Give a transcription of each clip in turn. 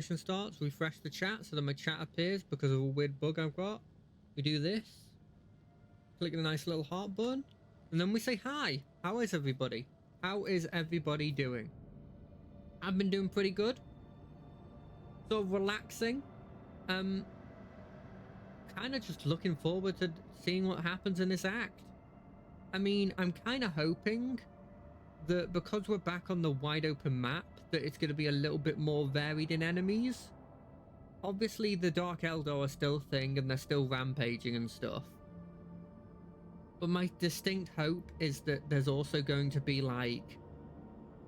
starts, refresh the chat so that my chat appears because of a weird bug I've got. We do this, click the nice little heart button, and then we say hi. How is everybody? How is everybody doing? I've been doing pretty good. Sort of relaxing. Kind of just looking forward to seeing what happens in this act. I mean, I'm kind of hoping that because we're back on the wide open map, that it's going to be a little bit more varied in enemies. Obviously, the Dark Eldar are still a thing and they're still rampaging and stuff. But my distinct hope is that there's also going to be like...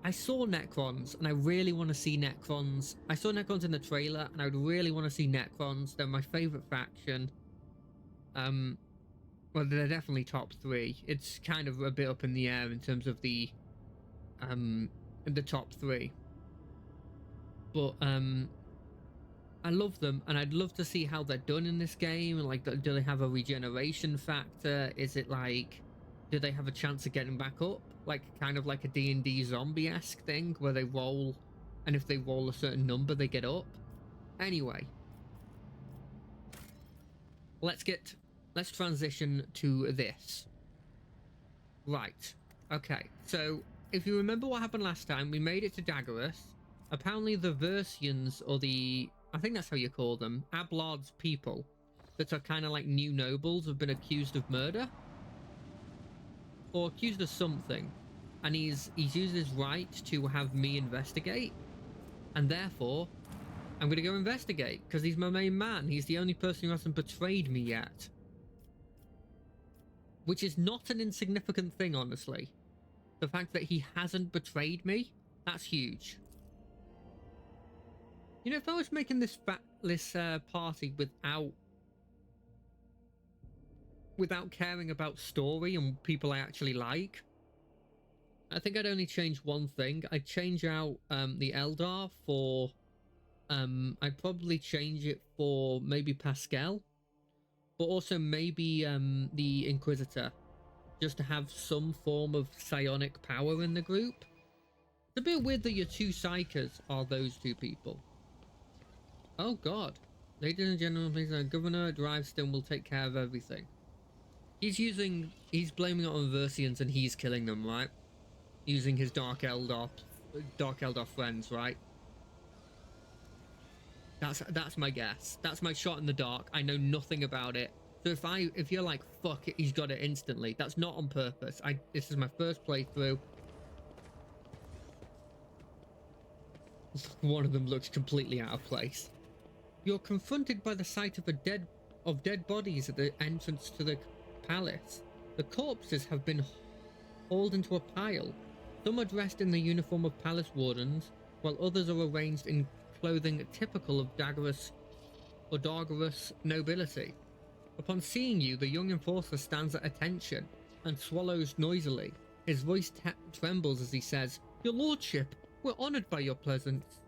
I saw Necrons and I really want to see Necrons. I saw Necrons in the trailer and I would really want to see Necrons. They're my favorite faction. Well, they're definitely top 3. It's kind of a bit up in the air in terms of the top 3. But I love them, and I'd love to see how they're done in this game. Like, do they have a regeneration factor? Is it like, do they have a chance of getting back up? Like, kind of like a D&D zombie-esque thing where they roll, and if they roll a certain number, they get up. Anyway, let's transition to this. Right. Okay. So, if you remember what happened last time, we made it to Dargonus. Apparently the Versians, or the... I think that's how you call them. Ablard's people that are kind of like new nobles have been accused of murder. Or accused of something. And he's used his right to have me investigate. And therefore, I'm going to go investigate. Because he's my main man. He's the only person who hasn't betrayed me yet. Which is not an insignificant thing, honestly. The fact that he hasn't betrayed me, that's huge. You know, if I was making this party without caring about story and people I actually like, I think I'd only change one thing. I'd change out the Eldar for... I'd probably change it for maybe Pascal, but also maybe the Inquisitor, just to have some form of psionic power in the group. It's a bit weird that your 2 psychers are those 2 people. Oh god. Ladies and gentlemen, please, Governor Drivestone will take care of everything. He's blaming it on Versians and he's killing them, right? Using his Dark Eldar friends, right? That's my guess. That's my shot in the dark. I know nothing about it. So if you're like, fuck it, he's got it instantly, that's not on purpose. This is my first playthrough. One of them looks completely out of place. You're confronted by the sight of dead bodies at the entrance to the palace. The corpses have been hauled into a pile. Some are dressed in the uniform of palace wardens, while others are arranged in clothing typical of Dargonus nobility. Upon seeing you, the young enforcer stands at attention and swallows noisily. His voice trembles as he says, "Your lordship, we're honoured by your presence."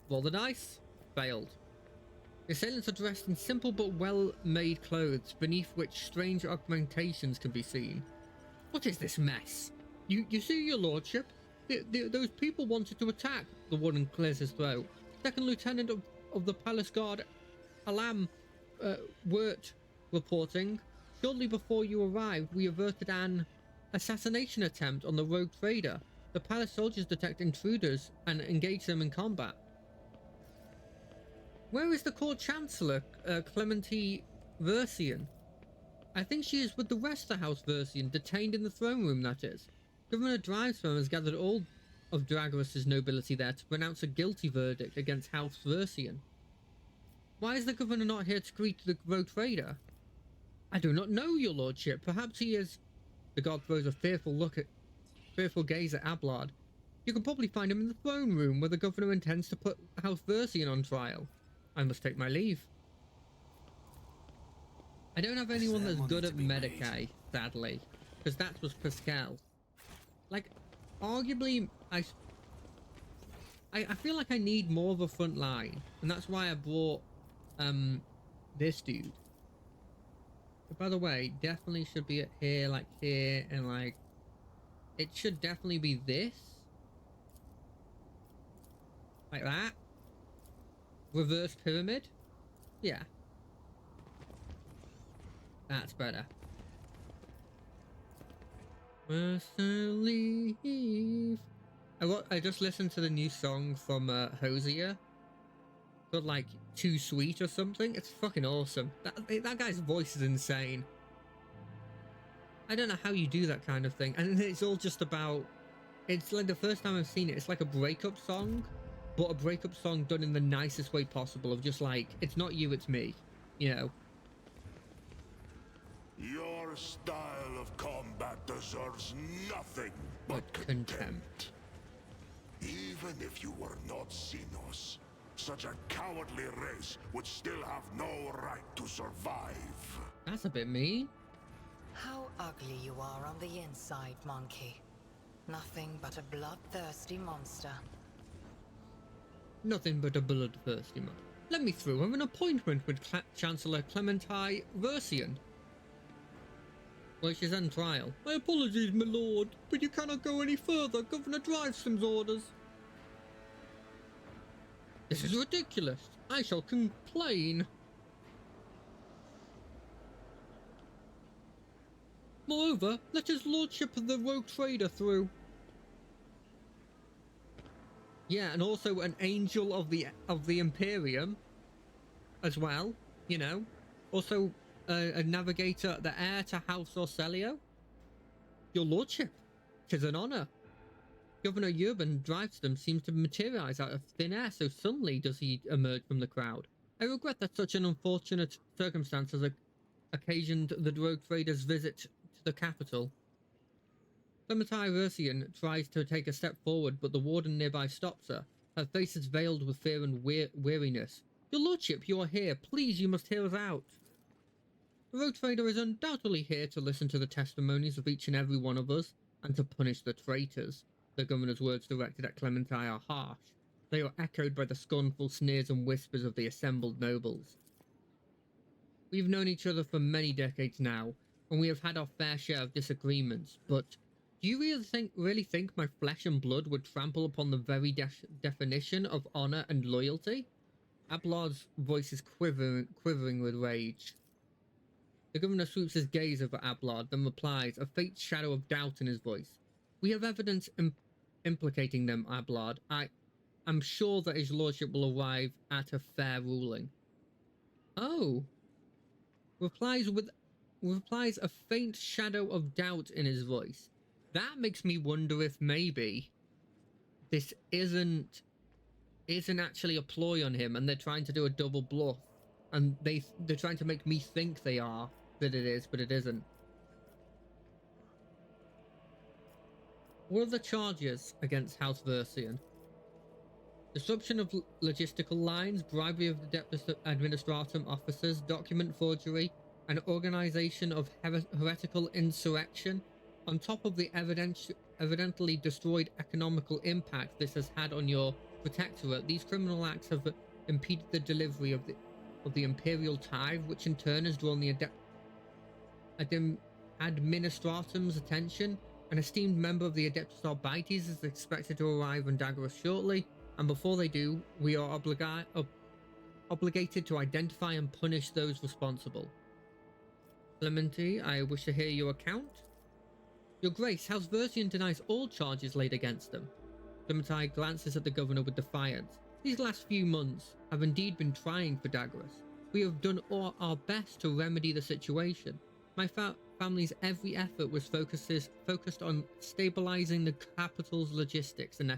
Roll the dice. Failed. The assailants are dressed in simple but well-made clothes, beneath which strange augmentations can be seen. What is this mess? You see, your lordship? Those people wanted to attack. The warden clears his throat. Second Lieutenant of the Palace Guard, Alam Wirt, reporting. Shortly before you arrived, we averted an assassination attempt on the rogue trader. The palace soldiers detect intruders and engage them in combat. Where is the court chancellor, Clemente Versian? I think she is with the rest of the House Versian, detained in the throne room, that is. Governor Drivestone has gathered all of Dargonus' nobility there to pronounce a guilty verdict against House Versian. Why is the governor not here to greet the rogue trader? I do not know, your lordship. Perhaps he is... The guard throws a fearful gaze at Ablard. You can probably find him in the throne room where the governor intends to put House Versian on trial. I must take my leave. I don't have anyone that's good at Medicaid, sadly, because that was Pascal. Like, arguably, I feel like I need more of a front line, and that's why I brought this dude. But by the way, definitely should be at here, like here, and like it should definitely be this, like that. Reverse pyramid? Yeah, that's better. Mercifully Eve. I just listened to the new song from Hosier, but like Too Sweet or something. It's fucking awesome. That guy's voice is insane. I don't know how you do that kind of thing, and it's all just about. It's like the first time I've seen it. It's like a breakup song, but a breakup song done in the nicest way possible. Of just like, it's not you, it's me. You know. Your style of combat deserves nothing But but contempt. Even if you were not Xenos, such a cowardly race would still have no right to survive. That's a bit mean. How ugly you are on the inside, monkey. Nothing but a bloodthirsty monster. Nothing but a bloodthirsty man. Let me through. I have an appointment with Chancellor Clementine Versian. Well, she's on trial. My apologies, my lord, but you cannot go any further. Governor Drivesom's orders. This is ridiculous. I shall complain. Moreover, let his lordship the rogue trader through. Yeah, and also an angel of the Imperium as well, you know. Also a navigator, the heir to House Orselio. Your lordship, 'tis an honour. Governor Urban Drivesome seems to materialise out of thin air, so suddenly does he emerge from the crowd. I regret that such an unfortunate circumstance has occasioned the rogue trader's visit to the capital. Clementine Versian tries to take a step forward, but the warden nearby stops her. Her face is veiled with fear and weariness. Your lordship, you are here. Please, you must hear us out. The rogue trader is undoubtedly here to listen to the testimonies of each and every one of us, and to punish the traitors. The governor's words directed at Clementine are harsh. They are echoed by the scornful sneers and whispers of the assembled nobles. We've known each other for many decades now, and we have had our fair share of disagreements, but do you really think my flesh and blood would trample upon the very definition of honor and loyalty? Ablard's voice is quivering with rage. The governor swoops his gaze over Ablard, then replies, a faint shadow of doubt in his voice. We have evidence implicating them, Ablard. I'm sure that his lordship will arrive at a fair ruling. Oh. Replies a faint shadow of doubt in his voice. That makes me wonder if maybe this isn't actually a ploy on him, and they're trying to do a double bluff, and they're trying to make me think that it is, but it isn't. What are the charges against House Versian? Disruption of logistical lines, bribery of the Deputy Administratum officers, document forgery, and organization of heretical insurrection. On top of the evidently destroyed economical impact this has had on your protectorate, these criminal acts have impeded the delivery of the imperial tithe, which in turn has drawn the Administratum's attention. An esteemed member of the Adeptus Arbites is expected to arrive in Dargonus shortly, and before they do, we are obligated to identify and punish those responsible. Clemente, I wish to hear your account. Your Grace, House Versian denies all charges laid against them. Clemente glances at the governor with defiance. These last few months have indeed been trying for Dargonus. We have done all our best to remedy the situation. My family's every effort was focused on stabilizing the capital's logistics and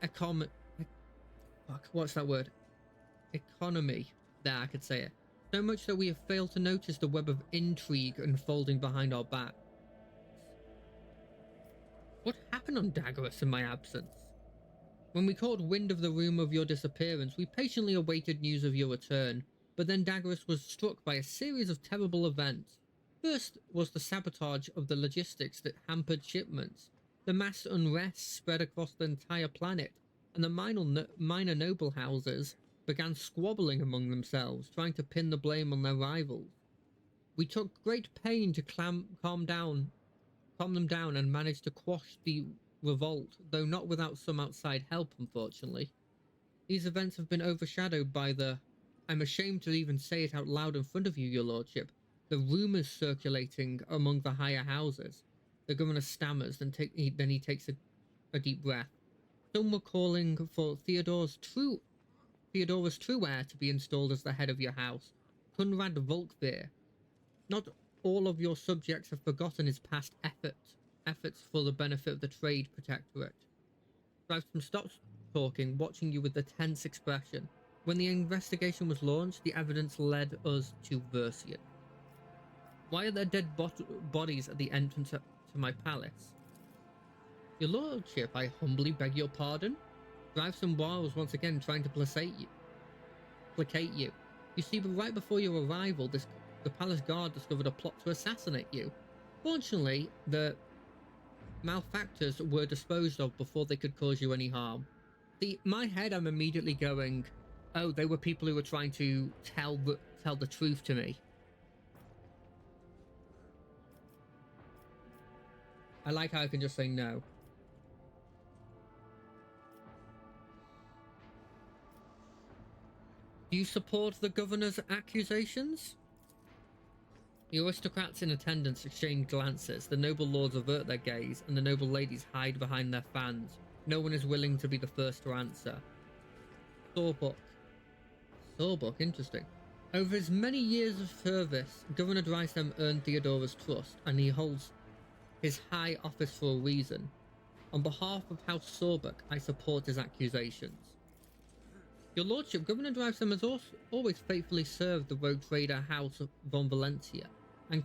economy. There, I could say it. So much that we have failed to notice the web of intrigue unfolding behind our back. What happened on Dargonus in my absence? When we caught wind of the rumor of your disappearance, we patiently awaited news of your return, but then Dargonus was struck by a series of terrible events. First was the sabotage of the logistics that hampered shipments. The mass unrest spread across the entire planet, and the minor noble houses began squabbling among themselves, trying to pin the blame on their rivals. We took great pain to calm them down and managed to quash the revolt, though not without some outside help, unfortunately. These events have been overshadowed by the... I'm ashamed to even say it out loud in front of you, your lordship. The rumours circulating among the higher houses. The governor stammers, then he takes a deep breath. Some were calling for Theodora's true heir to be installed as the head of your house, Conrad Volkvir. Not all of your subjects have forgotten his past efforts for the benefit of the trade protectorate. Ralston stops talking, watching you with a tense expression. When the investigation was launched, the evidence led us to Versian. Why are there dead bodies at the entrance to my palace? Your lordship, I humbly beg your pardon. Ralston was once again trying to placate you. You see, but right before your arrival, the palace guard discovered a plot to assassinate you. Fortunately, the malefactors were disposed of before they could cause you any harm. See, my head, I'm immediately going, oh, they were people who were trying to tell the truth to me. I like how I can just say no. Do you support the governor's accusations? The aristocrats in attendance exchange glances. The noble lords avert their gaze, and the noble ladies hide behind their fans. No one is willing to be the first to answer. Sawbuck. Sawbuck, interesting. Over his many years of service, Governor Drysdale earned Theodora's trust, and he holds his high office for a reason. On behalf of House Sawbuck, I support his accusations. Your lordship, Governor Drysdale has always faithfully served the rogue trader House von Valencia, and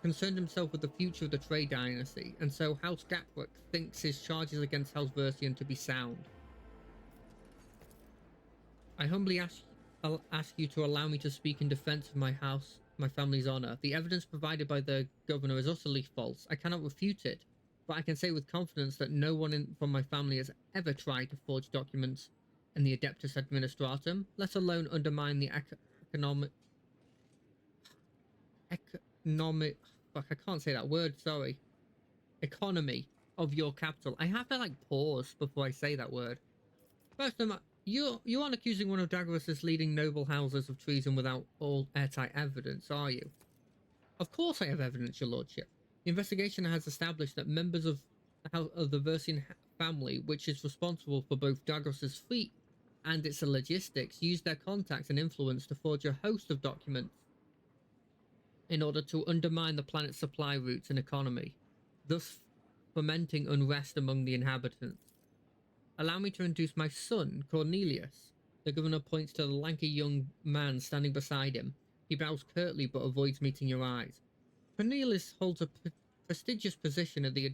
concerned himself with the future of the trade dynasty, and so House Gatwick thinks his charges against House Versian to be sound. I humbly ask you to allow me to speak in defense of my family's honor. The evidence provided by the governor is utterly false. I cannot refute it, but I can say with confidence that no one from my family has ever tried to forge documents in the Adeptus Administratum, let alone undermine the fuck, I can't say that word, sorry. Economy of your capital. I have to like pause before I say that word. First of all, you aren't accusing one of Dargonus's leading noble houses of treason without all airtight evidence, are you? Of course I have evidence, your lordship. The investigation has established that members of the Versian family, which is responsible for both Dargonus's fleet and its logistics, used their contacts and influence to forge a host of documents in order to undermine the planet's supply routes and economy, thus fomenting unrest among the inhabitants. Allow me to introduce my son, Cornelius. The governor points to the lanky young man standing beside him. He bows curtly but avoids meeting your eyes. Cornelius holds a prestigious position at the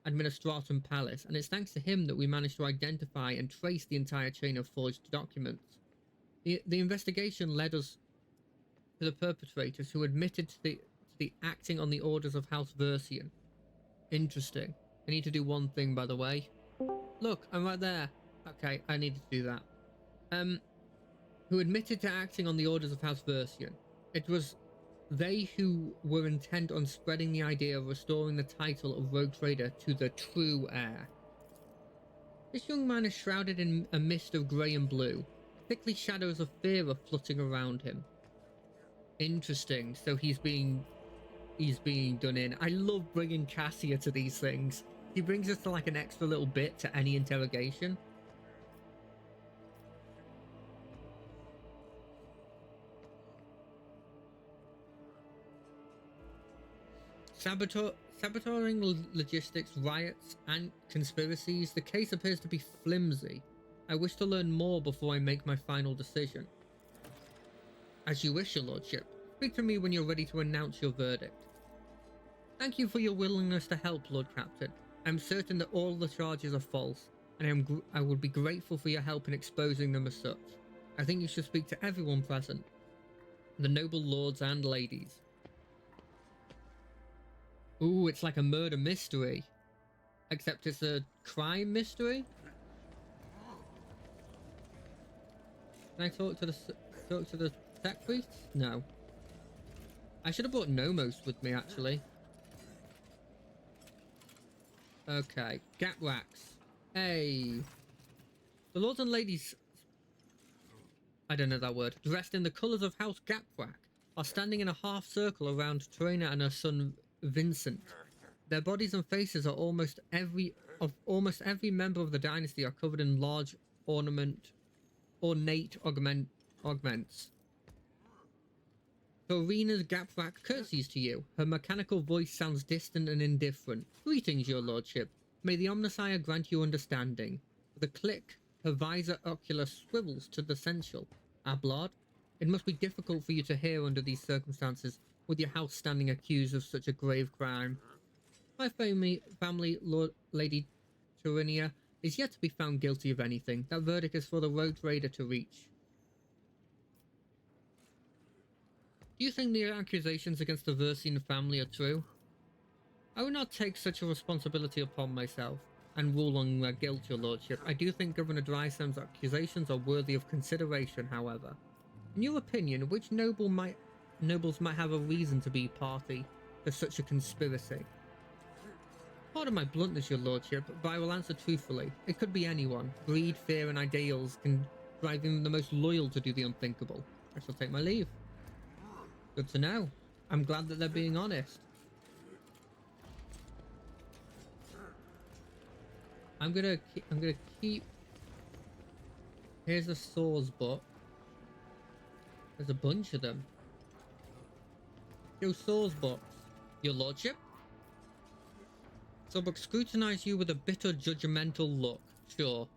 Administratum Palace, and it's thanks to him that we managed to identify and trace the entire chain of forged documents. The investigation led us to the perpetrators, who admitted to the acting on the orders of House Versian. Interesting. I need to do one thing, by the way. Look, I'm right there. Okay, I needed to do that. Who admitted to acting on the orders of House Versian. It was they who were intent on spreading the idea of restoring the title of Rogue Trader to the true heir. This young man is shrouded in a mist of grey and blue. Thickly shadows of fear are flitting around him. Interesting. So he's being done in. I love bringing Cassia to these things. He brings us to like an extra little bit to any interrogation. Sabotaging logistics, riots, and conspiracies. The case appears to be flimsy. I wish to learn more before I make my final decision. As you wish, your lordship. Speak to me when you're ready to announce your verdict. Thank you for your willingness to help, Lord Captain. I'm certain that all the charges are false, and I would be grateful for your help in exposing them as such. I think you should speak to everyone present, the noble lords and ladies. Ooh, it's like a murder mystery, except it's a crime mystery. Can I talk to the tech priests? No. I should have brought Nomos with me, actually. Okay, gap racks. Hey. The lords and ladies I don't know that word, dressed in the colours of House Gapwhack, are standing in a half circle around Torena and her son Vincent. Their bodies and faces are almost every member of the dynasty are covered in large ornate augments. Torina's Gapwhack curtsies to you. Her mechanical voice sounds distant and indifferent. Greetings, your lordship. May the Omnissiah grant you understanding. With a click, her visor ocular swivels to the sensual. Ablard, it must be difficult for you to hear under these circumstances, with your house standing accused of such a grave crime. My family, Lord Lady Torinia, is yet to be found guilty of anything. That verdict is for the rogue trader to reach. Do you think the accusations against the Versian family are true? I would not take such a responsibility upon myself and rule on their guilt, your lordship. I do think Governor Drysam's accusations are worthy of consideration, however. In your opinion, which nobles might have a reason to be party to such a conspiracy? Pardon my bluntness, your lordship, but I will answer truthfully. It could be anyone. Greed, fear, and ideals can drive even the most loyal to do the unthinkable. I shall take my leave. Good to know. I'm glad that they're being honest. I'm gonna keep. Here's a Saw's book. There's a bunch of them. Yo, Saw's books, your lordship. Saw's book scrutinize you with a bitter, judgmental look. Sure.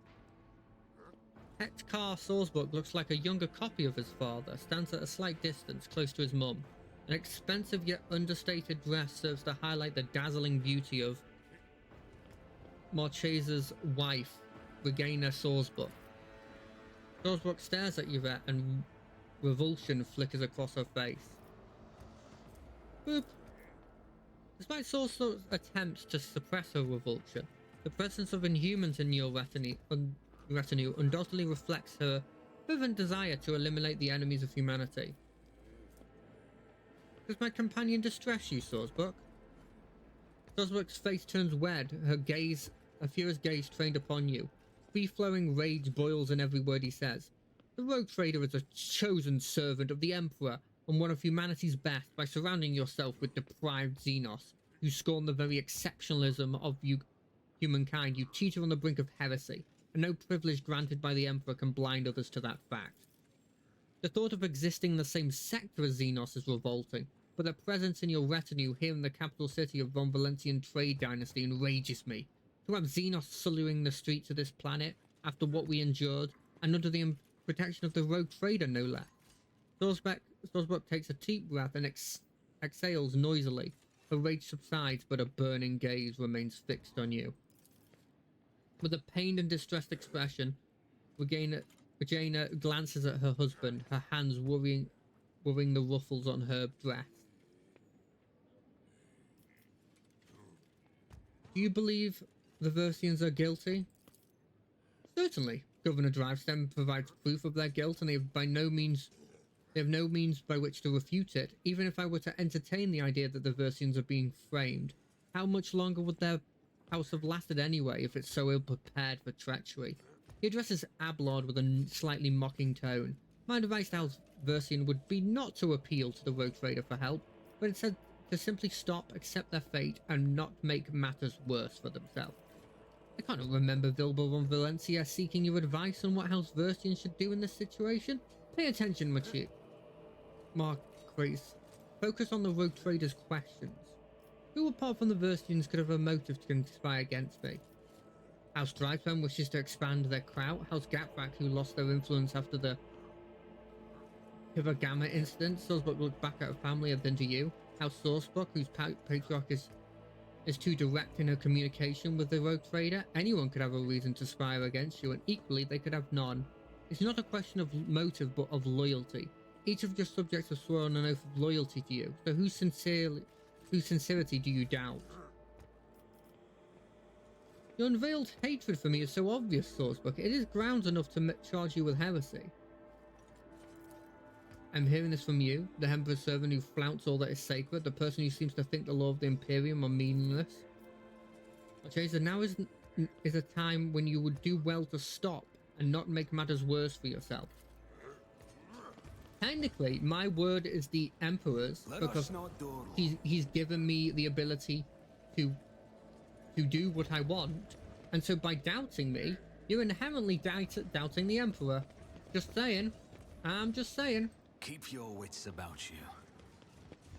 Hector Saw's book looks like a younger copy of his father, stands at a slight distance, close to his mum. An expensive yet understated dress serves to highlight the dazzling beauty of Marchesa's wife, Regina Sawsbuck. Sawsbuck stares at Yvette and revulsion flickers across her face. Boop. Despite Sawsbuck's attempts to suppress her revulsion, the presence of inhumans in your retinue undoubtedly reflects her fervent desire to eliminate the enemies of humanity. Does my companion distress you, Sawsbuck? Sawsbuck's face turns red, her furious gaze trained upon you. Free-flowing rage boils in every word he says. The rogue trader is a chosen servant of the Emperor and one of humanity's best by surrounding yourself with deprived Xenos, who scorn the very exceptionalism of humankind. You teeter on the brink of heresy, and no privilege granted by the Emperor can blind others to that fact. The thought of existing in the same sector as Xenos is revolting, but their presence in your retinue here in the capital city of Von Valentian trade dynasty enrages me. To have Xenos sullying the streets of this planet after what we endured, and under the protection of the rogue trader, no less. Sawsbuck takes a deep breath and exhales noisily. Her rage subsides, but a burning gaze remains fixed on you. With a pained and distressed expression, Regina glances at her husband, her hands worrying the ruffles on her dress. Do you believe the Versians are guilty? Certainly. Governor Drivestem provides proof of their guilt, and they have no means by which to refute it. Even if I were to entertain the idea that the Versians are being framed, how much longer would their house have lasted anyway if it's so ill-prepared for treachery? He addresses Ablard with a slightly mocking tone. My advice to House Versian would be not to appeal to the rogue trader for help, but instead to simply stop, accept their fate, and not make matters worse for themselves. I can't remember Vilbo von Valencia seeking your advice on what House Versian should do in this situation. Pay attention, Marquise. Focus on the rogue trader's questions. Who apart from the Versians could have a motive to conspire against me? House Drivestem wishes to expand their crowd. House Gapwhack, who lost their influence after the Hivagama incident. Sawsbuck looked back at her family and then to you. House Sawsbuck, whose patriarch is too direct in her communication with the rogue trader. Anyone could have a reason to conspire against you, and equally they could have none. It's not a question of motive, but of loyalty. Each of your subjects have sworn an oath of loyalty to you, so whose sincerity do you doubt? Your unveiled hatred for me is so obvious, Sawsbuck. It is grounds enough to charge you with heresy. I'm hearing this from you, the Emperor's servant who flouts all that is sacred, the person who seems to think the law of the Imperium are meaningless. Marchesa, now is a time when you would do well to stop and not make matters worse for yourself. Technically, my word is the Emperor's Let because us not dawdle. he's given me the ability to do what I want. And so by doubting me, you're inherently doubting the Emperor. Just saying. I'm just saying. Keep your wits about you.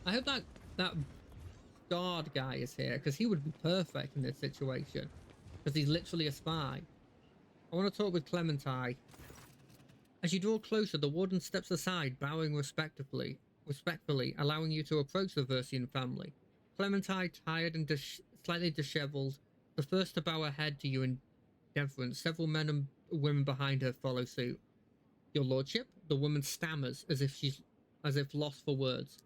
I hope that guard guy is here, because he would be perfect in this situation. Because he's literally a spy. I want to talk with Clementine. As you draw closer, the warden steps aside, bowing respectfully, allowing you to approach the Versian family. Clementine, tired and slightly disheveled, the first to bow her head to you in deference. Several men and women behind her follow suit. Your lordship? The woman stammers as if lost for words.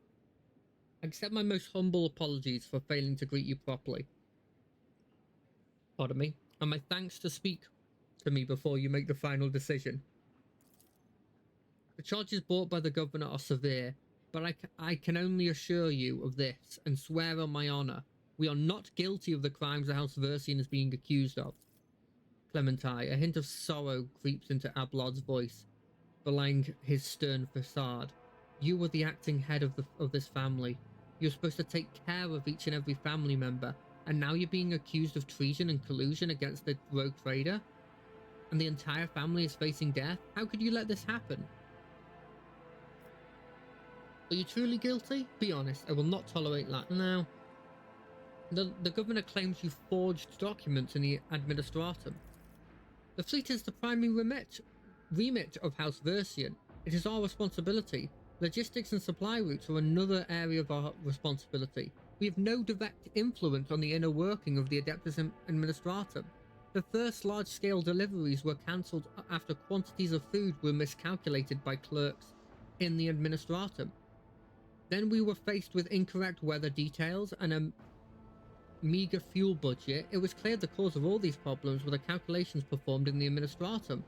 Accept my most humble apologies for failing to greet you properly. Pardon me. And my thanks to speak to me before you make the final decision. The charges brought by the governor are severe, but I can only assure you of this and swear on my honour, we are not guilty of the crimes the House Versian is being accused of. Clementine, a hint of sorrow creeps into Ablard's voice, belying his stern facade. You were the acting head of this family. You're supposed to take care of each and every family member, and now you're being accused of treason and collusion against the rogue trader? And the entire family is facing death? How could you let this happen? Are you truly guilty? Be honest, I will not tolerate that. No. The governor claims you forged documents in the administratum. The fleet is the primary remit of House Versian. It is our responsibility. Logistics and supply routes are another area of our responsibility. We have no direct influence on the inner working of the Adeptus Administratum. The first large-scale deliveries were cancelled after quantities of food were miscalculated by clerks in the Administratum. Then we were faced with incorrect weather details and a meager fuel budget. It was clear the cause of all these problems were the calculations performed in the Administratum,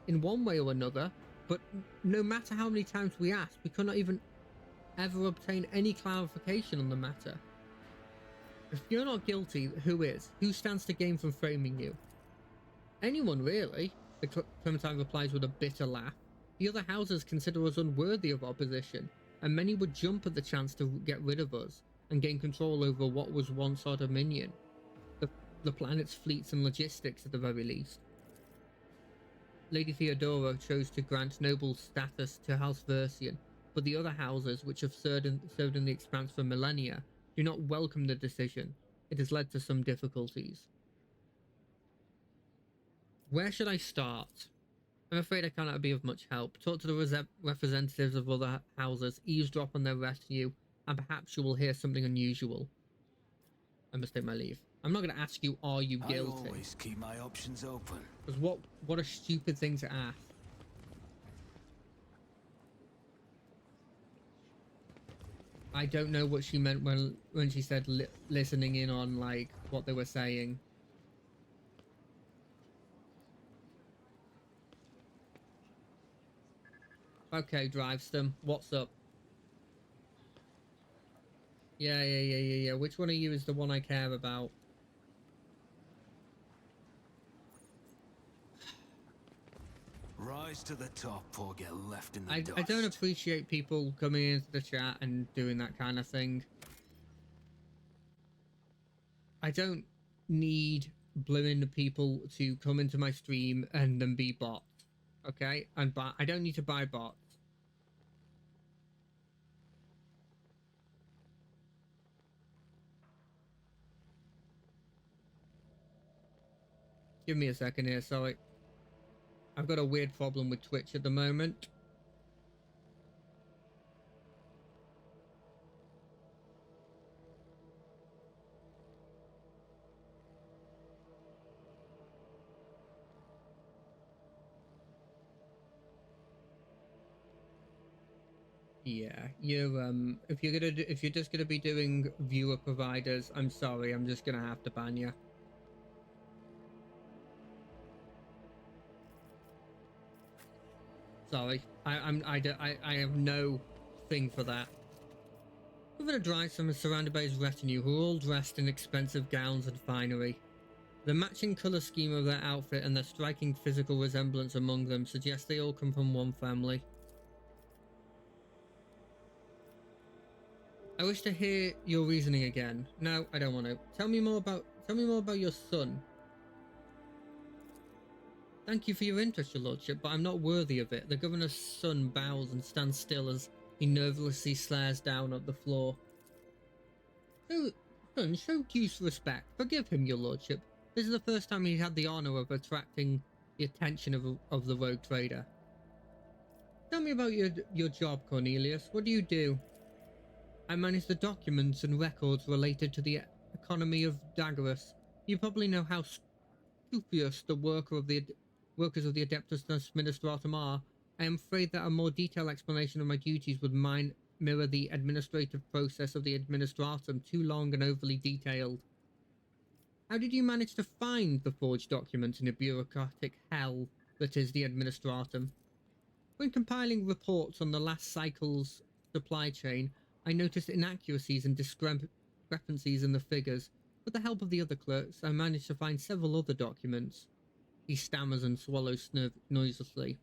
in one way or another, but no matter how many times we asked, we could not even ever obtain any clarification on the matter. If you're not guilty, who is? Who stands to gain from framing you? Anyone, really, the Clementine replies with a bitter laugh. The other houses consider us unworthy of our position, and many would jump at the chance to get rid of us and gain control over what was once our dominion. The planet's fleets and logistics, at the very least. Lady Theodora chose to grant noble status to House Versian, but the other houses, which have served in the Expanse for millennia, do not welcome the decision. It has led to some difficulties. Where should I start? I'm afraid I cannot be of much help. Talk to the representatives of other houses, eavesdrop on their rescue, and perhaps you will hear something unusual. I must take my leave. I'm not going to ask you, are you guilty? I always keep my options open. Because what a stupid thing to ask. I don't know what she meant when she said listening in on, like, what they were saying. Okay, Drivestem, what's up? Yeah. Which one of you is the one I care about? Rise to the top or get left in the dust. I don't appreciate people coming into the chat and doing that kind of thing. I don't need blooming people to come into my stream and then be bots. Okay? And I don't need to buy bots. Give me a second here, sorry. I've got a weird problem with Twitch at the moment. Yeah, if you're just gonna be doing viewer providers, I'm sorry, I'm just gonna have to ban you. Sorry, I have no thing for that. Governor Drysdale is surrounded by his retinue, who are all dressed in expensive gowns and finery. The matching colour scheme of their outfit and their striking physical resemblance among them suggests they all come from one family. I wish to hear your reasoning again. No, I don't want to. Tell me more about your son. Thank you for your interest, your lordship, but I'm not worthy of it. The governor's son bows and stands still as he nervously stares down at the floor. So, son, show due respect. Forgive him, your lordship. This is the first time he's had the honor of attracting the attention of the rogue trader. Tell me about your job, Cornelius. What do you do? I manage the documents and records related to the economy of Dargonus. You probably know how scrupulous the workers of the Adeptus Administratum are. I am afraid that a more detailed explanation of my duties would mirror the administrative process of the Administratum, too long and overly detailed. How did you manage to find the forged documents in a bureaucratic hell that is the Administratum? When compiling reports on the last cycle's supply chain, I noticed inaccuracies and discrepancies in the figures. With the help of the other clerks, I managed to find several other documents. He stammers and swallows noiselessly.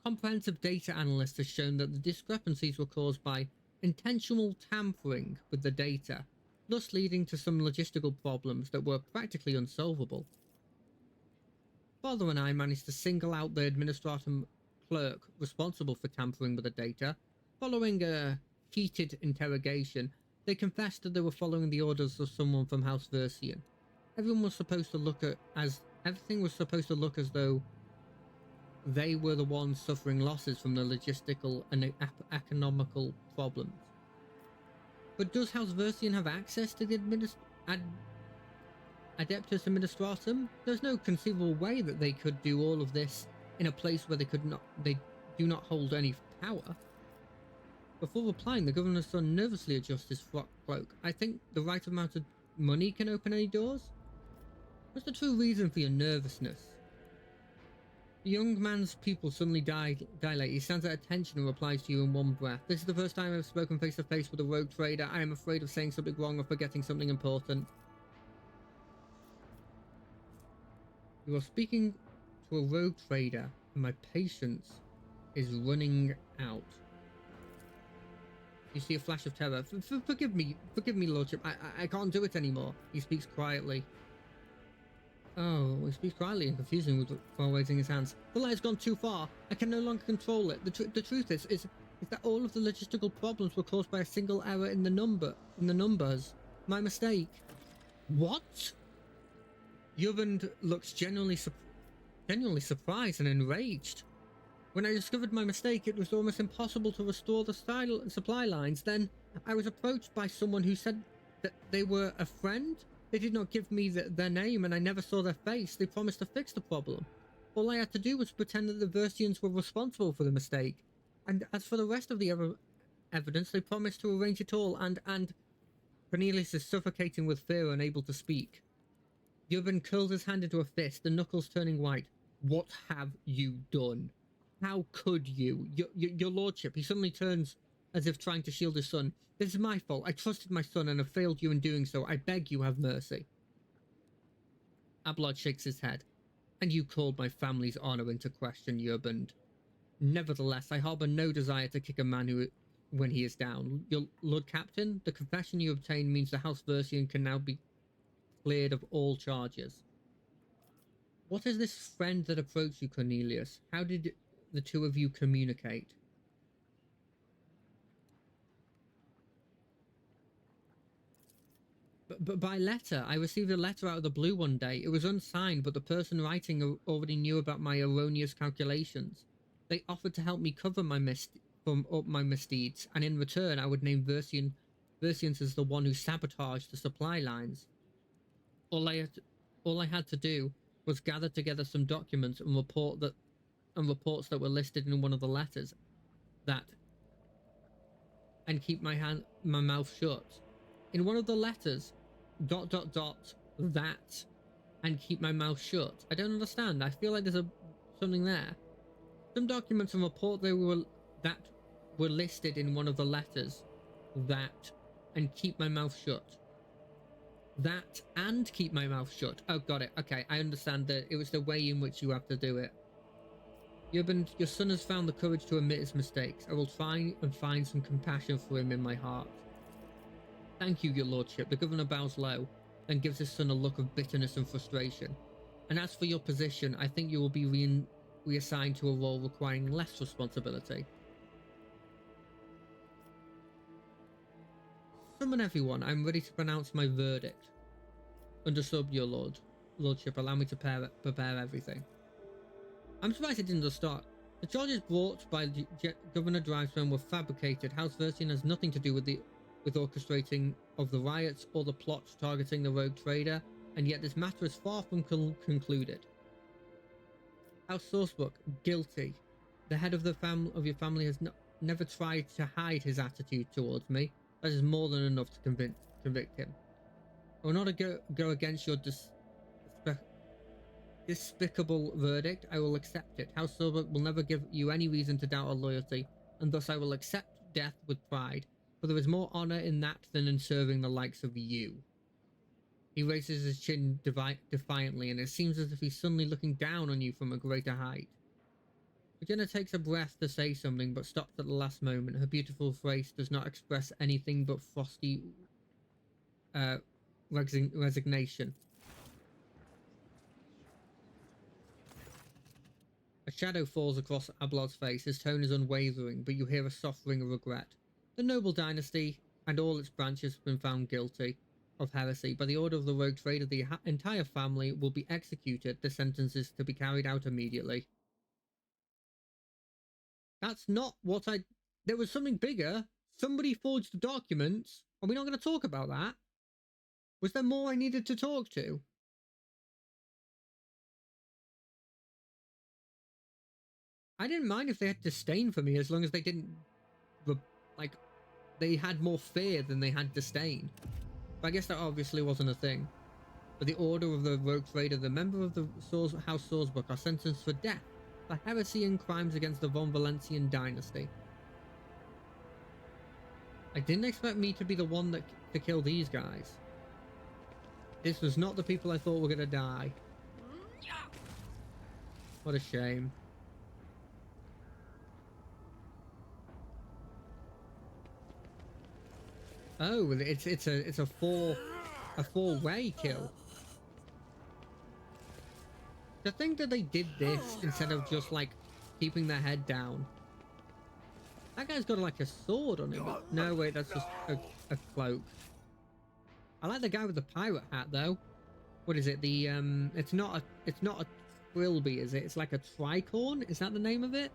Comprehensive data analyst has shown that the discrepancies were caused by intentional tampering with the data, thus leading to some logistical problems that were practically unsolvable. Father and I managed to single out the Administratum clerk responsible for tampering with the data. Following a heated interrogation, they confessed that they were following the orders of someone from House Versian. Everything was supposed to look as though they were the ones suffering losses from the logistical and economical problems. But does House Versian have access to the Adeptus Administratum? There's no conceivable way that they could do all of this in a place where they do not hold any power. Before replying, the governor's son nervously adjusts his frock cloak. I think the right amount of money can open any doors? What's the true reason for your nervousness? The young man's pupils suddenly dilate. He stands at attention and replies to you in one breath. This is the first time I've spoken face to face with a rogue trader. I am afraid of saying something wrong or forgetting something important. You are speaking to a rogue trader, and my patience is running out. You see a flash of terror. Forgive me, lordship. I can't do it anymore. He speaks quietly. Oh, he speaks quietly and confusing while raising his hands. The light has gone too far. I can no longer control it. The truth is that all of the logistical problems were caused by a single error in the numbers. My mistake. What? Yuband looks genuinely surprised and enraged. When I discovered my mistake, it was almost impossible to restore the supply lines. Then I was approached by someone who said that they were a friend. They did not give me their name, and I never saw their face. They promised to fix the problem. All I had to do was pretend that the Versians were responsible for the mistake. And as for the rest of the evidence, they promised to arrange it all, and Cornelius is suffocating with fear, unable to speak. Yubin curls his hand into a fist, the knuckles turning white. What have you done? How could you? Your lordship. He suddenly turns as if trying to shield his son. This is my fault. I trusted my son and have failed you in doing so. I beg you have mercy. Abelard shakes his head. And you called my family's honor into question, Yuband. Nevertheless, I harbor no desire to kick a man when he is down. Your Lord Captain, the confession you obtained means the House Versian can now be cleared of all charges. What is this friend that approached you, Cornelius? How did the two of you communicate? But by letter. I received a letter out of the blue one day. It was unsigned, but the person writing already knew about my erroneous calculations. They offered to help me cover my misdeeds, and in return I would name Versians as the one who sabotaged the supply lines. All I had to do was gather together some documents and reports that were listed in one of the letters, and keep my mouth shut. In one of the letters, ... that, and keep my mouth shut. I don't understand. I feel like there's something there. Some documents and report that were listed in one of the letters, that, and keep my mouth shut. That and keep my mouth shut. Oh, got it. Okay, I understand that it was the way in which you have to do it. Your son has found the courage to admit his mistakes. I will try and find some compassion for him in my heart. Thank you, your lordship. The governor bows low, then gives his son a look of bitterness and frustration. And as for your position, I think you will be reassigned to a role requiring less responsibility. Summon everyone. I'm ready to pronounce my verdict. Understood, your lordship. Allow me to prepare everything. I'm surprised it didn't just start. The charges brought by Governor Drivesman were fabricated. House Versian has nothing to do with orchestrating of the riots or the plots targeting the rogue trader, and yet this matter is far from concluded. House Sourcebook, guilty. The head of your family has never tried to hide his attitude towards me. That is more than enough to convict him. I will not go against your despicable verdict. I will accept it. House Sourcebook will never give you any reason to doubt our loyalty, and thus I will accept death with pride. For there is more honor in that than in serving the likes of you. He raises his chin defiantly, and it seems as if he's suddenly looking down on you from a greater height. Regina takes a breath to say something, but stops at the last moment. Her beautiful face does not express anything but frosty resignation. A shadow falls across Ablard's face. His tone is unwavering, but you hear a soft ring of regret. The noble dynasty and all its branches have been found guilty of heresy. By the order of the rogue trader, the entire family will be executed. The sentence is to be carried out immediately. That's not what I... There was something bigger. Somebody forged the documents. Are we not going to talk about that? Was there more I needed to talk to? I didn't mind if they had disdain for me as long as they didn't... like, they had more fear than they had disdain. But I guess that obviously wasn't a thing. By the order of the rogue trader, the member of the House Sourcebook are sentenced for death for heresy and crimes against the Von Valentian dynasty. I didn't expect me to be the one to kill these guys. This was not the people I thought were going to die. What a shame. Oh, it's a four-way kill. To think that they did this instead of just like keeping their head down. That guy's got like a sword on him. No, wait, that's just a cloak. I like the guy with the pirate hat though. What is it? The it's not a trilby, is it? It's like a tricorn. Is that the name of it?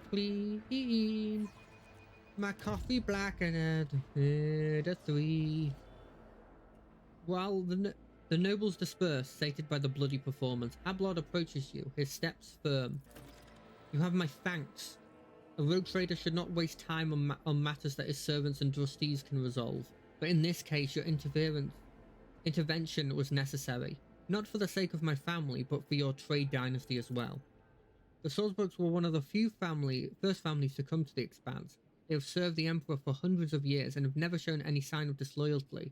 Clean. My coffee black and a 3. While the nobles disperse, sated by the bloody performance, Ablard approaches you, his steps firm. You have my thanks. A rogue trader should not waste time on matters that his servants and trustees can resolve. But in this case, your intervention was necessary. Not for the sake of my family, but for your trade dynasty as well. The Sourcebooks were one of the first families to come to the Expanse. They have served the Emperor for hundreds of years and have never shown any sign of disloyalty,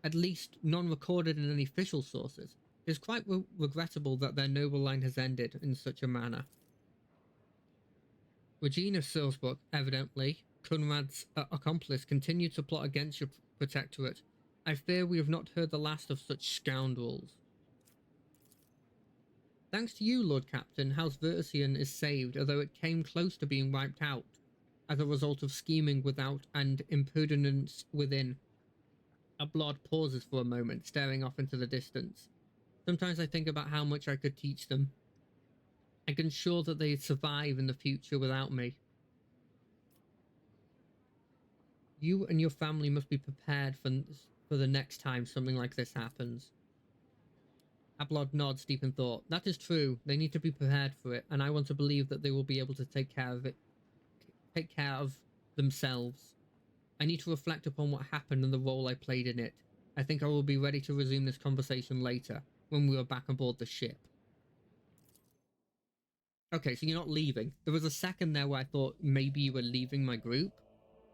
at least none recorded in any official sources. It is quite regrettable that their noble line has ended in such a manner. Regina Sourcebook, evidently, Conrad's accomplice, continued to plot against your protectorate. I fear we have not heard the last of such scoundrels. Thanks to you, Lord Captain, House Versian is saved, although it came close to being wiped out, as a result of scheming without and imprudence within. Ablard pauses for a moment, staring off into the distance. Sometimes I think about how much I could teach them. I can ensure that they survive in the future without me. You and your family must be prepared for the next time something like this happens. Ablard nods deep in thought. That is true. They need to be prepared for it, and I want to believe that they will be able to take care of themselves. I need to reflect upon what happened and the role I played in it. I think I will be ready to resume this conversation later, when we are back aboard the ship. Okay, so you're not leaving. There was a second there where I thought maybe you were leaving my group,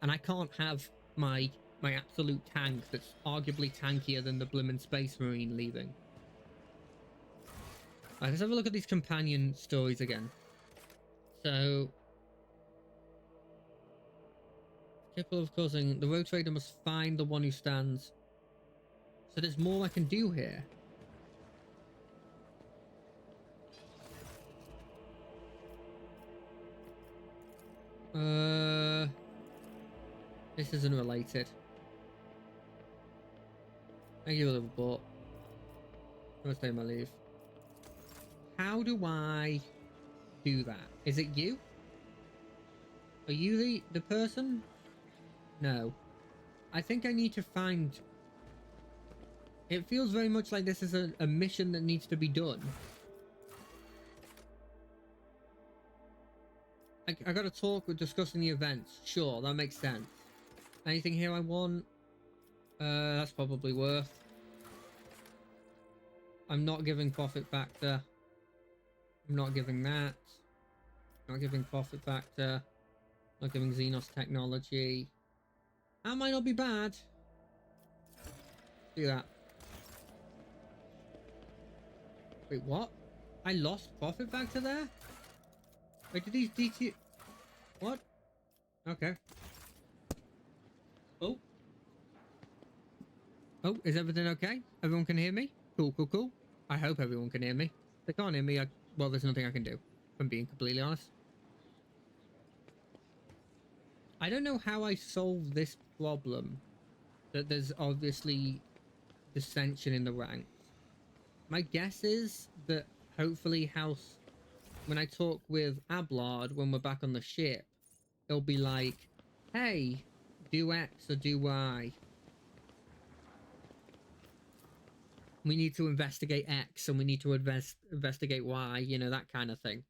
and I can't have my my absolute tank that's arguably tankier than the blimmin' Space Marine leaving. Alright, let's have a look at these companion stories again. So, capable of causing the road trader must find the one who stands. So there's more I can do here. This isn't related. Thank you, Liverpool. I'm gonna stay my leave. How do I do that? Is it you? Are you the person? No. I think I need to find... It feels very much like this is a mission that needs to be done. I gotta talk with discussing the events. Sure, that makes sense. Anything here I want? That's probably worth. I'm not giving profit factor. I'm not giving that. Not giving profit factor. Not giving Xenos technology. That might not be bad. Do that. Wait, what? I lost profit factor there? Wait, did these DT... What? Okay. Oh. Oh, is everything okay? Everyone can hear me? Cool, cool, cool. I hope everyone can hear me. If they can't hear me, well, there's nothing I can do. If I'm being completely honest. I don't know how I solve this problem. That there's obviously dissension in the ranks. My guess is that hopefully when I talk with Ablard when we're back on the ship, he'll be like, hey, do X or do Y. We need to investigate X and we need to investigate Y, you know, that kind of thing.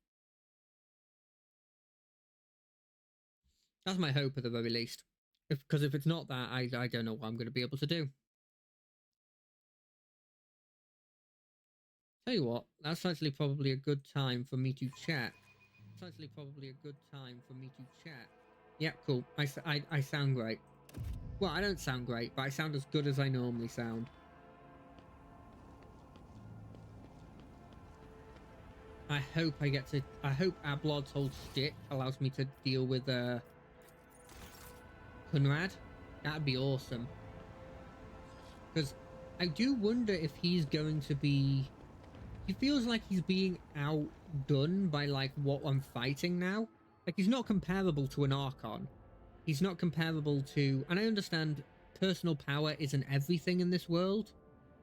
That's my hope at the very least. Because if it's not that, I don't know what I'm going to be able to do. Tell you what, that's actually probably a good time for me to chat. It's actually probably a good time for me to chat. Yeah, cool. I sound great. Well, I don't sound great, but I sound as good as I normally sound. I hope Ablard's whole shtick allows me to deal with Conrad. That'd be awesome. Because I do wonder if he's going to be... He feels like he's being outdone by like what I'm fighting now. Like he's not comparable to an Archon. He's not comparable to... And I understand personal power isn't everything in this world.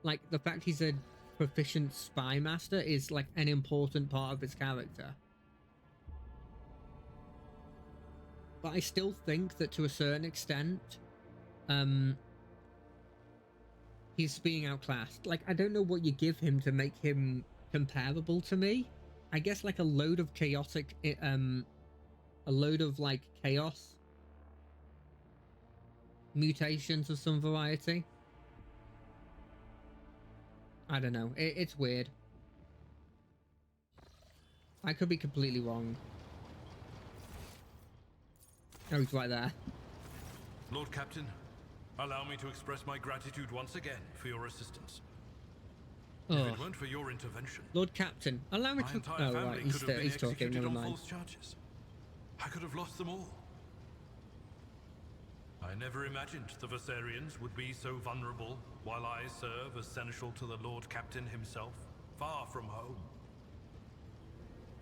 Like the fact he's a proficient spy master is like an important part of his character. But I still think that to a certain extent, he's being outclassed. Like, I don't know what you give him to make him comparable to me. I guess like a load of chaotic, a load of like chaos mutations of some variety. I don't know. It's weird. I could be completely wrong. Oh, he's right there. Lord Captain, allow me to express my gratitude once again for your assistance. If it weren't for your intervention, Lord Captain, allow me my to... entire Oh, family right, could have been he's talking, executed never on mind. false charges. I could have lost them all. I never imagined the Viserians would be so vulnerable while I serve as seneschal to the Lord Captain himself, far from home.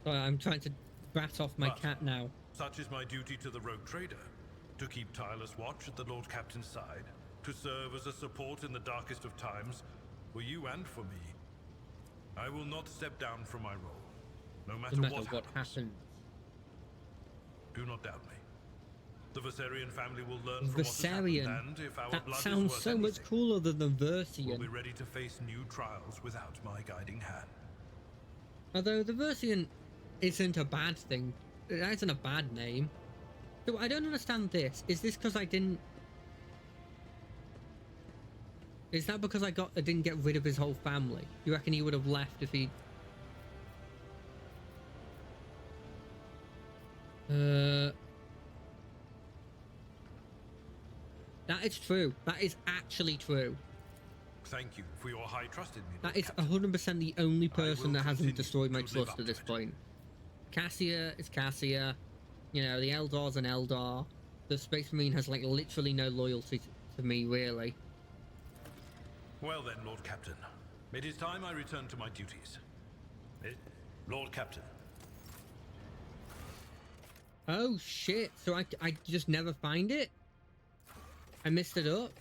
Sorry, I'm trying to brat off my cat now. Such is my duty to the rogue trader, to keep tireless watch at the Lord Captain's side, to serve as a support in the darkest of times, for you and for me. I will not step down from my role, no matter what happens. Do not doubt me. The Viserian family will learn from what has happened, and if our That blood sounds is worth so anything, much cooler than the Versian. we'll be ready to face new trials without my guiding hand. Although the Versian isn't a bad thing. It isn't a bad name. So I don't understand this. Is this because I didn't... Is that because I didn't get rid of his whole family? You reckon he would have left if he... That is true. That is actually true. Thank you for your high trust in me, That Lord is Captain. 100% the only person will that hasn't continue destroyed my to live trust up at to this it. point. Cassia is Cassia. You know, the Eldar's an Eldar. The Space Marine has, like, literally no loyalty to me, really. Well then, Lord Captain. It is time I return to my duties. Lord Captain. Oh, shit. So I just never find it? I missed it up?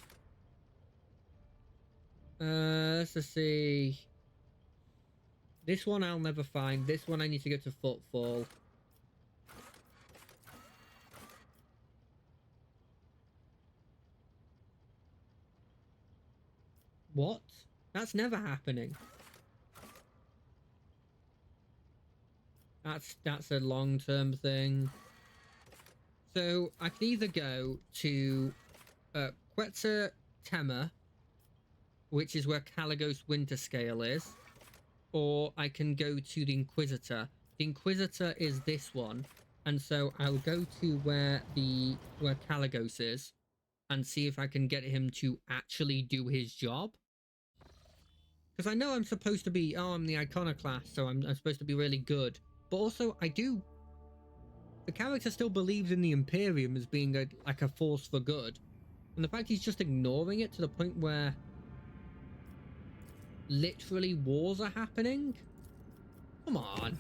Let's just see. This one I'll never find. This one I need to go to Footfall. What? That's never happening. That's a long-term thing. So I can either go to Quetzal Tema, which is where Caligos Winterscale is, or I can go to the Inquisitor. The Inquisitor is this one, and so I'll go to where Caligos is and see if I can get him to actually do his job. Because I know I'm supposed to be, oh, I'm the Iconoclast, so I'm supposed to be really good. But also, the character still believes in the Imperium as being like a force for good. And the fact he's just ignoring it to the point where literally wars are happening? Come on.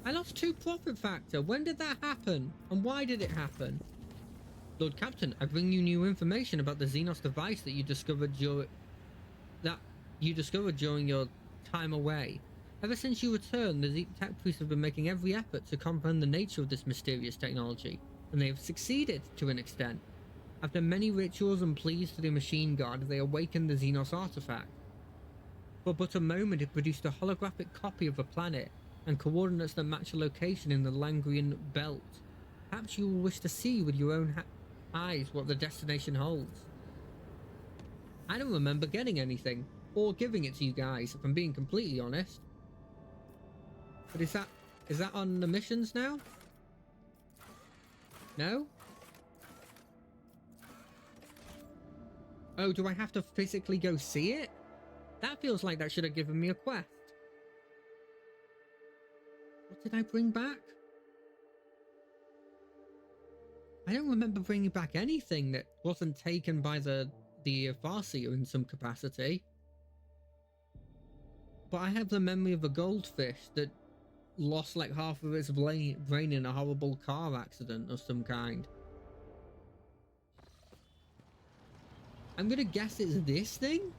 I lost 2 profit factor. When did that happen? And why did it happen? Lord Captain, I bring you new information about the Xenos device that you discovered during your time away. Ever since you returned, the tech priests have been making every effort to comprehend the nature of this mysterious technology, and they have succeeded to an extent. After many rituals and pleas to the machine god, they awakened the Xenos artifact. For but a moment it produced a holographic copy of a planet, and coordinates that match a location in the Langrian belt. Perhaps you will wish to see with your own eyes what the destination holds. I don't remember getting anything, or giving it to you guys, if I'm being completely honest. But is that on the missions now? No? Oh, do I have to physically go see it? That feels like that should have given me a quest. What did I bring back? I don't remember bringing back anything that wasn't taken by the Farseer in some capacity. But I have the memory of a goldfish that lost like half of its brain in a horrible car accident of some kind. I'm gonna guess it's this thing?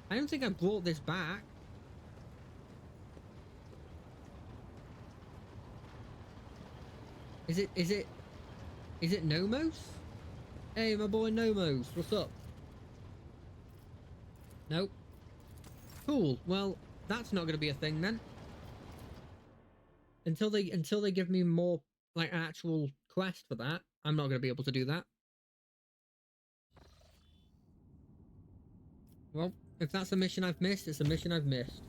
I don't think I brought this back. Is it Nomos? Hey, my boy Nomos, what's up? Nope. Cool. Well, that's not gonna be a thing then. Until they give me more like an actual quest for that, I'm not gonna be able to do that. Well, if that's a mission I've missed, it's a mission I've missed.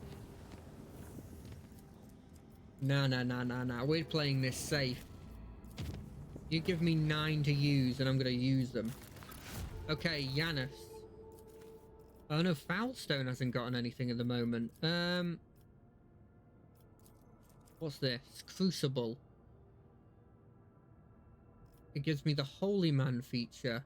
Nah. We're playing this safe. You give me 9 to use, and I'm gonna use them. Okay, Yanis. Oh no, Foulstone hasn't gotten anything at the moment. What's this? Crucible. It gives me the Holy Man feature.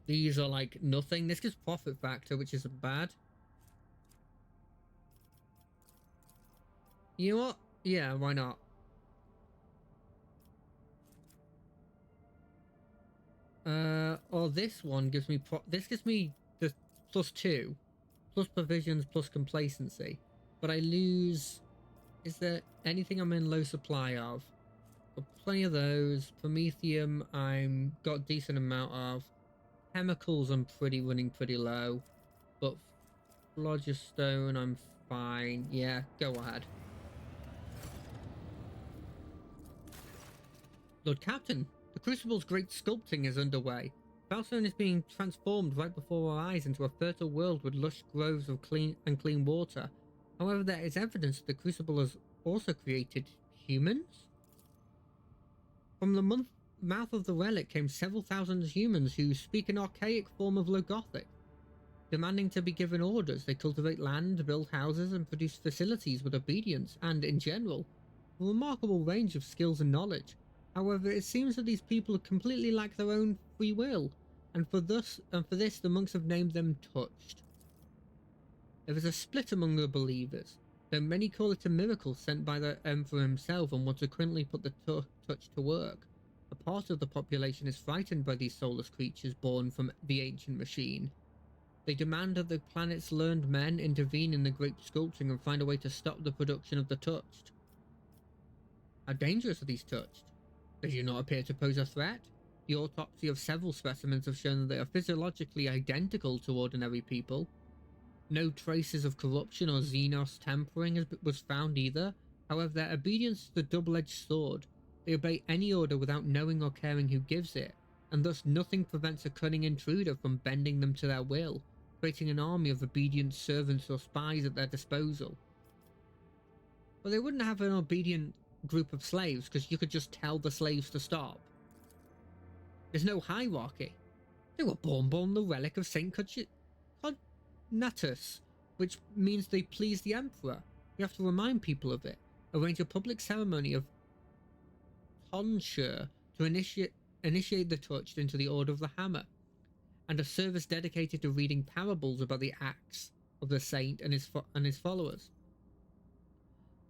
These are like nothing. This gives profit factor, which isn't bad. You know what? Yeah, why not? Or this one gives me this gives me the +2, plus provisions, plus complacency. But I lose. Is there anything I'm in low supply of? Got plenty of those. Promethium, I'm got decent amount of. Chemicals, I'm running pretty low. But phlogistone, I'm fine. Yeah, go ahead. Lord Captain, the Crucible's great sculpting is underway. Foulstone is being transformed right before our eyes into a fertile world with lush groves of clean water. However, there is evidence that the Crucible has also created humans? From the mouth of the relic came several thousand humans who speak an archaic form of Logothic. Demanding to be given orders, they cultivate land, build houses, and produce facilities with obedience and, in general, a remarkable range of skills and knowledge. However, it seems that these people completely lack their own free will, and for this the monks have named them Touched. There is a split among the believers, though many call it a miracle sent by the Emperor himself and want to currently put the Touch to work. A part of the population is frightened by these soulless creatures born from the ancient machine. They demand that the planet's learned men intervene in the great sculpting and find a way to stop the production of the Touched. How dangerous are these Touched? They do not appear to pose a threat. The autopsy of several specimens have shown that they are physiologically identical to ordinary people. No traces of corruption or Xenos tampering was found either. However, their obedience is a double-edged sword. They obey any order without knowing or caring who gives it, and thus nothing prevents a cunning intruder from bending them to their will, creating an army of obedient servants or spies at their disposal. Well, they wouldn't have an obedient group of slaves, because you could just tell the slaves to stop. There's no hierarchy. They were born the relic of Saint Cognatus, which means they please the Emperor. You have to remind people of it. Arrange a public ceremony of tonsure to initiate the Touched into the Order of the Hammer, and a service dedicated to reading parables about the acts of the saint and his followers.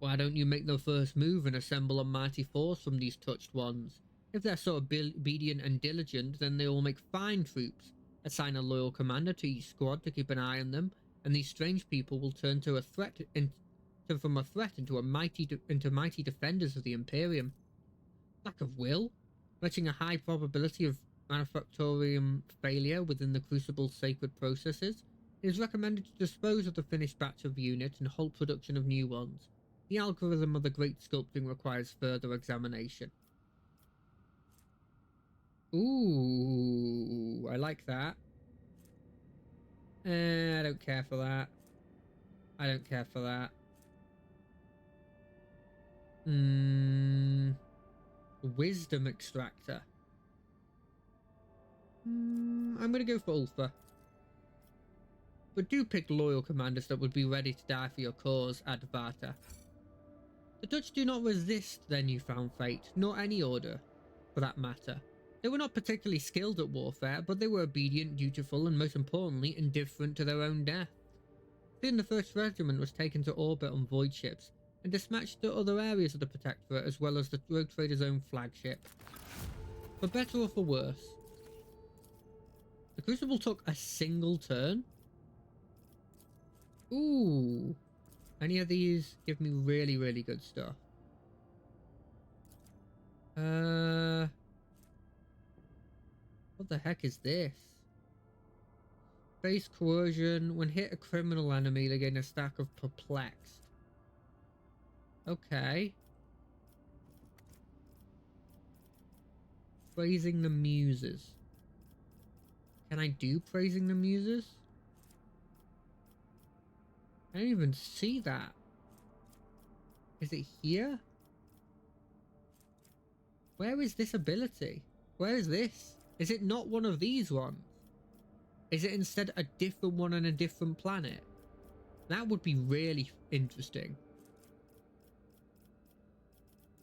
Why don't you make the first move and assemble a mighty force from these Touched ones? If they're so obedient and diligent, then they will make fine troops. Assign a loyal commander to each squad to keep an eye on them, and these strange people will turn to from a threat into mighty defenders of the Imperium. Lack of will, matching a high probability of manufactorium failure within the Crucible's sacred processes, it is recommended to dispose of the finished batch of units and halt production of new ones. The algorithm of the great sculpting requires further examination. Ooh, I like that. I don't care for that. I don't care for that. Wisdom extractor. I'm gonna go for Ulfa. But do pick loyal commanders that would be ready to die for your cause, Advata. The Dutch do not resist their newfound fate, nor any order, for that matter. They were not particularly skilled at warfare, but they were obedient, dutiful, and most importantly, indifferent to their own death. Soon the 1st Regiment was taken to orbit on void ships, and dispatched to other areas of the Protectorate as well as the Rogue Trader's own flagship. For better or for worse, the Crucible took a single turn. Ooh. Any of these give me really, really good stuff. What the heck is this? Face coercion. When hit a criminal enemy, they gain a stack of perplexed. Okay. Praising the Muses. Can I do Praising the Muses? I don't even see that. Is it here? Where is this ability? Where is this? Is it not one of these ones? Is it instead a different one on a different planet? That would be really interesting.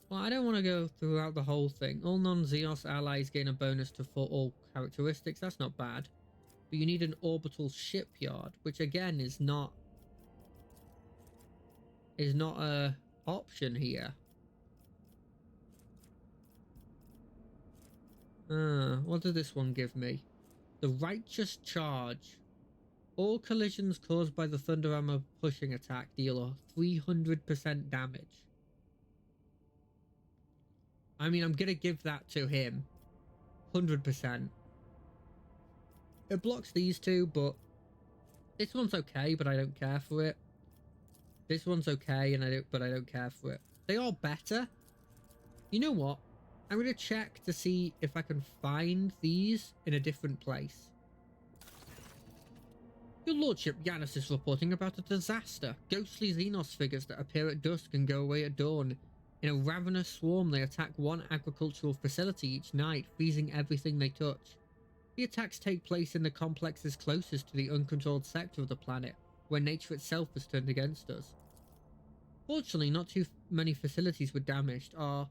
Well, I don't want to go throughout the whole thing. All non-Xenos allies gain a bonus to for all characteristics. That's not bad. But you need an orbital shipyard, which again is not a option here. What does this one give me? The Righteous Charge. All collisions caused by the Thunder Armor pushing attack deal a 300% damage. I mean, I'm gonna give that to him. 100%. It blocks these two, but this one's okay, but I don't care for it. This one's okay, but I don't care for it. They are better. You know what? I'm gonna check to see if I can find these in a different place. Your Lordship, Yanis is reporting about a disaster. Ghostly Xenos figures that appear at dusk and go away at dawn. In a ravenous swarm, they attack one agricultural facility each night, freezing everything they touch. The attacks take place in the complexes closest to the uncontrolled sector of the planet, where nature itself has turned against us. Fortunately, not too many facilities were damaged. Our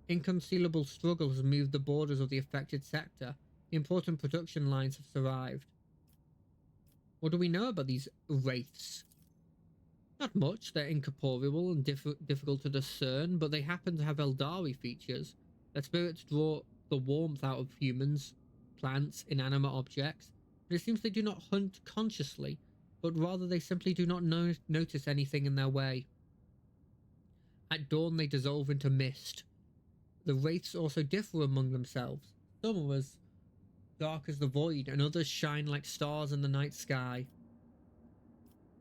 inconceivable struggle has moved the borders of the affected sector. The important production lines have survived. What do we know about these wraiths? Not much. They're incorporeal and difficult to discern, but they happen to have Eldari features. Their spirits draw the warmth out of humans, plants, inanimate objects, and it seems they do not hunt consciously, but rather they simply do not notice anything in their way. At dawn they dissolve into mist. The wraiths also differ among themselves. Some are as dark as the void, and others shine like stars in the night sky.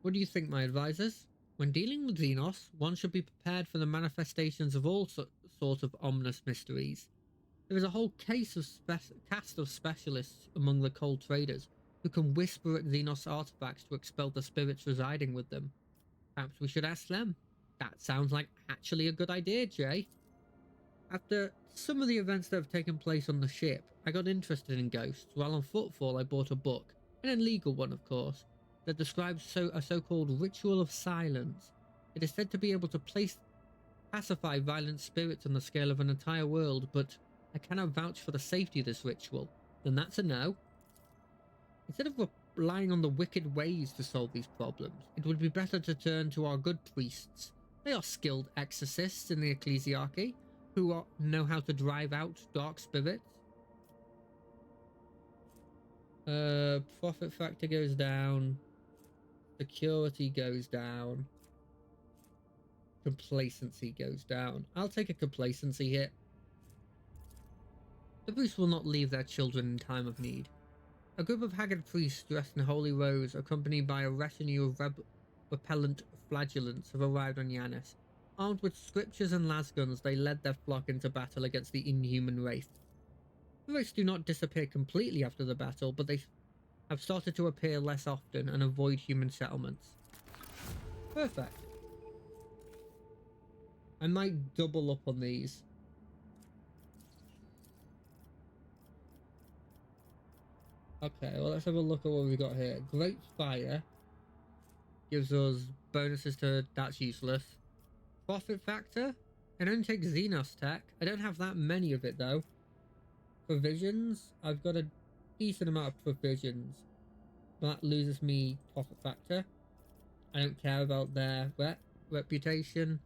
What do you think, my advisors? When dealing with Xenos, one should be prepared for the manifestations of all sorts of ominous mysteries. There is a whole cast of specialists among the cold traders who can whisper at Xenos artifacts to expel the spirits residing with them. Perhaps we should ask them. That sounds like actually a good idea, Jay. After some of the events that have taken place on the ship, I got interested in ghosts. While on footfall, I bought a book, an illegal one of course, that describes a so-called ritual of silence. It is said to be able to pacify violent spirits on the scale of an entire world, but I cannot vouch for the safety of this ritual. Then that's a no. Instead of relying on the wicked ways to solve these problems, it would be better to turn to our good priests. They are skilled exorcists in the ecclesiarchy, who know how to drive out dark spirits. Profit factor goes down. Security goes down. Complacency goes down. I'll take a complacency hit. The priests will not leave their children in time of need. A group of haggard priests dressed in holy robes, accompanied by a retinue of repellent flagellants, have arrived on Yanis. Armed with scriptures and lasguns, they led their flock into battle against the inhuman wraith. The wraiths do not disappear completely after the battle, but they have started to appear less often and avoid human settlements. Perfect. I might double up on these. Okay, well, let's have a look at what we've got here. Great Fire gives us bonuses to... That's useless. Profit factor? I don't take Xenos tech. I don't have that many of it, though. Provisions? I've got a decent amount of provisions. That loses me profit factor. I don't care about their reputation.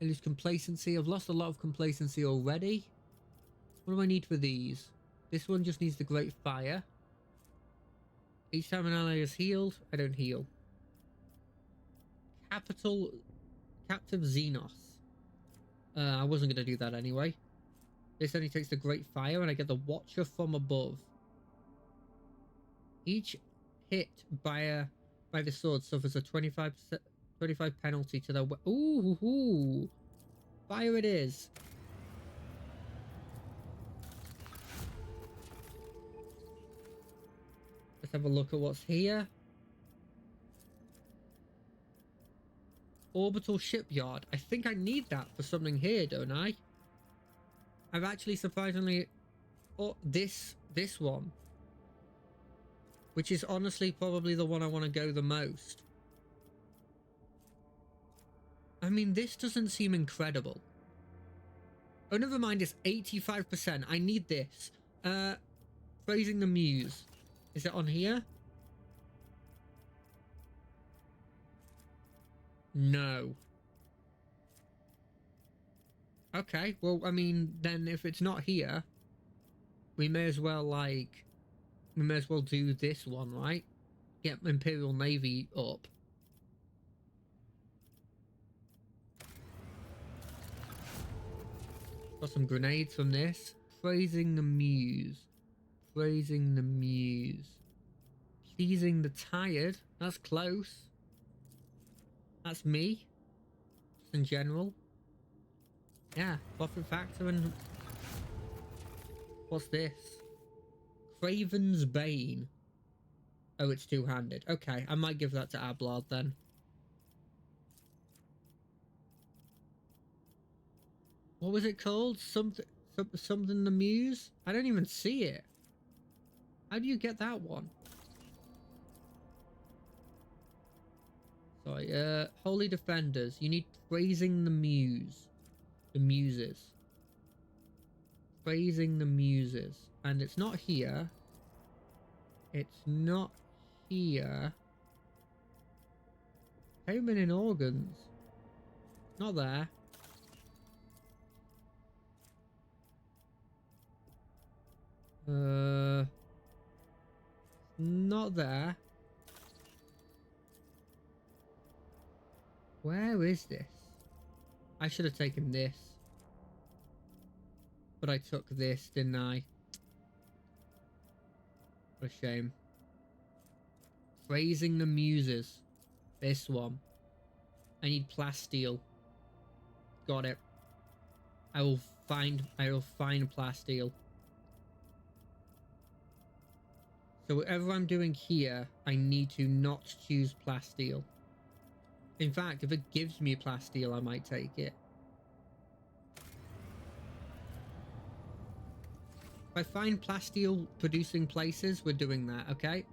I lose complacency. I've lost a lot of complacency already. What do I need for these? This one just needs the Great Fire. Each time an ally is healed, I don't heal. Captive Xenos. I wasn't going to do that anyway. This only takes the Great Fire and I get the Watcher from above. Each hit by the sword suffers a 25 penalty to the... Ooh! Fire it is! Let's have a look at what's here. Orbital Shipyard. I think I need that for something here, don't I? I've actually surprisingly... Oh, this one. Which is honestly probably the one I want to go the most. I mean, this doesn't seem incredible. Oh, never mind, it's 85%. I need this. Praising the Muse. Is it on here? No. Okay, well, I mean, then if it's not here, we may as well, do this one, right? Get Imperial Navy up. Got some grenades from this. Praising the Muse. Praising the Muse. Pleasing the Tired. That's close. That's me. Just in general. Yeah, profit factor and... What's this? Craven's Bane. Oh, it's two-handed. Okay, I might give that to Ablard then. What was it called? Something the Muse? I don't even see it. How do you get that one? Sorry, Holy Defenders. You need Praising the Muse. The Muses. Praising the Muses. And it's not here. It's not here. Payment in organs. Not there. Not there. Where is this? I should have taken this. But I took this, didn't I? What a shame. Praising the Muses. This one. I need plasteel. Got it. I will find plasteel. So whatever I'm doing here, I need to not choose plasteel. In fact, if it gives me plasteel, I might take it. If I find plasteel producing places, we're doing that, okay?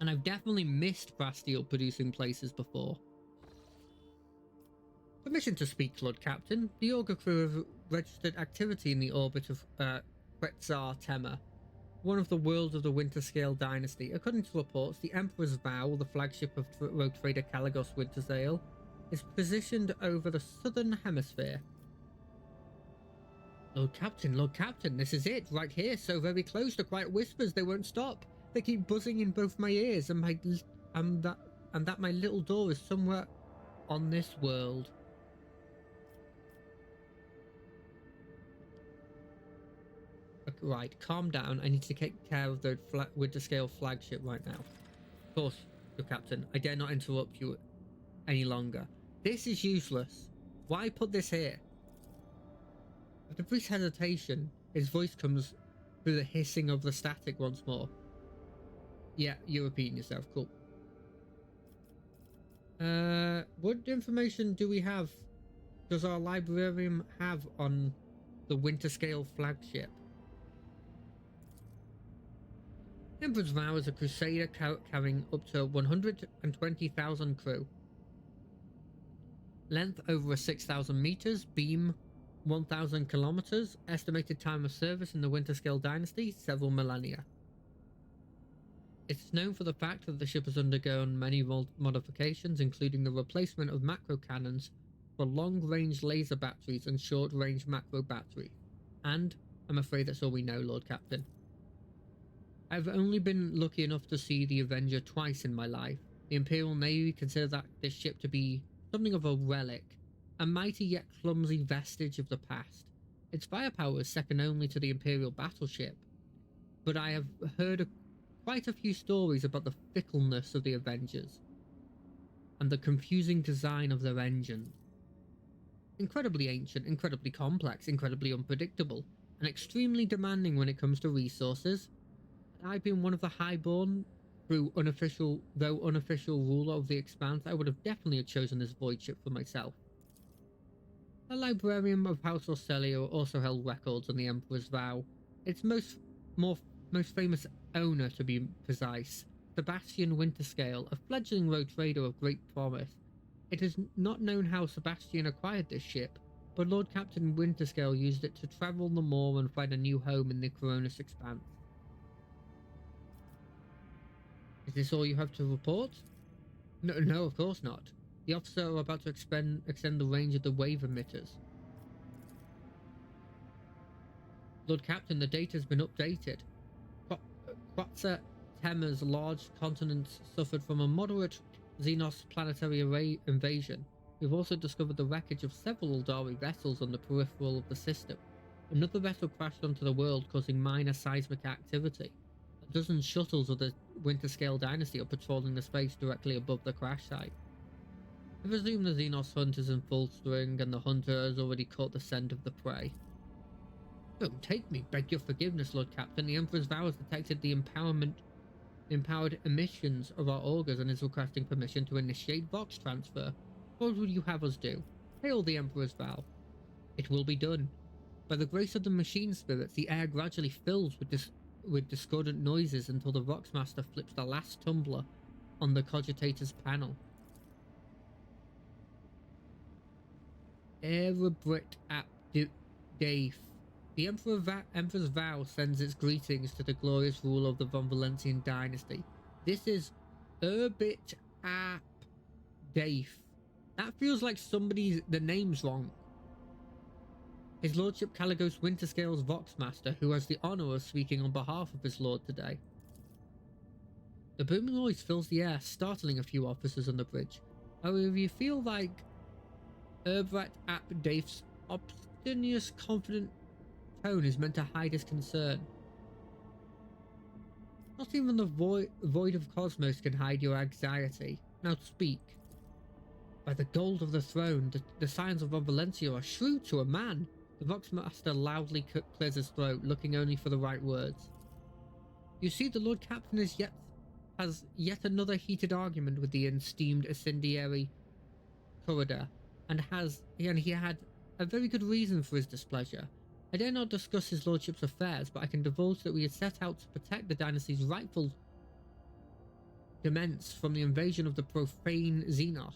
And I've definitely missed plasteel producing places before. Permission to speak, Lord Captain. The Augur crew have registered activity in the orbit of Quetzar Tema, one of the worlds of the Winterscale dynasty. According to reports, the Emperor's Vow, the flagship of rogue trader Caligos Wintersale, is positioned over the southern hemisphere. Lord Captain, this is it, right here, so very close. The quiet whispers, they won't stop. They keep buzzing in both my ears, and that my little door is somewhere on this world. Okay, right, calm down. I need to take care of the Winterscale flagship right now. Of course, Lord Captain. I dare not interrupt you any longer. This is useless. Why put this here? After brief hesitation, his voice comes through the hissing of the static once more. Yeah, you're repeating yourself. Cool. What information do we have? Does our librarian have on the Winterscale flagship? Emperor's Vow is a crusader carrying up to 120,000 crew. Length over 6,000 meters. Beam 1,000 kilometers. Estimated time of service in the Winterscale dynasty, several millennia. It's known for the fact that the ship has undergone many modifications, including the replacement of macro cannons for long-range laser batteries and short-range macro battery. And I'm afraid that's all we know, Lord Captain. I've only been lucky enough to see the Avenger twice in my life. The Imperial Navy consider this ship to be something of a relic, a mighty yet clumsy vestige of the past. Its firepower is second only to the Imperial battleship, but I have heard quite a few stories about the fickleness of the Avengers and the confusing design of their engines. Incredibly ancient, incredibly complex, incredibly unpredictable, and extremely demanding when it comes to resources. Had I been one of the Highborn, though unofficial ruler of the Expanse, I would have definitely chosen this void ship for myself. The librarian of House Orselio also held records on the Emperor's Vow. Its most famous owner, to be precise, Sebastian Winterscale, a fledgling rogue trader of great promise. It is not known how Sebastian acquired this ship, but Lord Captain Winterscale used it to travel the moor and find a new home in the Coronis Expanse. Is this all you have to report? No, of course not. The officer are about to extend the range of the wave emitters. Lord Captain, the data has been updated. Quetzar Tema's large continents suffered from a moderate Xenos planetary array invasion. We've also discovered the wreckage of several Eldari vessels on the peripheral of the system. Another vessel crashed onto the world, causing minor seismic activity. A dozen shuttles of the Winterscale dynasty are patrolling the space directly above the crash site. I presume the Xenos hunt is in full swing and the hunter has already caught the scent of the prey. Don't take me, beg your forgiveness, Lord Captain. The Emperor's Vow has detected the empowered emissions of our augurs and is requesting permission to initiate Vox transfer. What would you have us do? Hail the Emperor's vow. It will be done. By the grace of the machine spirits, the air gradually fills with discordant noises until the Voxmaster flips the last tumbler on the cogitator's panel. Erebrit ap Dave. The Emperor's vow sends its greetings to the glorious rule of the Von Valentian dynasty. This is Erebrit ap Dave. That feels like the name's wrong. His Lordship Caligos Winterscale's Voxmaster, who has the honour of speaking on behalf of his lord today. The booming noise fills the air, startling a few officers on the bridge. However, you feel like Erebrit ap Dave's obstinious, confident tone is meant to hide his concern. Not even the void of cosmos can hide your anxiety. Now speak. By the gold of the throne, the signs of Von Valencia are shrewd to a man. The Voxmaster loudly clears his throat, looking only for the right words. You see, the Lord Captain has yet another heated argument with the esteemed incendiary Corridor, and he had a very good reason for his displeasure. I dare not discuss his lordship's affairs, but I can divulge that we had set out to protect the dynasty's rightful demesnes from the invasion of the profane Xenos.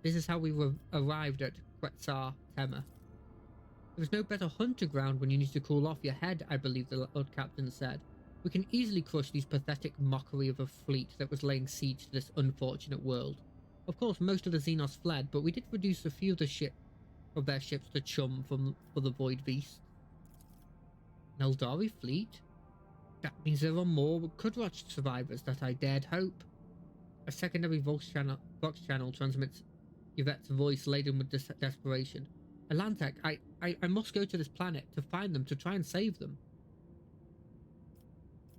This is how we arrived at Quetzar Tema. There is no better hunter ground when you need to cool off your head, I believe the Lord Captain said. We can easily crush these pathetic mockery of a fleet that was laying siege to this unfortunate world. Of course, most of the Xenos fled, but we did reduce a few of their ships to chum for the Void Beast. An Eldari fleet? That means there are more Kudroch survivors than I dared hope. A secondary Vox channel transmits Yvette's voice laden with desperation. Atlantic, I must go to this planet to find them, to try and save them.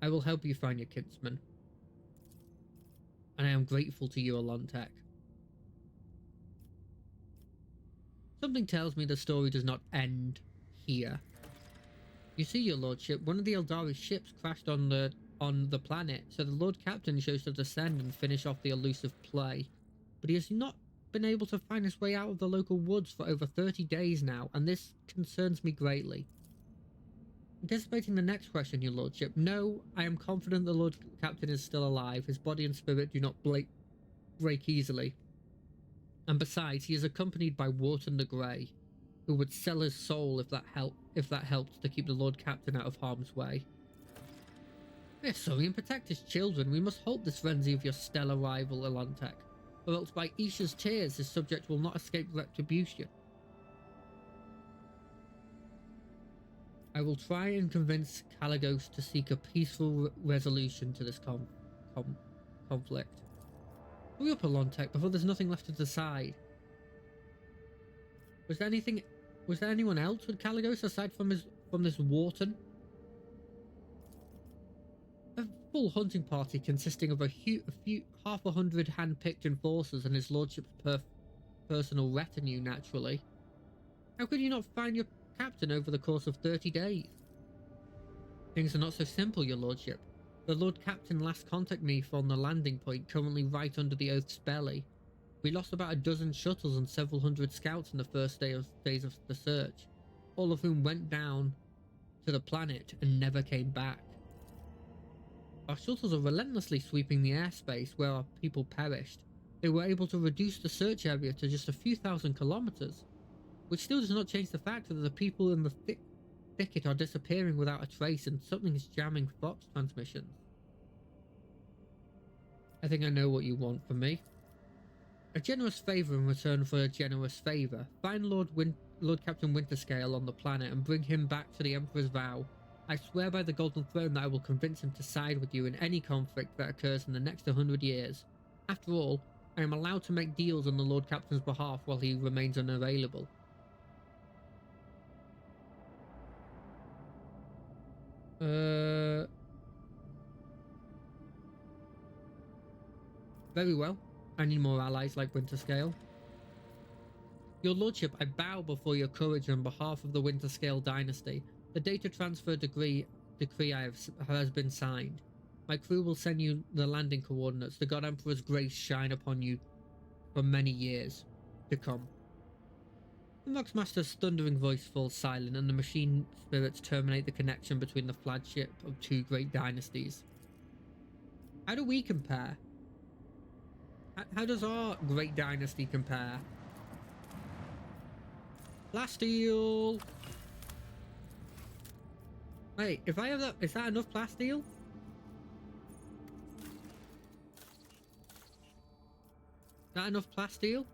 I will help you find your kinsman. And I am grateful to you, Alantec. Something tells me the story does not end here. You see, your lordship, one of the Eldari ships crashed on the planet, so the Lord Captain chose to descend and finish off the elusive play. But he has not been able to find his way out of the local woods for over 30 days now, and this concerns me greatly. Anticipating the next question, your lordship, no, I am confident the Lord Captain is still alive. His body and spirit do not break easily. And besides, he is accompanied by Wharton the Grey, who would sell his soul if that helped to keep the Lord Captain out of harm's way. Yes, so and protect his children. We must halt this frenzy of your stellar rival, Elantec, or else by Isha's tears his subject will not escape retribution. I will try and convince Caligos to seek a peaceful resolution to this conflict. Hurry up, Elantec, before there's nothing left to decide. Was there anyone else with Caligos aside from this Wharton? A full hunting party consisting of half a hundred hand-picked enforcers and his lordship's personal retinue, naturally. How could you not find your captain over the course of 30 days? Things are not so simple, your lordship. The Lord Captain last contacted me from the landing point currently right under the Earth's belly. We lost about a dozen shuttles and several hundred scouts in the first days of the search, all of whom went down to the planet and never came back. Our shuttles are relentlessly sweeping the airspace where our people perished. They were able to reduce the search area to just a few thousand kilometers, which still does not change the fact that the people in the thicket are disappearing without a trace and something is jamming Fox transmissions. I think I know what you want from me. A generous favour in return for a generous favour. Find Lord Captain Winterscale on the planet and bring him back to the Emperor's vow. I swear by the Golden Throne that I will convince him to side with you in any conflict that occurs in the next 100 years. After all, I am allowed to make deals on the Lord Captain's behalf while he remains unavailable. Very well. I need more allies like Winterscale. Your lordship, I bow before your courage on behalf of the Winterscale dynasty. The data transfer decree has been signed. My crew will send you the landing coordinates. The God Emperor's grace shine upon you for many years to come. The Moxmaster's thundering voice falls silent, and the machine spirits terminate the connection between the flagship of two great dynasties. How do we compare? How does our great dynasty compare? Plasteel! Wait, if I have that, is that enough plasteel? Is that enough plasteel?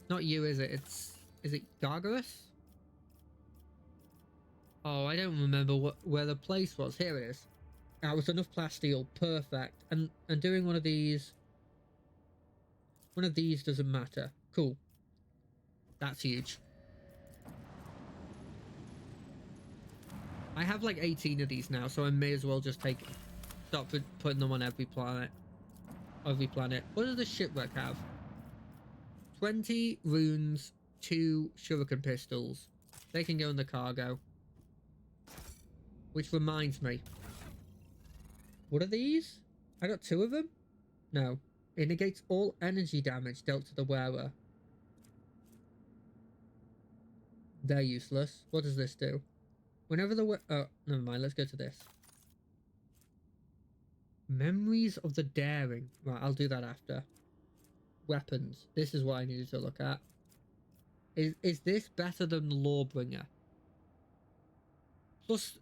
Not you, is it? Is it Dargonus? Oh, I don't remember where the place was. Here it is. That was enough plasteel. Perfect. And doing one of these doesn't matter. Cool. That's huge. I have like 18 of these now, so I may as well just start putting them on every planet. What does the shipwreck have? 20 runes, 2 shuriken pistols. They can go in the cargo. Which reminds me. What are these? I got 2 of them? No. It negates all energy damage dealt to the wearer. They're useless. What does this do? Whenever the oh, never mind. Let's go to this. Memories of the Daring. Right, I'll do that after. Weapons. This is what I needed to look at. Is this better than the Lawbringer? Plus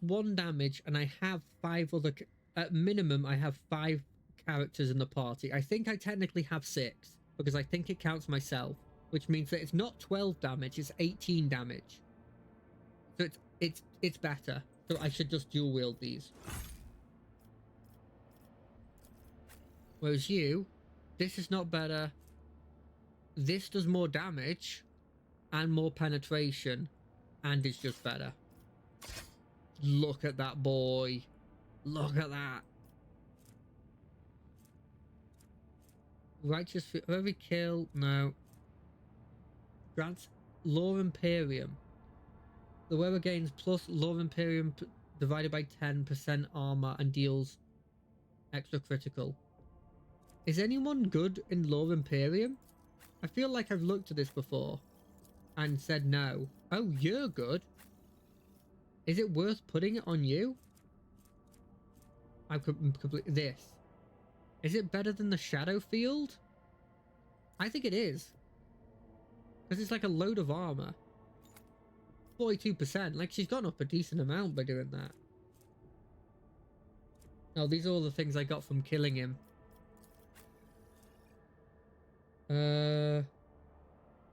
1 damage, and I have 5 other... At minimum, I have 5 characters in the party. I think I technically have 6, because I think it counts myself, which means that it's not 12 damage, it's 18 damage. So it's better. So I should just dual wield these. Whereas you, this is not better. This does more damage and more penetration, and it's just better. Look at that, boy. Look at that. Righteous for every kill. No. Grants Law Imperium. The wearer gains plus Law Imperium divided by 10% armor and deals extra critical. Is anyone good in Law Imperium? I feel like I've looked at this before and said no. Oh, you're good. Is it worth putting it on you? I could complete this. Is it better than the Shadow Field? I think it is. Because it's like a load of armor. 42%. Like, she's gone up a decent amount by doing that. Oh, these are all the things I got from killing him.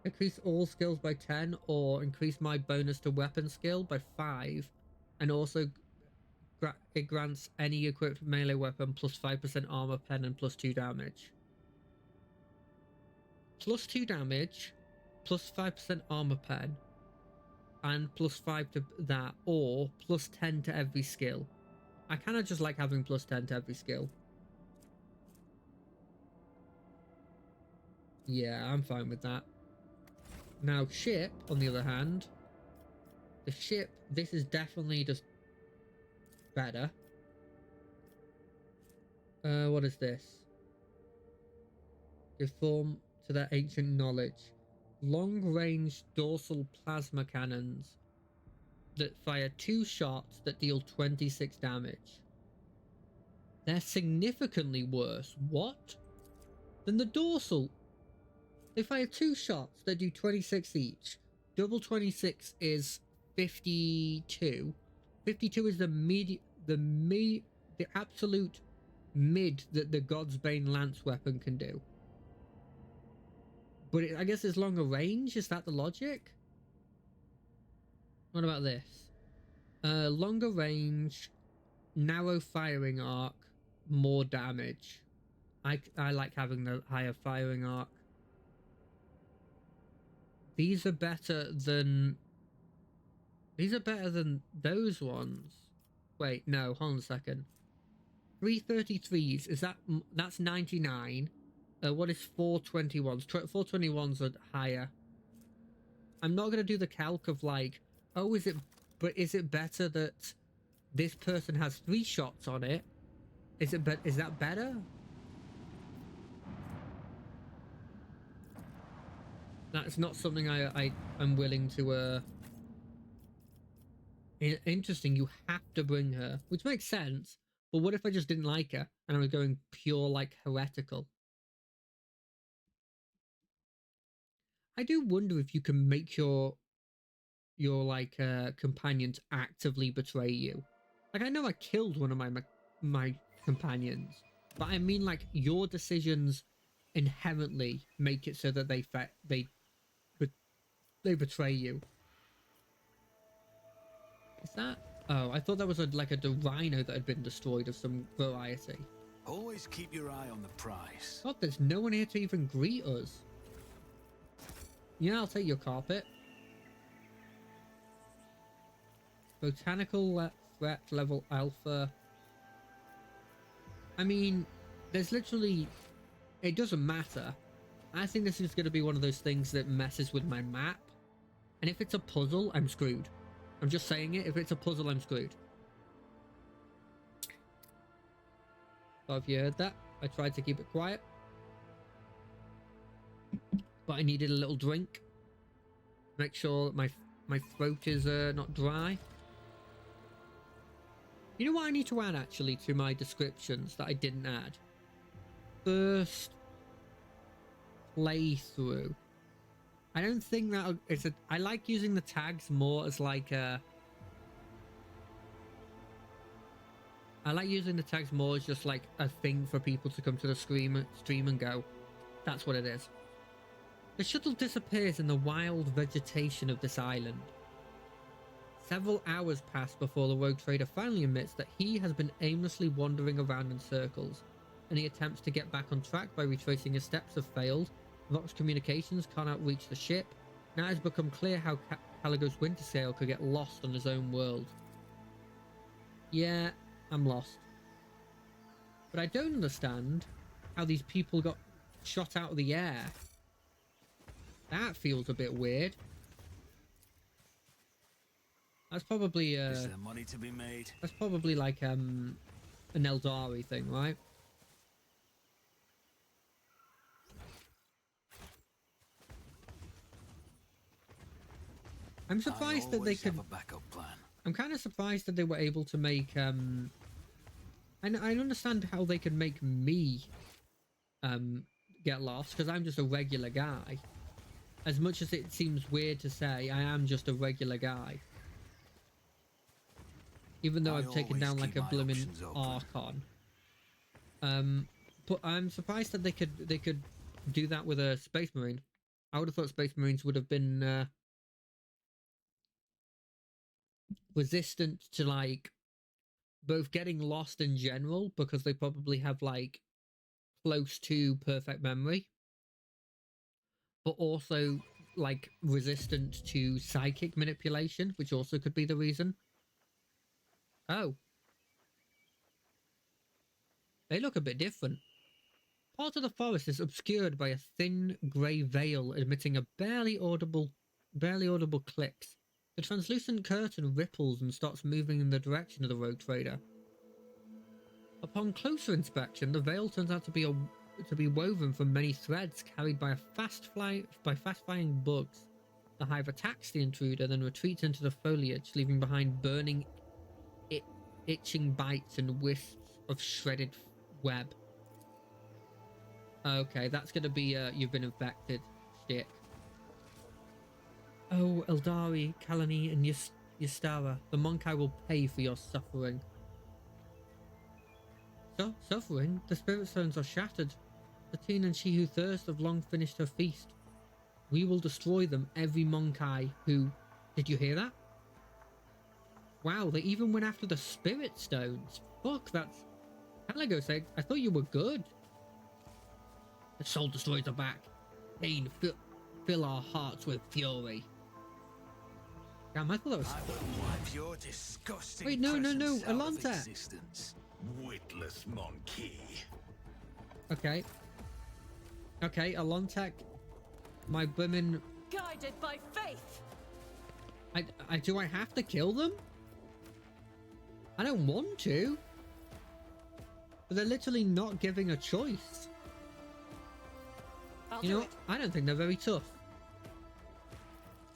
Increase all skills by 10, or increase my bonus to weapon skill by 5, and also it grants any equipped melee weapon plus 5% armor pen and plus 2 damage. Plus 2 damage, plus 5% armor pen, and plus 5 to that, or plus 10 to every skill. I kind of just like having plus 10 to every skill. Yeah, I'm fine with that. Now, ship, on the other hand, the ship, this is definitely just better. What is this? Conform to their ancient knowledge. Long-range dorsal plasma cannons that fire 2 shots that deal 26 damage. They're significantly worse. What? Than the dorsal. They fire 2 shots that do 26 each. Double 26 is 52. 52 is the absolute mid that the God's Bane lance weapon can do. But I guess it's longer range. Is that the logic? What about this? Longer range, narrow firing arc, more damage. I like having the higher firing arc. These are better than those ones. Wait, no, hold on a second. 333s, that's 99. What is 421s? 421s are higher. I'm not gonna do the calc of like, oh, is it better that this person has 3 shots on it? Is that better? That's not something I am willing to. Interesting. You have to bring her, which makes sense. But what if I just didn't like her and I was going pure like heretical? I do wonder if you can make your like companions actively betray you. Like I know I killed one of my companions, but I mean like your decisions inherently make it so that they betray you. Is that? Oh, I thought that was like a rhino that had been destroyed of some variety. Always keep your eye on the prize. God, there's no one here to even greet us. Yeah, I'll take your carpet. Botanical threat level alpha. I mean, there's literally... It doesn't matter. I think this is going to be one of those things that messes with my map. And if it's a puzzle, I'm screwed. I'm just saying it. If it's a puzzle, I'm screwed. So have you heard that? I tried to keep it quiet. But I needed a little drink. Make sure my throat is not dry. You know what I need to add actually to my descriptions that I didn't add? First playthrough. I don't think that it's a... I like using the tags more as like a... I like using the tags more as just like a thing for people to come to the stream and go, that's what it is. The shuttle disappears in the wild vegetation of this island. Several hours pass before the rogue trader finally admits that he has been aimlessly wandering around in circles. Any attempts to get back on track by retracing his steps have failed. Vox communications can't outreach the ship. Now it's become clear how Caligo's Wintersail could get lost on his own world. Yeah, I'm lost. But I don't understand how these people got shot out of the air. That feels a bit weird. That's probably Is there money to be made? that's probably like an Eldari thing, right? I'm surprised that they could have a backup plan. I'm kind of surprised that they were able to make I understand how they could make me get lost because I'm just a regular guy. As much as it seems weird to say, I am just a regular guy. Even though I've taken down like a blooming Archon. But I'm surprised that they could do that with a Space Marine. I would have thought Space Marines would have been resistant to like both getting lost in general because they probably have like close to perfect memory, but also like resistant to psychic manipulation, which also could be the reason. Oh, they look a bit different. Part of the forest is obscured by a thin grey veil emitting a barely audible clicks. The translucent curtain ripples and starts moving in the direction of the rogue trader. Upon closer inspection, the veil turns out to be woven from many threads carried by fast-flying bugs. The hive attacks the intruder, then retreats into the foliage, leaving behind burning, itching bites and wisps of shredded web. Okay, that's gonna be you've been infected shtick. Oh, Eldari, Kalani, and Ystara, the Monkai will pay for your suffering. So, suffering? The spirit stones are shattered. The teen and she who thirst have long finished her feast. We will destroy them, every Monkai who... Did you hear that? Wow, they even went after the spirit stones. Fuck, that's... Caligo said, I thought you were good. The soul destroyers are back. Pain, fill our hearts with fury. Damn, I thought that was... I will wipe your disgusting Wait, no, presence out of Alonta. existence. Witless monkey. Okay. Okay, Alontek. My women... Guided by faith. Do I have to kill them? I don't want to. But they're literally not giving a choice. I'll You do know it. what? I don't think they're very tough.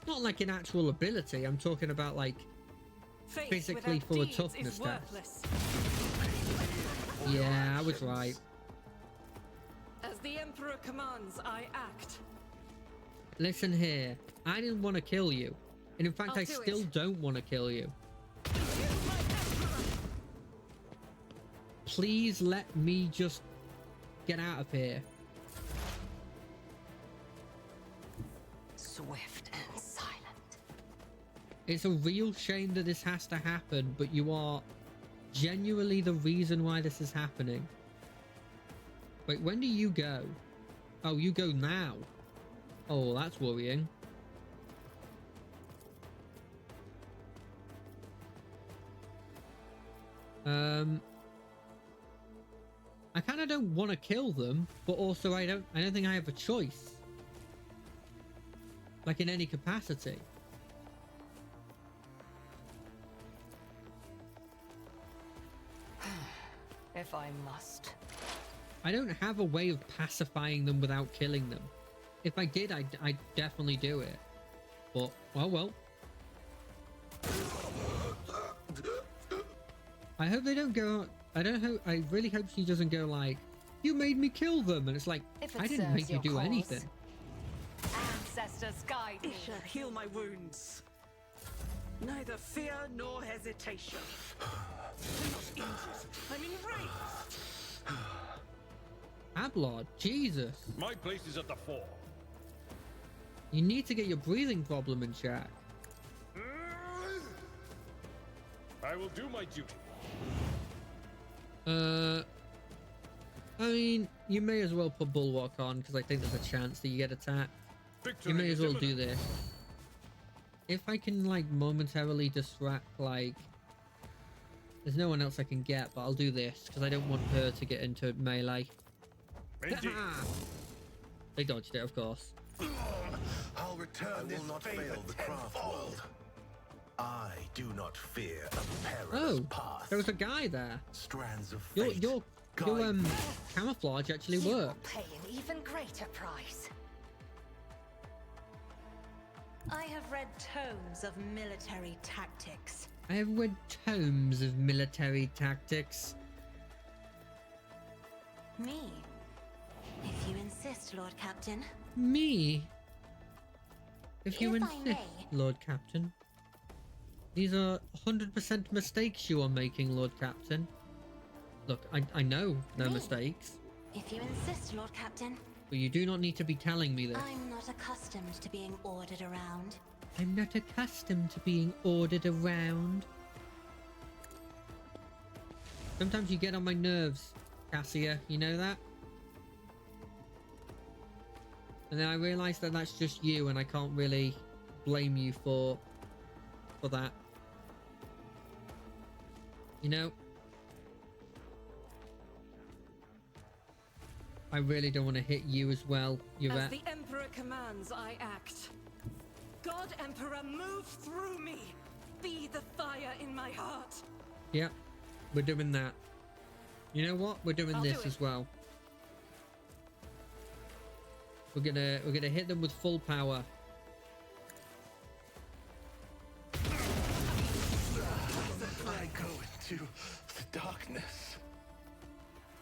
Not like an actual ability. I'm talking about like Faith physically without for a deeds toughness is test. worthless. Yeah, I was right. As the Emperor commands, I act. Listen here. I didn't want to kill you. And in fact, I'll I do still it. don't want to kill you. You, my Emperor! Please let me just get out of here. Swift and silent. It's a real shame that this has to happen, but you are genuinely the reason why this is happening. Wait, when do you go? Oh, you go now. Oh, that's worrying. I kind of don't want to kill them, but also I don't think I have a choice. Like in any capacity. If I must. I don't have a way of pacifying them without killing them. If I did, I'd definitely do it. But, oh well. I hope they don't go... I really hope she doesn't go like, you made me kill them. And it's like, If it I didn't serves make you your do cause. anything. Ancestors guide me. Isha, heal my wounds. Neither fear nor hesitation. I'm not injured. I'm enraged. Ablard, Jesus. My place is at the fore. You need to get your breathing problem in check. I will do my duty. I mean, you may as well put Bulwark on because I think there's a chance that you get attacked. Victory You may as is well do imminent. this. If I can, like, momentarily distract, like... There's no one else I can get, but I'll do this because I don't want her to get into melee. Indeed. They dodged it, of course. I'll return this not fail the craft world. I do not fear a perilous Oh, path. there was a guy there. Strands of Your fate. your camouflage actually You will worked. pay an even greater price. I have read tomes of military tactics. I have read tomes of military tactics. Me? If you insist, Lord Captain. Me? If you If I insist, may. Lord Captain. These are 100% mistakes you are making, Lord Captain. Look, I know they're Me? mistakes, If you insist, Lord Captain. but you do not need to be telling me this. I'm not accustomed to being ordered around. I'm not accustomed to being ordered around. Sometimes you get on my nerves, Cassia, you know that? And then I realise that that's just you and I can't really blame you for that. You know? I really don't want to hit you as well. As Yvette. the Emperor commands, I act. God Emperor, move through me. Be the fire in my heart. Yeah, we're doing that. You know what? We're doing I'll this do it. as well. We're gonna hit them with full power. I go into the darkness.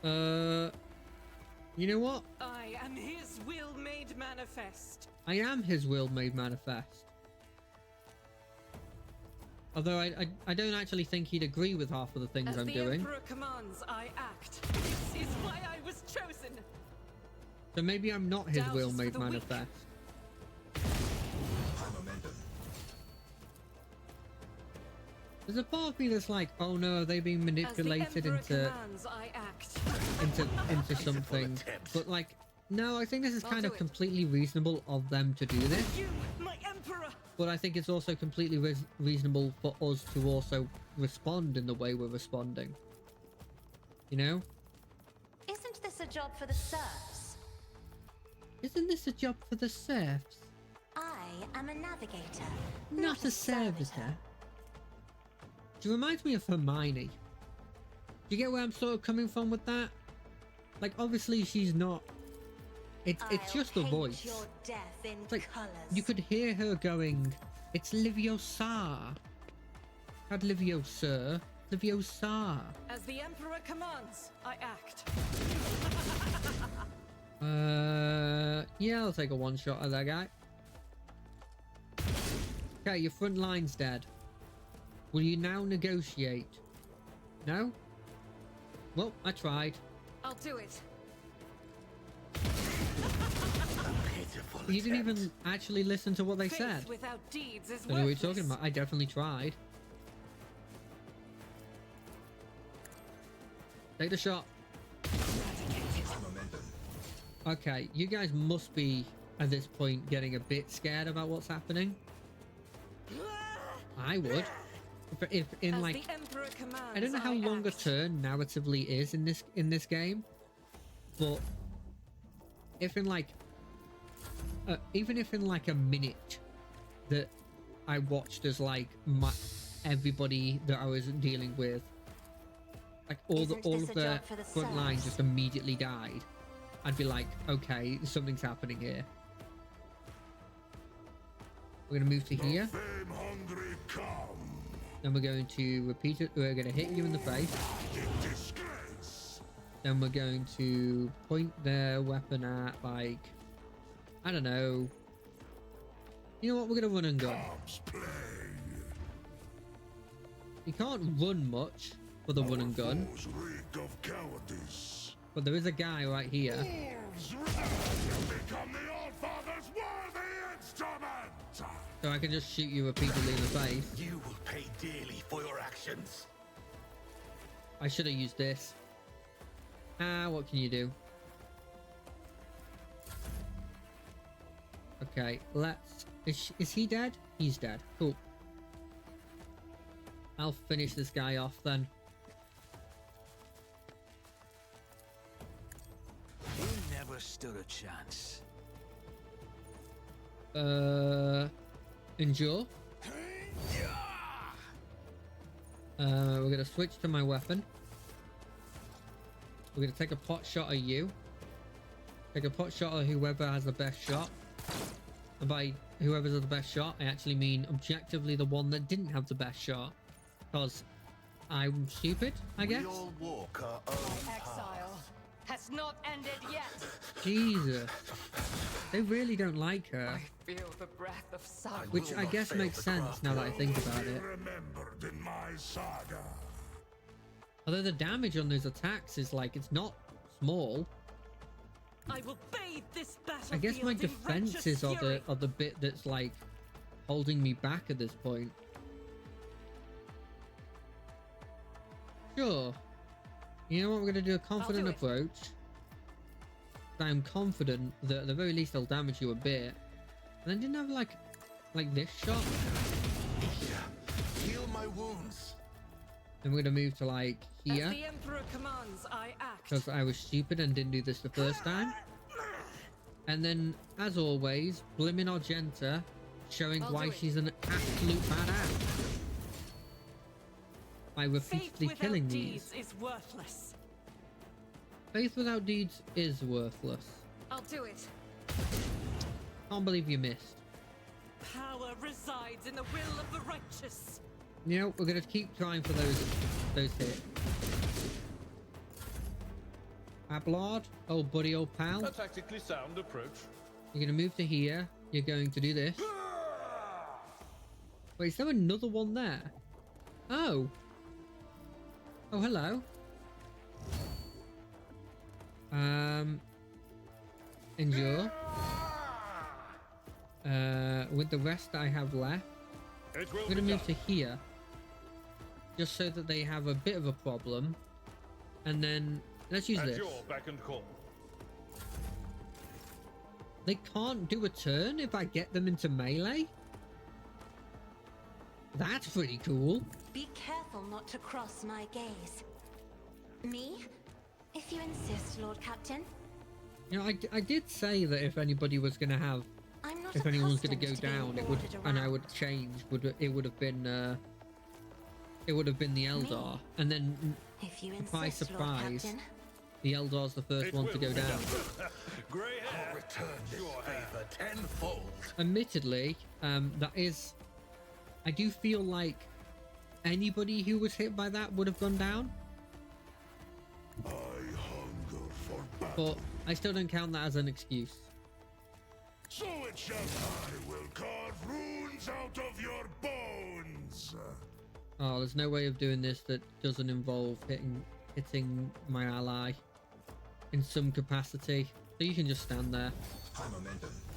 You know what? I am his will made manifest. I am his will made manifest. Although I don't actually think he'd agree with half of the things As I'm the doing. Emperor commands, I act. This is why I was chosen. So maybe I'm not his Doubt will is for made the weak. manifest. There's a part of me that's like, oh no, are they being As the manipulated Emperor into commands, I act. into something? attempt. But like, no, I think this is I'll kind do of it. completely reasonable of them to do this. You, my Emperor. But I think it's also completely reasonable for us to also respond in the way we're responding. You know? Isn't this a job for the serfs? Isn't this a job for the serfs? I am a navigator. Not a servitor. She reminds me of Hermione. Do you get where I'm sort of coming from with that? Like, obviously she's not It's just the paint voice. Your death in It's like colors. you could hear her going, "It's Liviosa." Not Liviosa, Liviosa. As the Emperor commands, I act. Yeah, I'll take a one shot at that guy. Okay, your front line's dead. Will you now negotiate? No? Well, I tried. I'll do it. Pitiful You didn't attempt. even actually listen to what they Faith said. without deeds is I don't know what you're worthless. talking about. I definitely tried. Take the shot. Okay, you guys must be at this point getting a bit scared about what's happening. I would. If in As like, the Emperor commands, I don't know how long a act. turn narratively is in this game, but if in like, even if in like a minute that I watched as like everybody that I was dealing with, like all Isn't of this a the job for the front line serfs? just immediately died, I'd be like, okay, something's happening here. We're gonna move to here. Fame-hungry come Then we're going to repeat it. We're gonna hit you in the face. in disgrace. Then we're going to point their weapon at, like, I don't know. You know what? We're gonna run and gun. Cops play. You can't run much for the run and gun, Foes reek of cowardice. but there is a guy right here. Wolves rise, become the All-Father's worthy instrument. So I can just shoot you repeatedly in the face. You will pay dearly for your actions. I should have used this. Ah, what can you do? Okay, let's... Is he dead? He's dead. Cool. I'll finish this guy off then. You never stood a chance. Endure. We're gonna switch to my weapon. We're gonna take a pot shot at you. Take a pot shot at whoever has the best shot. And by whoever's the best shot, I actually mean objectively the one that didn't have the best shot. Because I'm stupid, I guess. We all walk our own Exile has not ended yet. Jesus. They really don't like her. I feel the breath of Saga. Which will I not guess fail makes the sense craft now that I think Will about be it. remembered in my saga. Although the damage on those attacks is like, it's not small. I will bathe this battlefield I guess my in defenses righteous fury. are the bit that's like holding me back at this point. Sure. You know what? We're gonna do a confident it. approach. I'm confident that at the very least they'll damage you a bit. And then didn't have like this shot. Here, heal my wounds. Then we're gonna move to like As here the Emperor commands, I act. because I was stupid and didn't do this the first time. And then, as always, Blimmin' Argenta showing I'll why do it. she's an absolute badass by Faith repeatedly without killing deeds these. is worthless. Faith without deeds is worthless. I'll do it. Can't believe you missed. Power resides in the will of the righteous. You know, we're gonna keep trying for those hits. Ablard, old buddy, old pal. A tactically sound approach. You're gonna move to here. You're going to do this. Wait, is there another one there? Oh. Oh, hello. Endure. With the rest that I have left, It will I'm gonna be move to done. here. Just so that they have a bit of a problem. And then, let's use At this. your beck and call. They can't do a turn if I get them into melee? That's pretty cool. Be careful not to cross my gaze. Me? If you insist, Lord Captain. You know, I did say that if anybody was gonna have, I'm not if anyone's gonna accustomed go to being down, it would, ordered and I around. would change. It would have been the Eldar, and then If you surprise, insist, Lord surprise. Captain. the Eldar's the first one to go down. Grey hair. I'll return this favor tenfold. Admittedly, that is... I do feel like anybody who was hit by that would have gone down. I hunger for battle. But I still don't count that as an excuse. So it shall. I will carve runes out of your bones. Oh, there's no way of doing this that doesn't involve hitting my ally in some capacity. So you can just stand there.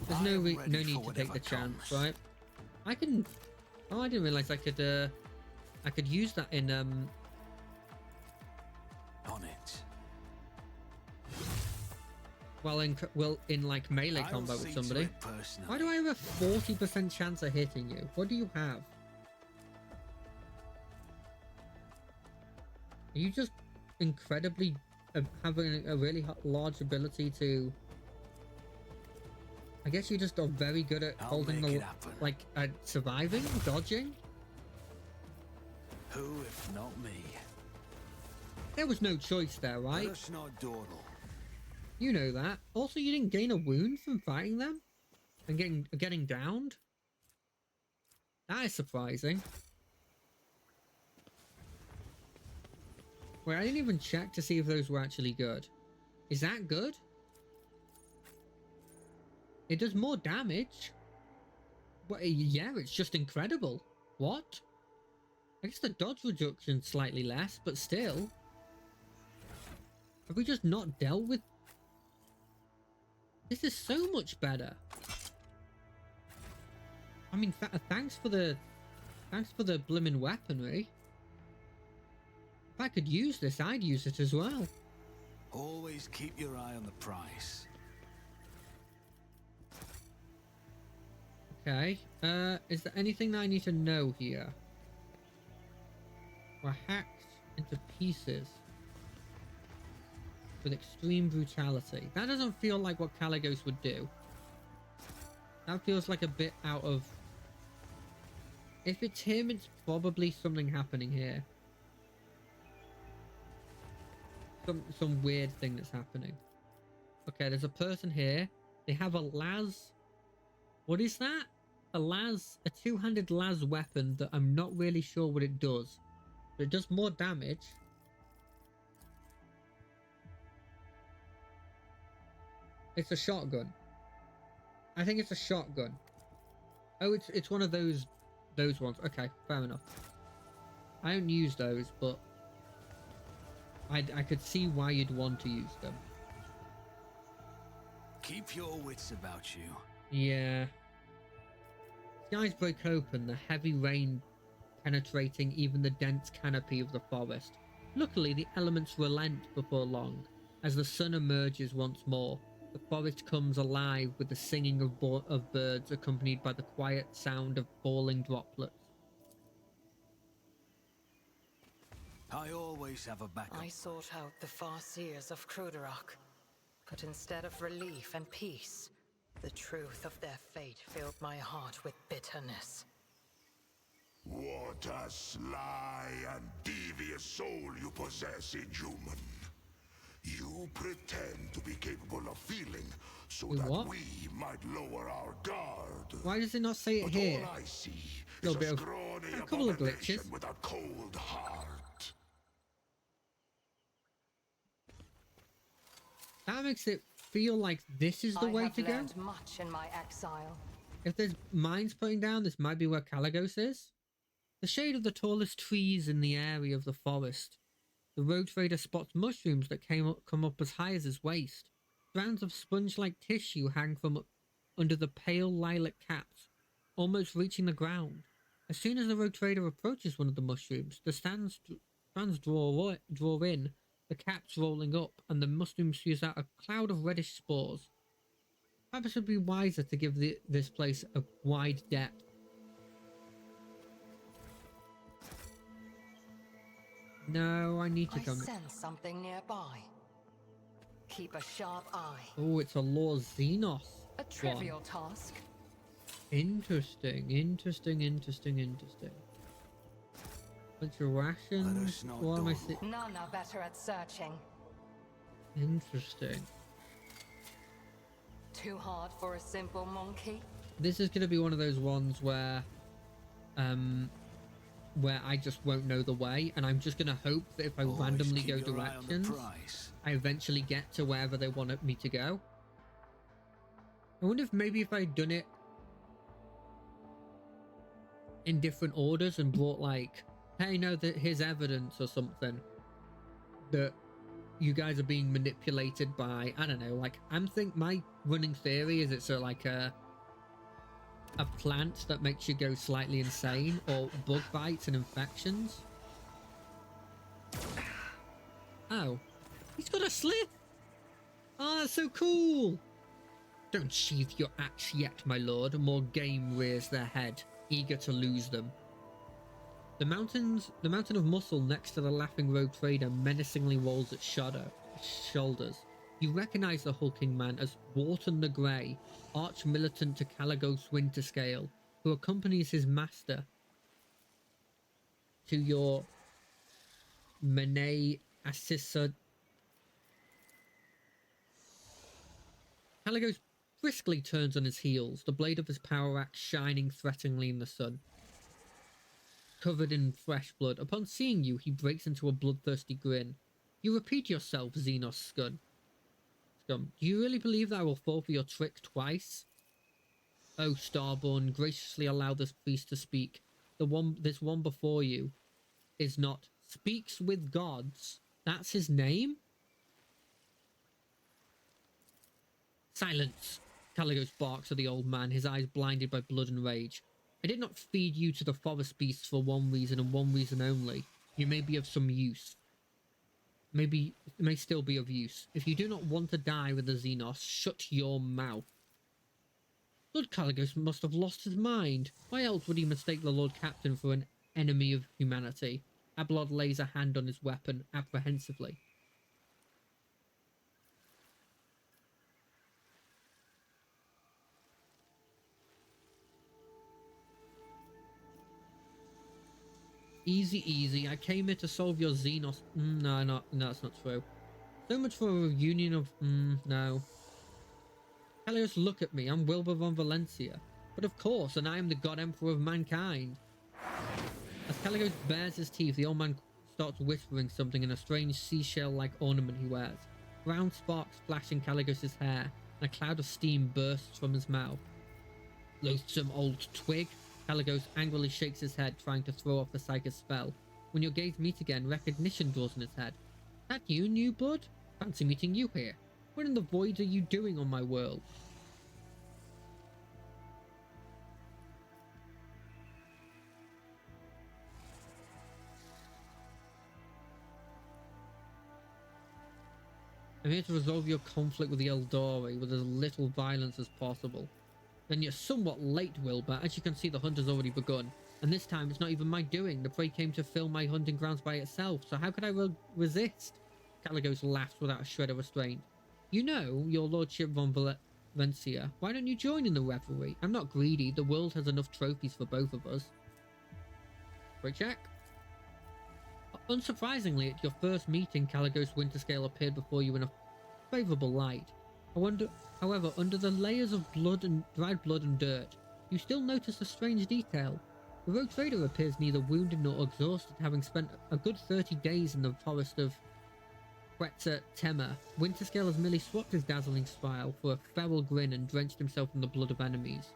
There's no need to take the chance, right? I can... Oh, I didn't realize I could use that in On it. well in like melee combat with somebody. Why do I have a 40% chance of hitting you? What do you have? Are you just incredibly having a really large ability to... I guess you just are very good at holding the... like, surviving? Dodging? Who if not me? There was no choice there, right? Let us not dawdle. You know that. Also, you didn't gain a wound from fighting them? And getting downed? That is surprising. Wait, I didn't even check to see if those were actually good. Is that good? It does more damage. Well, yeah, it's just incredible. What? I guess the dodge reduction slightly less, but still. Have we just not dealt with... This is so much better. I mean, thanks for the blimmin' weaponry. If I could use this, I'd use it as well. Always keep your eye on the price. Okay. Is there anything that I need to know here? We're hacked into pieces with extreme brutality. That doesn't feel like what Caligos would do. That feels like a bit out of... If it's him, it's probably something happening here. Some weird thing that's happening. Okay, there's a person here. They have a las... What is that? A two-handed las weapon that I'm not really sure what it does. But it does more damage. It's a shotgun. I think it's a shotgun. Oh, it's one of those ones. Okay, fair enough. I don't use those, but I could see why you'd want to use them. Keep your wits about you. Yeah. Skies break open, the heavy rain penetrating even the dense canopy of the forest. Luckily, the elements relent before long. As the sun emerges once more, the forest comes alive with the singing of birds accompanied by the quiet sound of falling droplets. I always have a backup. I sought out the far seers of Kruderach, but instead of relief and peace, the truth of their fate filled my heart with bitterness. What a sly and devious soul you possess, Inhuman. You pretend to be capable of feeling so that we might lower our guard. Why does it not say it here? All I see A is bit of scrawny a couple of abomination glitches. with a cold heart. That makes it feel like this is the way to go. I have learned much in my exile. If there's mines putting down, this might be where Caligos is. The shade of the tallest trees in the area of the forest. The road trader spots mushrooms that come up as high as his waist. Strands of sponge-like tissue hang from under the pale lilac caps, almost reaching the ground. As soon as the road trader approaches one of the mushrooms, the strands draw in, the caps rolling up, and the mushrooms spews out a cloud of reddish spores. Perhaps it would be wiser to give this place a wide depth. No, I need to come. I sense something nearby. Keep a sharp eye. Oh, it's a Lord Xenos. A trivial task. Interesting. Bunch of rations. What am I seeing? None are better at searching. Interesting. Too hard for a simple monkey? This is going to be one of those ones where I just won't know the way, and I'm just going to hope that if I Always randomly keep go your eye on the directions, price. I eventually get to wherever they want me to go. I wonder if maybe if I'd done it in different orders and brought like, hey, no, that here's evidence or something that you guys are being manipulated by, I don't know, like, my running theory is it's like a plant that makes you go slightly insane, or bug bites and infections. Oh, he's got a slip. Oh, that's so cool. Don't sheathe your axe yet, my lord. More game rears their head, eager to lose them. The mountain of muscle next to the laughing rogue trader menacingly rolls its shoulders. You recognize the hulking man as Wharton the Grey, arch-militant to Caligos Winterscale, who accompanies his master to your Mene Assisa. Caligos briskly turns on his heels, the blade of his power axe shining threateningly in the sun. Covered in fresh blood, upon seeing you, he breaks into a bloodthirsty grin. You repeat yourself, Xenos Scum. Do you really believe that I will fall for your trick twice? Oh, Starborn, graciously allow this priest to speak. This one before you is not speaks with gods. That's his name? Silence! Caligos barks at the old man, his eyes blinded by blood and rage. I did not feed you to the forest beasts for one reason and one reason only. You may be of some use. Maybe it may still be of use. If you do not want to die with the Xenos, shut your mouth. Lord Caligos must have lost his mind. Why else would he mistake the Lord Captain for an enemy of humanity? Abelard lays a hand on his weapon apprehensively. Easy, easy. I came here to solve your Xenos. No, that's not true. So much for a reunion of. No. Caligos, look at me. I'm Wilbur von Valencia. But of course, and I am the God Emperor of mankind. As Caligos bares his teeth, the old man starts whispering something in a strange seashell-like ornament he wears. Brown sparks flash in Caligos' hair, and a cloud of steam bursts from his mouth. Loathsome old twig. Caligos angrily shakes his head, trying to throw off the psychic spell. When your gaze meet again, recognition draws in his head. That you, new blood? Fancy meeting you here. What in the void are you doing on my world? I'm here to resolve your conflict with the Eldari with as little violence as possible. Then you're somewhat late, Wilbur. As you can see, the hunt has already begun. And this time, it's not even my doing. The prey came to fill my hunting grounds by itself, so how could I resist? Caligos laughs without a shred of restraint. You know, your lordship von Valencia, why don't you join in the revelry? I'm not greedy. The world has enough trophies for both of us. Quick check. Unsurprisingly, at your first meeting, Caligos Winterscale appeared before you in a favourable light. However, under the layers of dried blood and dirt, you still notice a strange detail. The rogue trader appears neither wounded nor exhausted, having spent a good 30 days in the forest of Quetzaltemma. Winterscale has merely swapped his dazzling smile for a feral grin and drenched himself in the blood of enemies.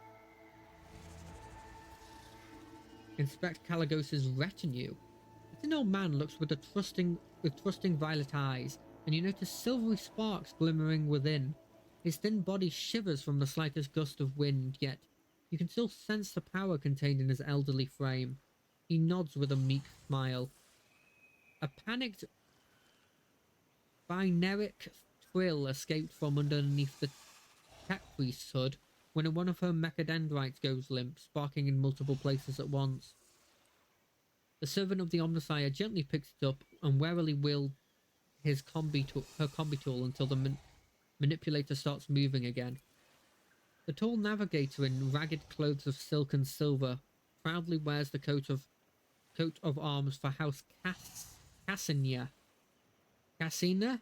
Inspect Caligos' retinue. The thin old man looks with trusting violet eyes, and you notice silvery sparks glimmering within. His thin body shivers from the slightest gust of wind, yet you can still sense the power contained in his elderly frame. He nods with a meek smile. A panicked bineric thrill escaped from underneath the cat priest's hood when one of her mechadendrites goes limp, sparking in multiple places at once. The servant of the Omnissiah gently picks it up and warily wields her combi tool until the manipulator starts moving again. The tall navigator in ragged clothes of silk and silver proudly wears the coat of arms for House Cassina. Cassina?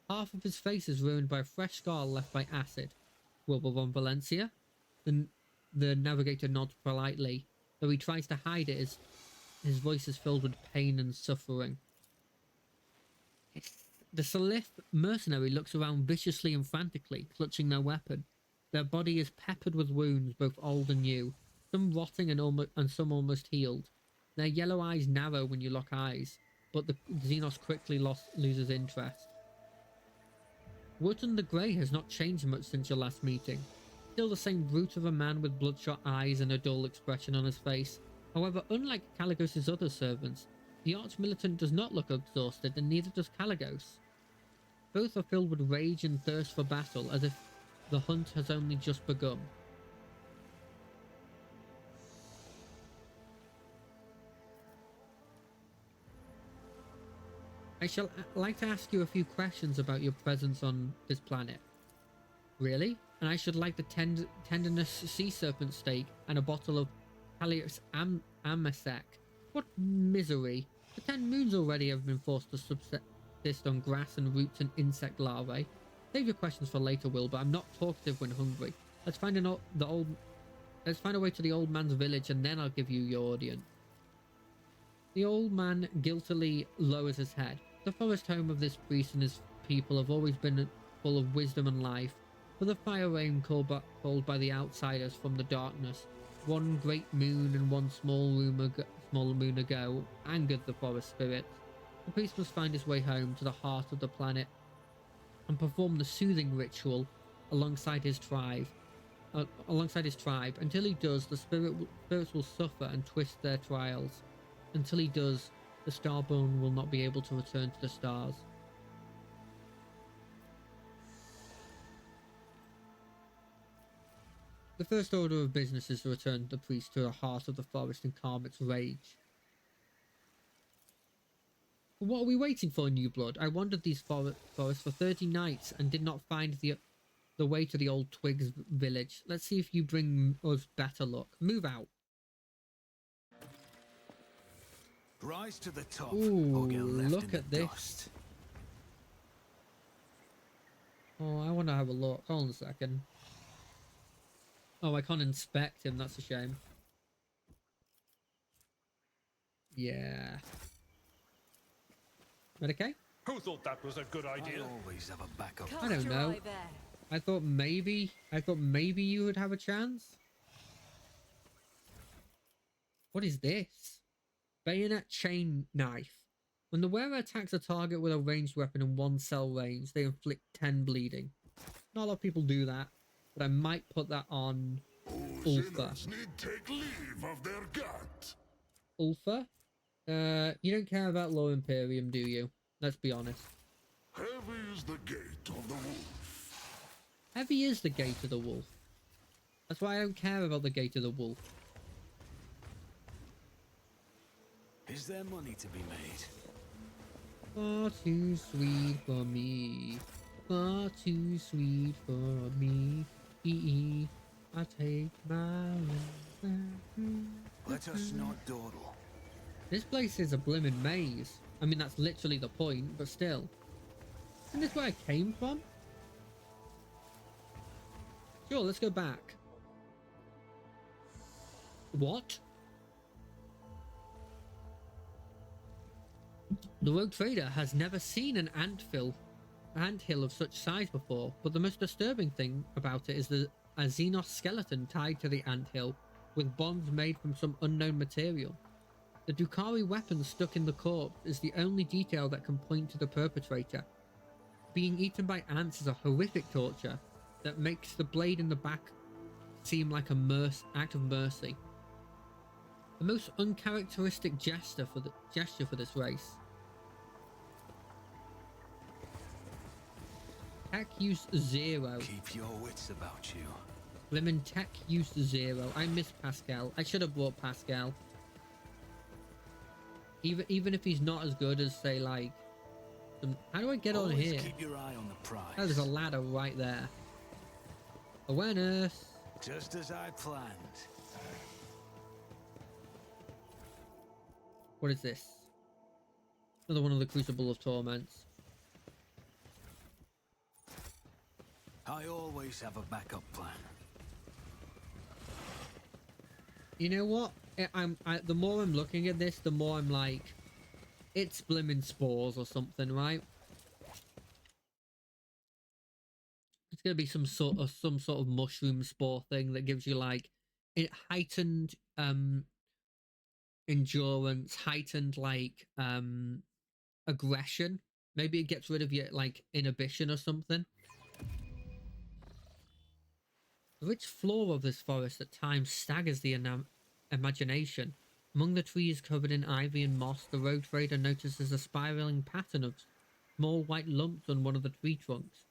Half of his face is ruined by a fresh scar left by acid. Wilbur von Valencia? The navigator nods politely, though he tries to hide it as his voice is filled with pain and suffering. The Salith mercenary looks around viciously and frantically, clutching their weapon. Their body is peppered with wounds, both old and new, some rotting and some almost healed. Their yellow eyes narrow when you lock eyes, but the Xenos quickly loses interest. Wotan the Grey has not changed much since your last meeting. Still the same brute of a man with bloodshot eyes and a dull expression on his face. However, unlike Caligos' other servants, the arch-militant does not look exhausted, and neither does Caligos. Both are filled with rage and thirst for battle, as if the hunt has only just begun. I shall like to ask you a few questions about your presence on this planet. Really? And I should like the tenderness sea serpent steak and a bottle of Calius Amasek. What misery. The 10 moons already have been forced to subsist on grass and roots and insect larvae. Save your questions for later, Wilbur. I'm not talkative when hungry. Let's find a way to the old man's village, and then I'll give you your audience. The old man guiltily lowers his head. The forest home of this priest and his people have always been full of wisdom and life, but the fire rain called by the outsiders from the darkness, one great moon and one small moon ago, angered the forest spirits. The priest must find his way home to the heart of the planet and perform the soothing ritual alongside his tribe. Until he does, the spirits will suffer and twist their trials. Until he does, the Starborn will not be able to return to the stars. The first order of business is to return the priest to the heart of the forest and calm its rage. What are we waiting for, New Blood? I wandered these forests for 30 nights and did not find the way to the old Twigs village. Let's see if you bring us better luck. Move out. Rise to the top. Ooh, or get left look in the at this. dust. Oh, I want to have a look. Hold on a second. Oh, I can't inspect him. That's a shame. Yeah. That okay? Who thought that was a good idea? I always have a backup. I don't know. I thought maybe you would have a chance. What is this? Bayonet chain knife. When the wearer attacks a target with a ranged weapon in 1 cell range, they inflict 10 bleeding. Not a lot of people do that, but I might put that on Ulfa. Need take leave of their gut. Ulfa? You don't care about Law Imperium, do you? Let's be honest. Heavy is the gate of the wolf. Heavy is the gate of the wolf. That's why I don't care about the gate of the wolf. Is there money to be made? Far too sweet for me. Far too sweet for me. I take my Let us not dawdle. This place is a blimmin' maze. I mean, that's literally the point, but still. Isn't this where I came from? Sure, let's go back. What? The rogue trader has never seen an anthill of such size before, but the most disturbing thing about it is a Xenos skeleton tied to the anthill with bonds made from some unknown material. The Dukari weapon stuck in the corpse is the only detail that can point to the perpetrator. Being eaten by ants is a horrific torture that makes the blade in the back seem like a act of mercy. The most uncharacteristic gesture for this race. Tech use 0. Keep your wits about you. Lemon tech use 0. I miss Pascal. I should have brought Pascal. Even if he's not as good as, say, like... How do I get on here? Keep your eye on the prize. Oh, there's a ladder right there. Awareness. Just as I planned. What is this? Another one of the Crucible of Torments. I always have a backup plan. You know what? The more I'm looking at this, the more I'm like, it's blimmin' spores or something, right? It's gonna be some sort of mushroom spore thing that gives you like it heightened endurance, heightened like aggression. Maybe it gets rid of your like inhibition or something. The rich flora of this forest at times staggers the imagination. Among the trees covered in ivy and moss, the road trader notices a spiraling pattern of small white lumps on one of the tree trunks.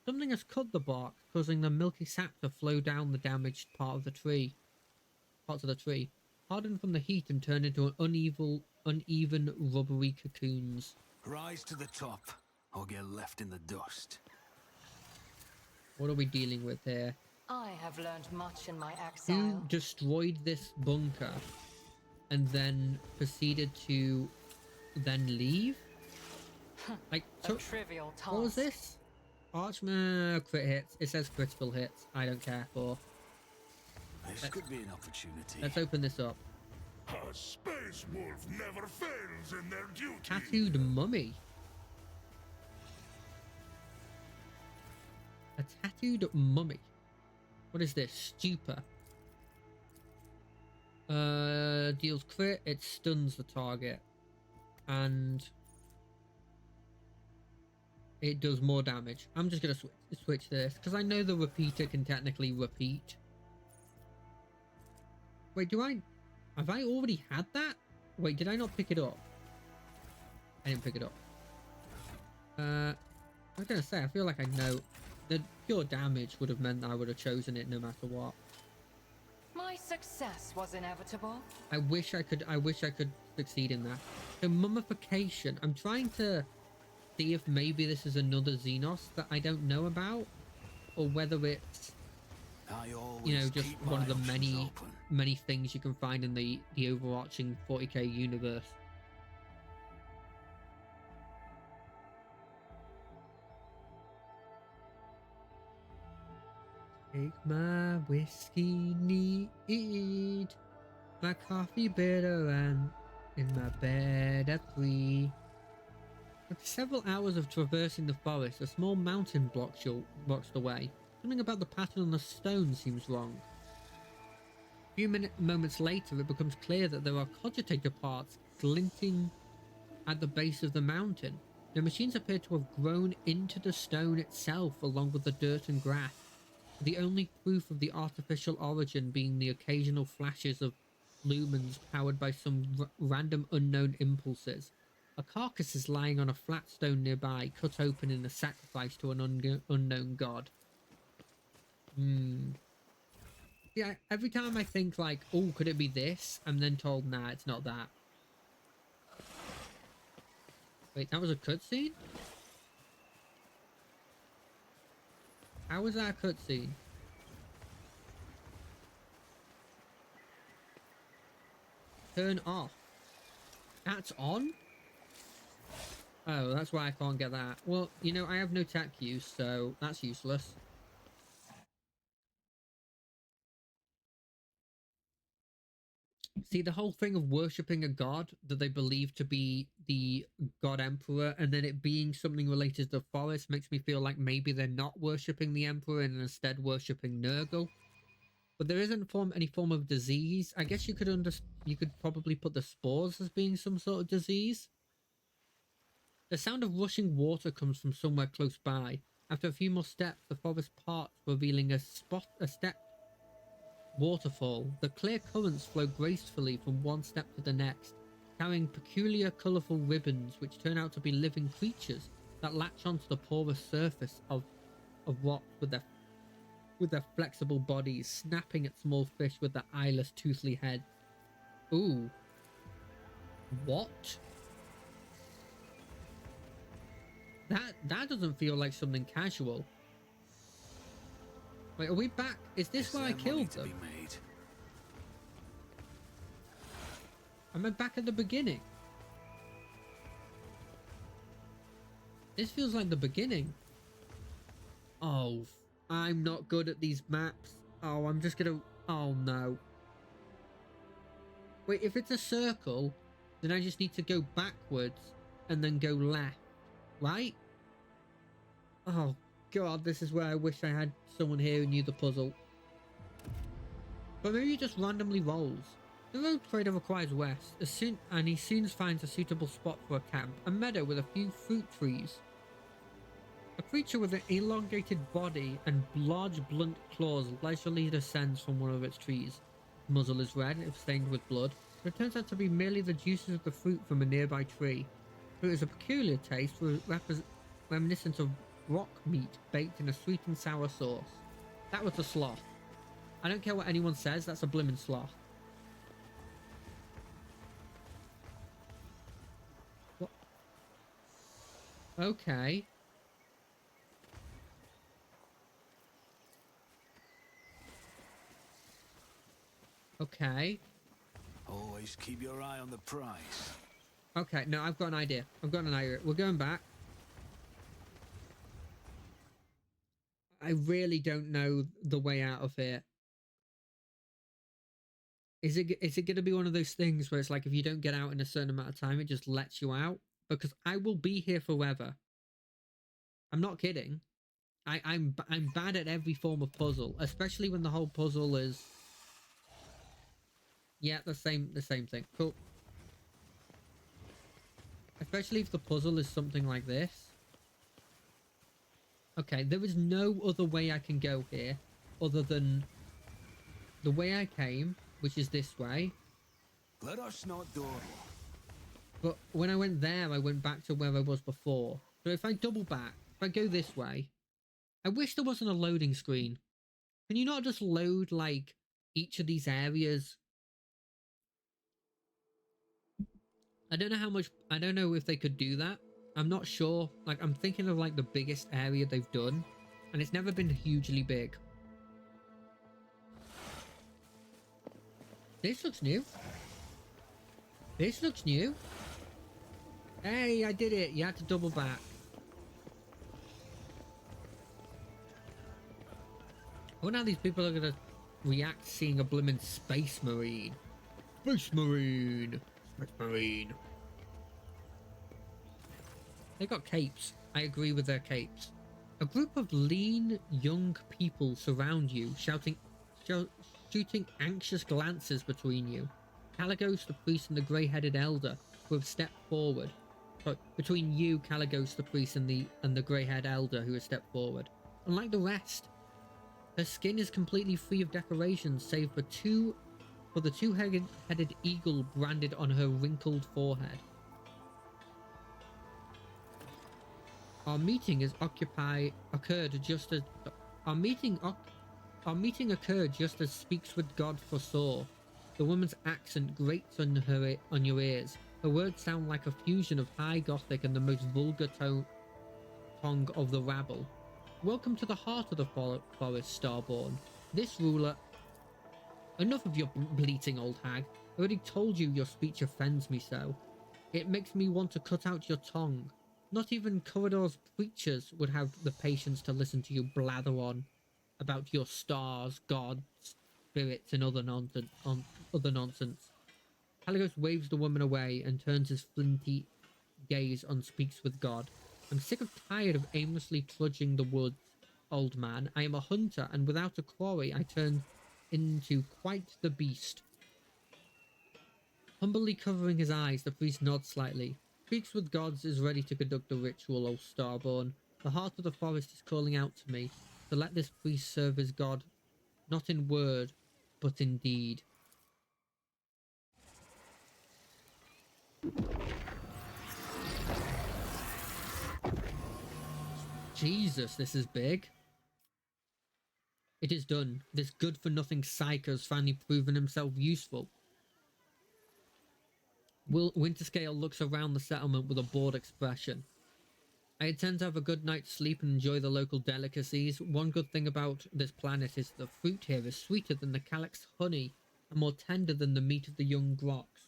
Something has cut the bark, causing the milky sap to flow down the damaged parts of the tree, harden from the heat and turn into uneven rubbery cocoons. Rise to the top, or get left in the dust. What are we dealing with here? I have learned much in my exile. You destroyed this bunker and then proceeded to then leave? Like, A trivial task. what was this? Archman crit hits. It says critical hits. I don't care for. This could be an opportunity. Let's open this up. A space wolf never fails in their duty. Tattooed mummy. A tattooed mummy. What is this? Stupor. Deals crit. It stuns the target. And it does more damage. I'm just going to switch this because I know the repeater can technically repeat. Wait, have I already had that? Wait, did I not pick it up? I didn't pick it up. I was going to say, I feel like I know the pure damage would have meant I would have chosen it no matter what. My success was inevitable. I wish I could succeed in that. So mummification. I'm trying to see if maybe this is another Xenos that I don't know about, or whether it's, you know, just one of the many things you can find in the overarching 40k universe. Take my whiskey neat, my coffee bitter, and in my bed at 3. After several hours of traversing the forest, a small mountain blocks the way. Something about the pattern on the stone seems wrong. A few moments later, it becomes clear that there are cogitator parts glinting at the base of the mountain. The machines appear to have grown into the stone itself along with the dirt and grass, the only proof of the artificial origin being the occasional flashes of lumens powered by some random unknown impulses. A carcass is lying on a flat stone nearby, cut open in a sacrifice to an unknown god. Yeah, every time I think like, oh, could it be this? I'm then told, nah, it's not that. Wait, that was a cutscene? How was that a cutscene? Turn off. That's on? Oh, that's why I can't get that. Well, you know, I have no tech use, so that's useless. See, the whole thing of worshipping a god that they believe to be the god emperor, and then it being something related to the forest, makes me feel like maybe they're not worshipping the emperor and instead worshipping Nurgle. But there isn't any form of disease. I guess you could probably put the spores as being some sort of disease. The sound of rushing water comes from somewhere close by. After a few more steps, the forest parts, revealing a step waterfall. The clear currents flow gracefully from one step to the next, carrying peculiar colourful ribbons which turn out to be living creatures that latch onto the porous surface of rock with their flexible bodies, snapping at small fish with their eyeless, toothly heads. Ooh. What? That doesn't feel like something casual. Wait, are we back? Is this where I killed them? Am I back at the beginning? This feels like the beginning. Oh, I'm not good at these maps. Oh, I'm just gonna... Oh, no. Wait, if it's a circle, then I just need to go backwards and then go left, right? Oh, God, this is where I wish I had someone here who knew the puzzle. But maybe he just randomly rolls. The road trader requires rest, and he soon finds a suitable spot for a camp, a meadow with a few fruit trees. A creature with an elongated body and large blunt claws leisurely descends from one of its trees. The muzzle is red, if stained with blood, but it turns out to be merely the juices of the fruit from a nearby tree. It is a peculiar taste, reminiscent of rock meat baked in a sweet and sour sauce. That was a sloth. I don't care what anyone says, that's a blimmin' sloth. What? Okay. Okay. Always keep your eye on the prize. Okay, no, I've got an idea. We're going back. I really don't know the way out of here. Is it going to be one of those things where it's like if you don't get out in a certain amount of time, it just lets you out? Because I will be here forever. I'm not kidding. I'm bad at every form of puzzle, especially when the whole puzzle is... Yeah, the same thing. Cool. Especially if the puzzle is something like this. Okay, there is no other way I can go here other than the way I came, which is this way. Let us not dawdle. But when I went there, I went back to where I was before. So if I double back, if I go this way, I wish there wasn't a loading screen. Can you not just load, like, each of these areas? I don't know if they could do that. I'm not sure. Like, I'm thinking of, like, the biggest area they've done, and it's never been hugely big. This looks new. This looks new. Hey, I did it. You had to double back. I wonder how these people are going to react seeing a blimmin' space marine. Space marine. Space marine. They got capes. I agree with their capes. A group of lean, young people surround you, shooting anxious glances between you. Caligos, the priest, and the grey-headed elder, who have stepped forward. Sorry, between you, Caligos, the priest, and the grey-haired elder, who has stepped forward. Unlike the rest, her skin is completely free of decorations, save for the two-headed eagle branded on her wrinkled forehead. Our meeting occurred just as Speaks with God foresaw. The woman's accent grates on your ears. Her words sound like a fusion of high Gothic and the most vulgar tongue of the rabble. Welcome to the heart of the forest, Starborn. This ruler... Enough of your bleating, old hag. I already told you your speech offends me so. It makes me want to cut out your tongue. Not even Corridor's preachers would have the patience to listen to you blather on about your stars, gods, spirits, and other nonsense. Caligos waves the woman away and turns his flinty gaze on Speaks with God. I'm sick of tired of aimlessly trudging the woods, old man. I am a hunter, and without a quarry, I turn into quite the beast. Humbly covering his eyes, the priest nods slightly. Speaks with Gods is ready to conduct the ritual, O Starborn. The heart of the forest is calling out to me to let this priest serve his god, not in word, but in deed. Jesus, this is big. It is done. This good-for-nothing psycho has finally proven himself useful. Winterscale looks around the settlement with a bored expression. I intend to have a good night's sleep and enjoy the local delicacies. One good thing about this planet is the fruit here is sweeter than the calyx honey and more tender than the meat of the young groks.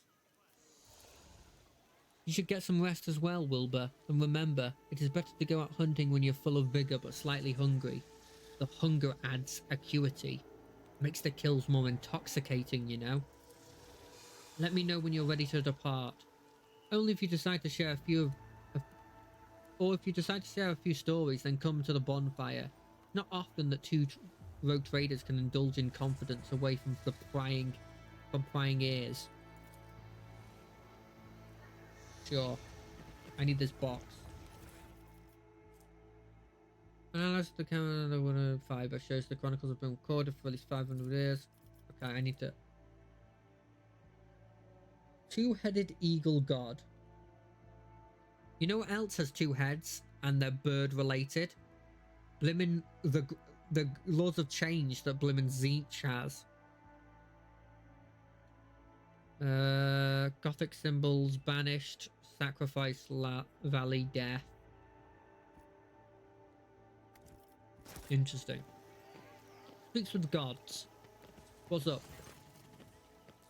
You should get some rest as well, Wilbur, and remember, it is better to go out hunting when you're full of vigour but slightly hungry. The hunger adds acuity. Makes the kills more intoxicating, you know? Let me know when you're ready to depart. Only if you decide to share a few or if you decide to share a few stories, then come to the bonfire. Not often that two rogue traders can indulge in confidence away from prying ears. Sure. I need this box. Analyze the camera 105 that shows the chronicles have been recorded for at least 500 years. Okay, I need to... Two-headed eagle god. You know what else has two heads and they're bird related? Blimmin' the laws of change that Blimmin' Zeech has. Gothic symbols banished, sacrifice, valley, death. Interesting. Speaks with gods. What's up?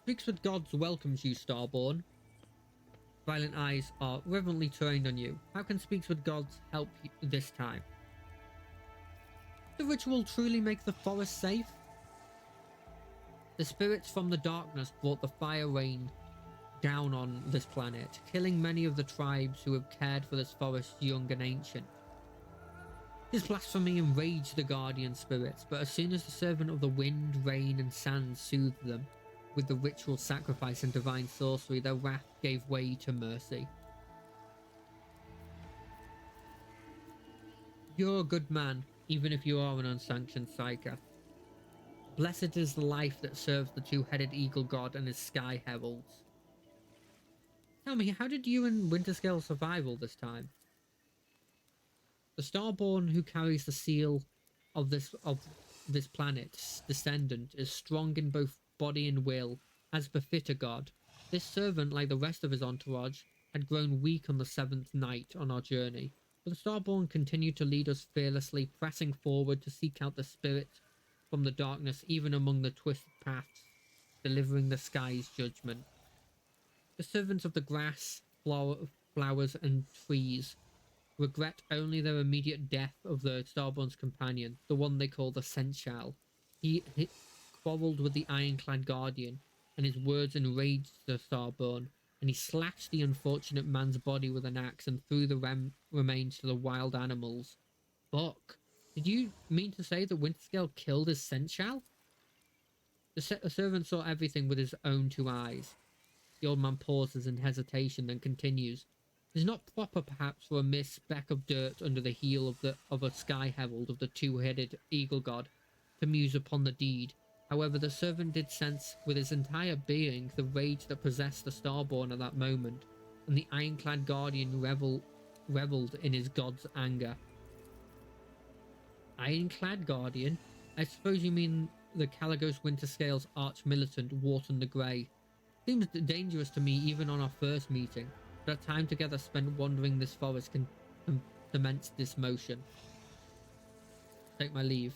Speaks with gods welcomes you, Starborn. Violent eyes are reverently trained on you. How can Speaks with gods help you this time? The ritual truly make the forest safe? The spirits from the darkness brought the fire rain down on this planet, killing many of the tribes who have cared for this forest young and ancient. This blasphemy enraged the guardian spirits, but as soon as the servant of the wind, rain and sand soothed them with the ritual sacrifice and divine sorcery, their wrath gave way to mercy. You're a good man, even if you are an unsanctioned psyker. Blessed is the life that serves the two-headed eagle god and his sky heralds. Tell me, how did you and Winterscale survive all this time? The Starborn who carries the seal of this planet's descendant is strong in both body and will, as befit a god. This servant, like the rest of his entourage, had grown weak on the 7th night on our journey, but the Starborn continued to lead us fearlessly, pressing forward to seek out the spirit from the darkness even among the twisted paths, delivering the sky's judgment. The servants of the grass, flowers and trees regret only their immediate death of the Starborn's companion, the one they call the Sensual. He quarrelled with the ironclad guardian, and his words enraged the Starborn, and he slashed the unfortunate man's body with an axe and threw the remains to the wild animals. Fuck. Did you mean to say that Winterscale killed his Sensual? The servant saw everything with his own two eyes. The old man pauses in hesitation, then continues. It is not proper, perhaps, for a mere speck of dirt under the heel of a sky herald of the two-headed eagle god to muse upon the deed. However, the servant did sense with his entire being the rage that possessed the Starborn at that moment, and the ironclad guardian revelled in his god's anger. Ironclad guardian? I suppose you mean the Caligos Winterscale's arch-militant Wharton the Grey. Seems dangerous to me even on our first meeting, but our time together spent wandering this forest can cement this motion. Take my leave.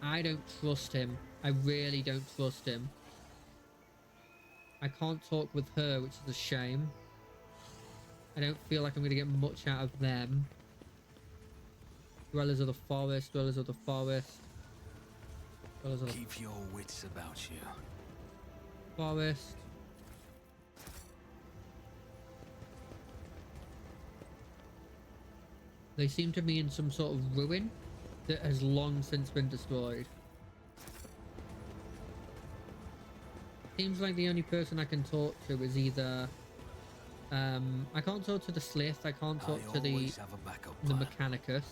I don't trust him. I really don't trust him. I can't talk with her, which is a shame. I don't feel like I'm going to get much out of them. Dwellers of the forest, dwellers of the forest. Dwellers of the Keep your wits about you. forest. They seem to be in some sort of ruin that has long since been destroyed. Seems like the only person I can talk to is either... I can't talk to the Slith, I can't talk to the Mechanicus.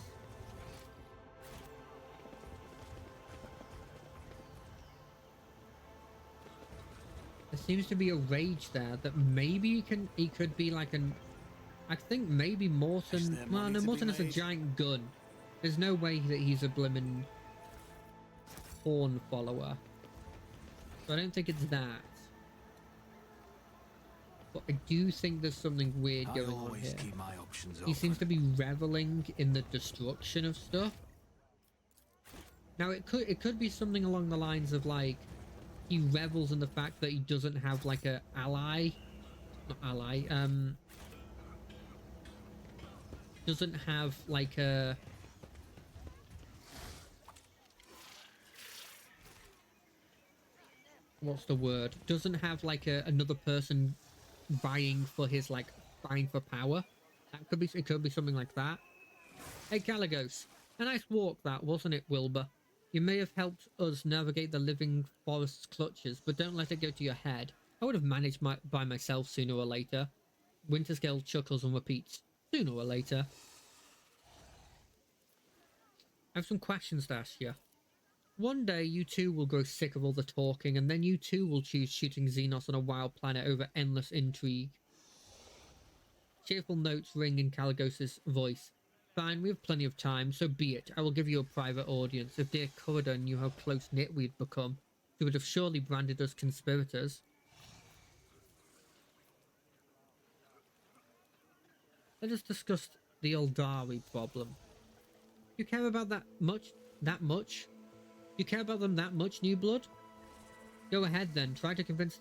There seems to be a rage there that maybe he could be like an... I think maybe Morton... Well, no, Morton has a giant gun. There's no way that he's a blimmin' Horn follower. So I don't think it's that. But I do think there's something weird going on here. Keep my options He open. seems to be reveling in the destruction of stuff. Now it could be something along the lines of like he revels in the fact that he doesn't have like a doesn't have like a what's the word? Doesn't have like another person vying for his vying for power. That could be, it could be something like that. Hey Caligos, a nice walk that, wasn't it, Wilbur? You may have helped us navigate the living forest's clutches, but don't let it go to your head. I would have managed by myself sooner or later. Winterscale chuckles and repeats, sooner or later. I have some questions to ask you. One day you too will grow sick of all the talking, and then you too will choose shooting Xenos on a wild planet over endless intrigue. Cheerful notes ring in Caligos's voice. Fine, we have plenty of time, so be it. I will give you a private audience. If dear Corridor knew how close-knit we'd become, he would have surely branded us conspirators. Let us discuss the Eldari problem. You care about that much? That much? You care about them that much, New Blood? Go ahead then, try to convince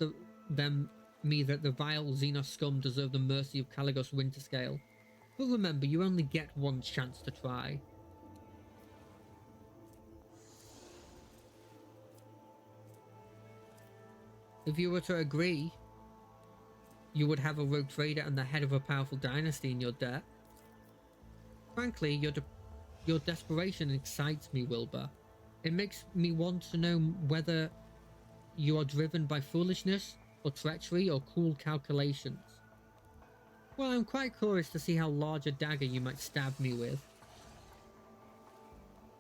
me that the vile Xenos scum deserve the mercy of Caligos Winterscale. But remember, you only get one chance to try. If you were to agree, you would have a rogue trader and the head of a powerful dynasty in your debt. Frankly, your desperation excites me, Wilbur. It makes me want to know whether you are driven by foolishness, or treachery, or cool calculations. Well, I'm quite curious to see how large a dagger you might stab me with.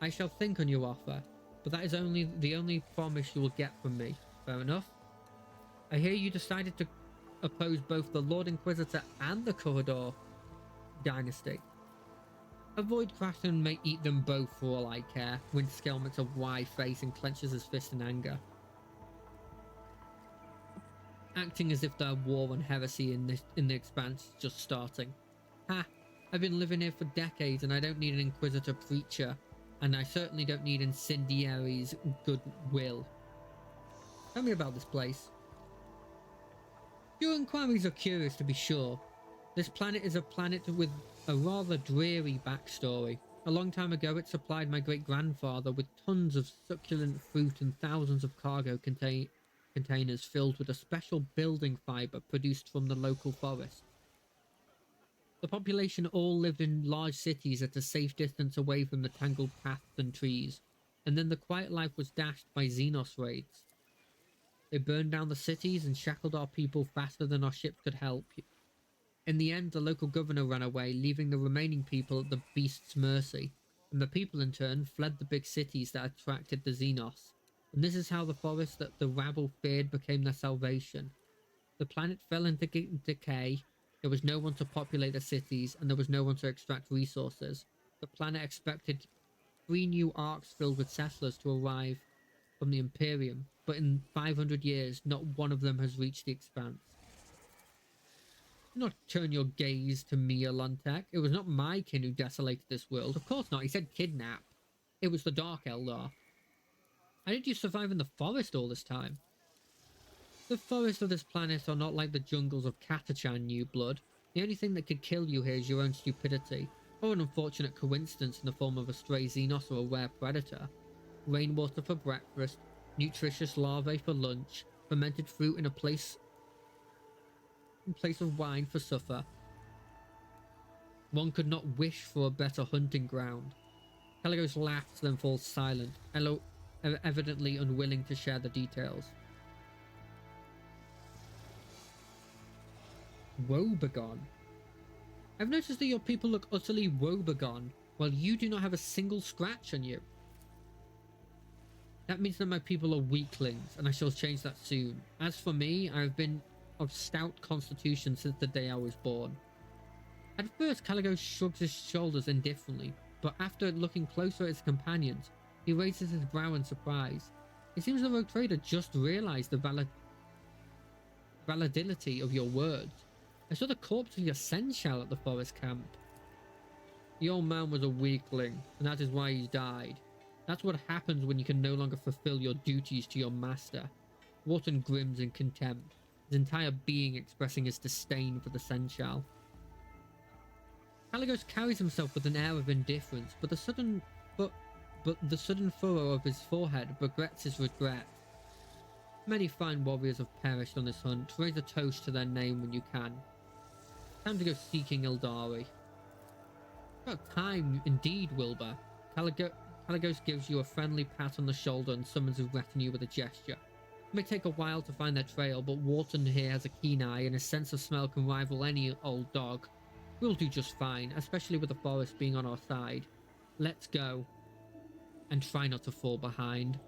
I shall think on your offer, but that is the only promise you will get from me. Fair enough. I hear you decided to oppose both the Lord Inquisitor and the Corridor dynasty. Avoid Kraken may eat them both for all I care. Winterscale makes a wry face and clenches his fist in anger, acting as if their war on heresy in the Expanse is just starting. Ha! I've been living here for decades and I don't need an Inquisitor preacher, and I certainly don't need Incendiary's goodwill. Tell me about this place. Your inquiries are curious, to be sure. This planet is a planet with a rather dreary backstory. A long time ago it supplied my great-grandfather with tons of succulent fruit and thousands of cargo containers filled with a special building fibre produced from the local forest. The population all lived in large cities at a safe distance away from the tangled paths and trees, and then the quiet life was dashed by Xenos raids. They burned down the cities and shackled our people faster than our ships could help. In the end, the local governor ran away, leaving the remaining people at the beast's mercy, and the people in turn fled the big cities that attracted the Xenos. And this is how the forest that the rabble feared became their salvation. The planet fell into decay, there was no one to populate the cities, and there was no one to extract resources. The planet expected 3 new arcs filled with settlers to arrive from the Imperium, but in 500 years, not one of them has reached the Expanse. Do not turn your gaze to me, Aluntek. It was not my kin who desolated this world. Of course not. He said kidnap. It was the Dark Eldar. How did you survive in the forest all this time? The forests of this planet are not like the jungles of Catachan, New Blood. The only thing that could kill you here is your own stupidity, or an unfortunate coincidence in the form of a stray Xenos or a rare predator. Rainwater for breakfast, nutritious larvae for lunch, fermented fruit in place of wine for supper. One could not wish for a better hunting ground. Caligos laughs, then falls silent, evidently unwilling to share the details. Woebegone. I've noticed that your people look utterly woebegone, while you do not have a single scratch on you. That means that my people are weaklings, and I shall change that soon. As for me, I have been of stout constitution since the day I was born. At first, Caligos shrugs his shoulders indifferently, but after looking closer at his companions, he raises his brow in surprise. It seems the rogue trader just realized the validity of your words. I saw the corpse of your seneschal at the forest camp. The old man was a weakling, and that is why he's died. That's what happens when you can no longer fulfill your duties to your master. Wharton grins in contempt, his entire being expressing his disdain for the seneschal. Caligos carries himself with an air of indifference, but the sudden furrow of his forehead regrets his regret. Many fine warriors have perished on this hunt. Raise a toast to their name when you can. Time to go seeking Eldari. About time indeed, Wilbur. Caligos gives you a friendly pat on the shoulder and summons his retinue with a gesture. It may take a while to find their trail, but Wharton here has a keen eye and his sense of smell can rival any old dog. We'll do just fine, especially with the forest being on our side. Let's go. And try not to fall behind.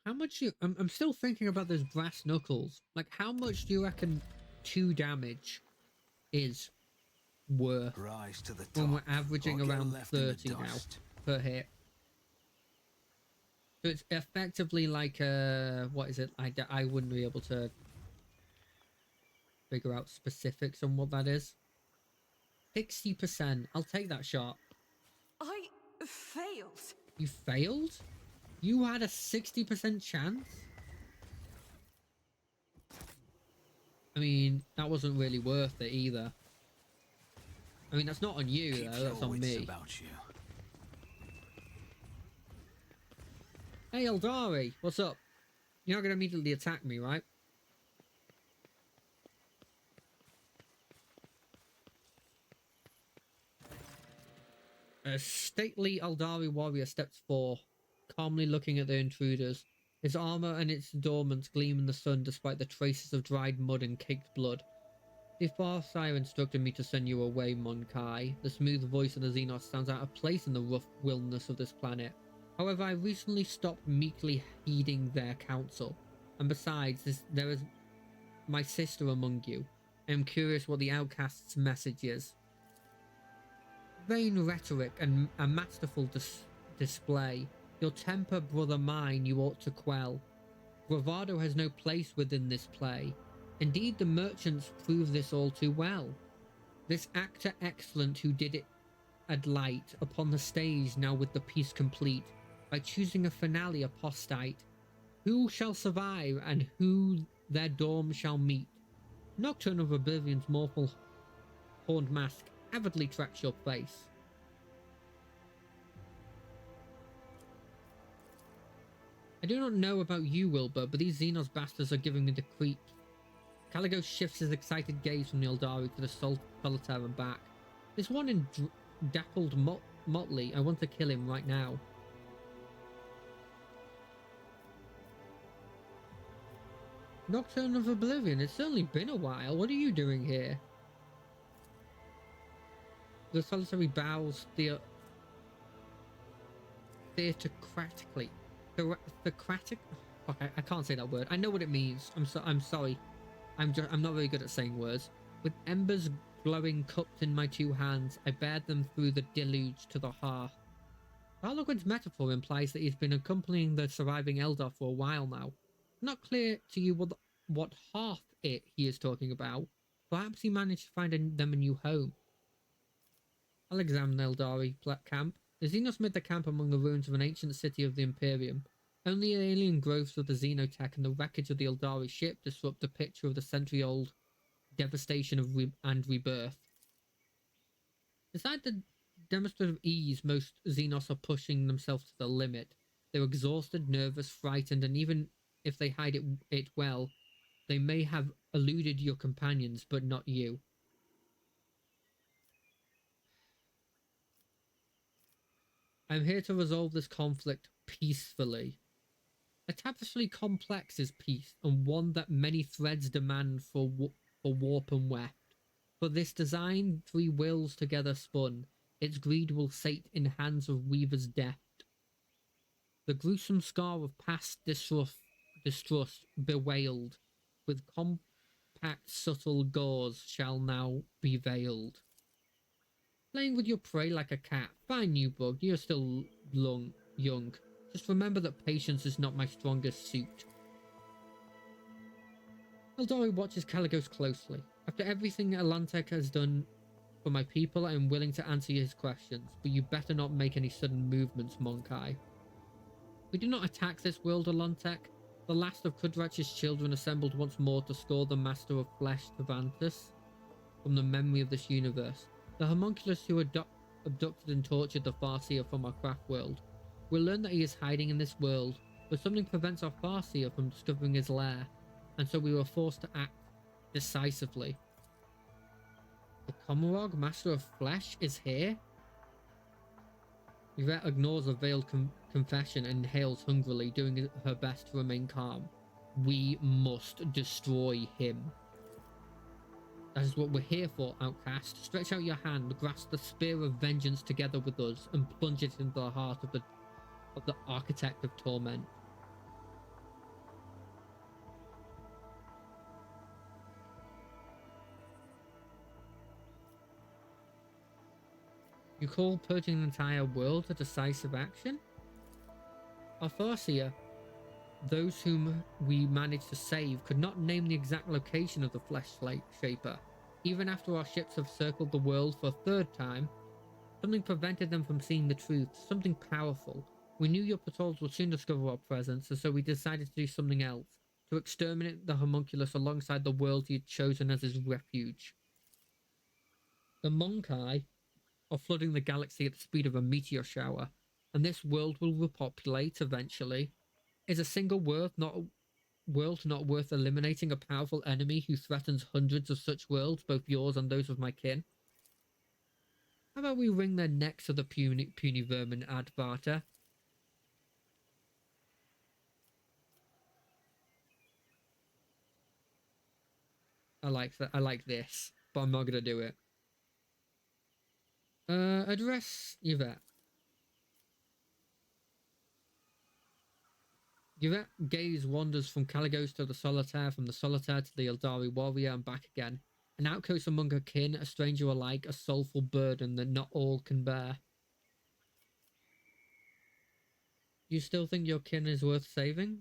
How much you... I'm still thinking about those brass knuckles. Like, how much do you reckon 2 damage is worth Rise to the top, when we're averaging or get around left in the 30 now dust. per hit? So it's effectively like what is it? I wouldn't be able to figure out specifics on what that is. 60%. I'll take that shot. I failed. You failed? You had a 60% chance? I mean, that wasn't really worth it either. I mean, that's not on you, Keep though. your That's on wits me. about you. Hey, Eldari, what's up? You're not going to immediately attack me, right? A stately Eldari warrior steps forth, calmly looking at the intruders. His armor and its adornments gleam in the sun despite the traces of dried mud and caked blood. The Farseer instructed me to send you away, Monkai. The smooth voice of the Xenos sounds out of place in the rough wilderness of this planet. However, I recently stopped meekly heeding their counsel. And besides, there is my sister among you. I am curious what the outcast's message is. Vain rhetoric and a masterful display. Your temper, brother mine, you ought to quell. Bravado has no place within this play. Indeed, the merchants prove this all too well. This actor excellent who did it ad light upon the stage now with the piece complete, by choosing a finale apostate. Who shall survive and who their dorm shall meet? Nocturne of Oblivion's mortal horned mask avidly tracks your face. I do not know about you, Wilbur, but these Xenos bastards are giving me the creeps. Caligos shifts his excited gaze from the Eldari to the solitaire and back. This one in dappled motley, I want to kill him right now. Nocturne of Oblivion, it's certainly been a while. What are you doing here? The solitary bows theocratically. Theocratic? Okay, I can't say that word. I know what it means. I'm sorry. I'm not very good at saying words. With embers glowing cupped in my 2 hands, I bared them through the deluge to the hearth. Harlequin's metaphor implies that he's been accompanying the surviving Eldar for a while now. Not clear to you what hearth he is talking about. Perhaps he managed to find them a new home. I'll examine the Eldari camp. The Xenos made the camp among the ruins of an ancient city of the Imperium. Only alien growths of the Xenotech and the wreckage of the Eldari ship disrupt the picture of the century-old devastation of and rebirth. Besides the demonstrative ease, most Xenos are pushing themselves to the limit. They're exhausted, nervous, frightened, and even if they hide it well, they may have eluded your companions, but not you. I'm here to resolve this conflict peacefully. A tapestry complex is peace, and one that many threads demand for warp and weft. For this design, 3 wills together spun, its greed will sate in hands of weavers deft. The gruesome scar of past distrust bewailed, with compact subtle gauze shall now be veiled. Playing with your prey like a cat. Fine, new bug, you're still young. Just remember that patience is not my strongest suit. Eldari watches Caligos closely. After everything Atlantic has done for my people, I am willing to answer his questions, but you better not make any sudden movements, Monkai. We do not attack this world, Atlantic. The last of Kudrach's children assembled once more to score the Master of Flesh, Tavantus, from the memory of this universe. The homunculus who abducted and tortured the Farseer from our craft world. We'll learn that he is hiding in this world, but something prevents our Farseer from discovering his lair, and so we were forced to act decisively. The Komorog, Master of Flesh, is here? Yvette ignores a veiled confession and inhales hungrily, doing her best to remain calm. We must destroy him. That is what we're here for, outcast. Stretch out your hand, grasp the spear of vengeance together with us, and plunge it into the heart of the architect of torment. You call purging an entire world a decisive action? Our Farseer, those whom we managed to save, could not name the exact location of the Flesh Shaper. Even after our ships have circled the world for a third time, something prevented them from seeing the truth, something powerful. We knew your patrols would soon discover our presence, and so we decided to do something else, to exterminate the homunculus alongside the world he had chosen as his refuge. The Monkai are flooding the galaxy at the speed of a meteor shower, and this world will repopulate eventually. Is a single world not worth eliminating a powerful enemy who threatens hundreds of such worlds, both yours and those of my kin? How about we wring their necks to the puny vermin, Advarta? I like that. I like this, but I'm not gonna do it. Address Yvette. Yvette's gaze wanders from Caligos to the Solitaire, from the Solitaire to the Eldari warrior, and back again. An outcast among her kin, a stranger alike, a soulful burden that not all can bear. You still think your kin is worth saving?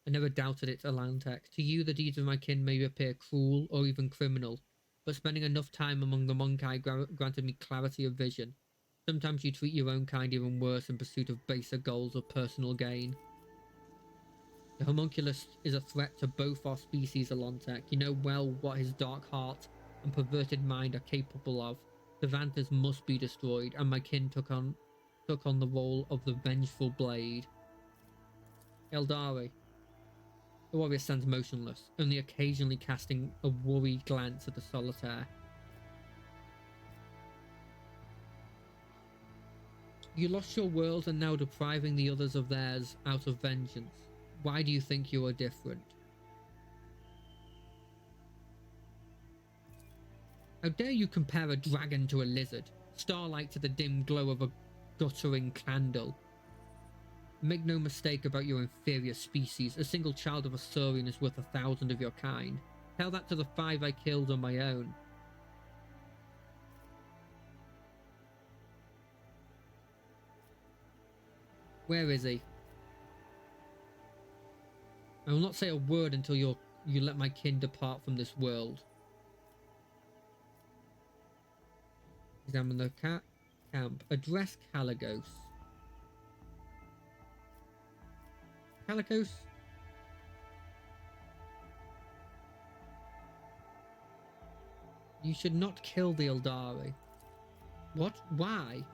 I never doubted it, Alantek. To you, the deeds of my kin may appear cruel or even criminal, but spending enough time among the Monkai granted me clarity of vision. Sometimes you treat your own kind even worse in pursuit of baser goals of personal gain. The homunculus is a threat to both our species, Alontek. You know well what his dark heart and perverted mind are capable of. The Vanthas must be destroyed, and my kin took on the role of the vengeful blade. Eldari. The warrior stands motionless, only occasionally casting a worried glance at the Solitaire. You lost your world and now depriving the others of theirs out of vengeance. Why do you think you are different? How dare you compare a dragon to a lizard, starlight to the dim glow of a guttering candle? Make no mistake about your inferior species. A single child of a Saurian is worth 1,000 of your kind. Tell that to the 5 I killed on my own. Where is he? I will not say a word until you let my kin depart from this world. Examine the camp. Address Caligos. Caligos? You should not kill the Eldari. What? Why?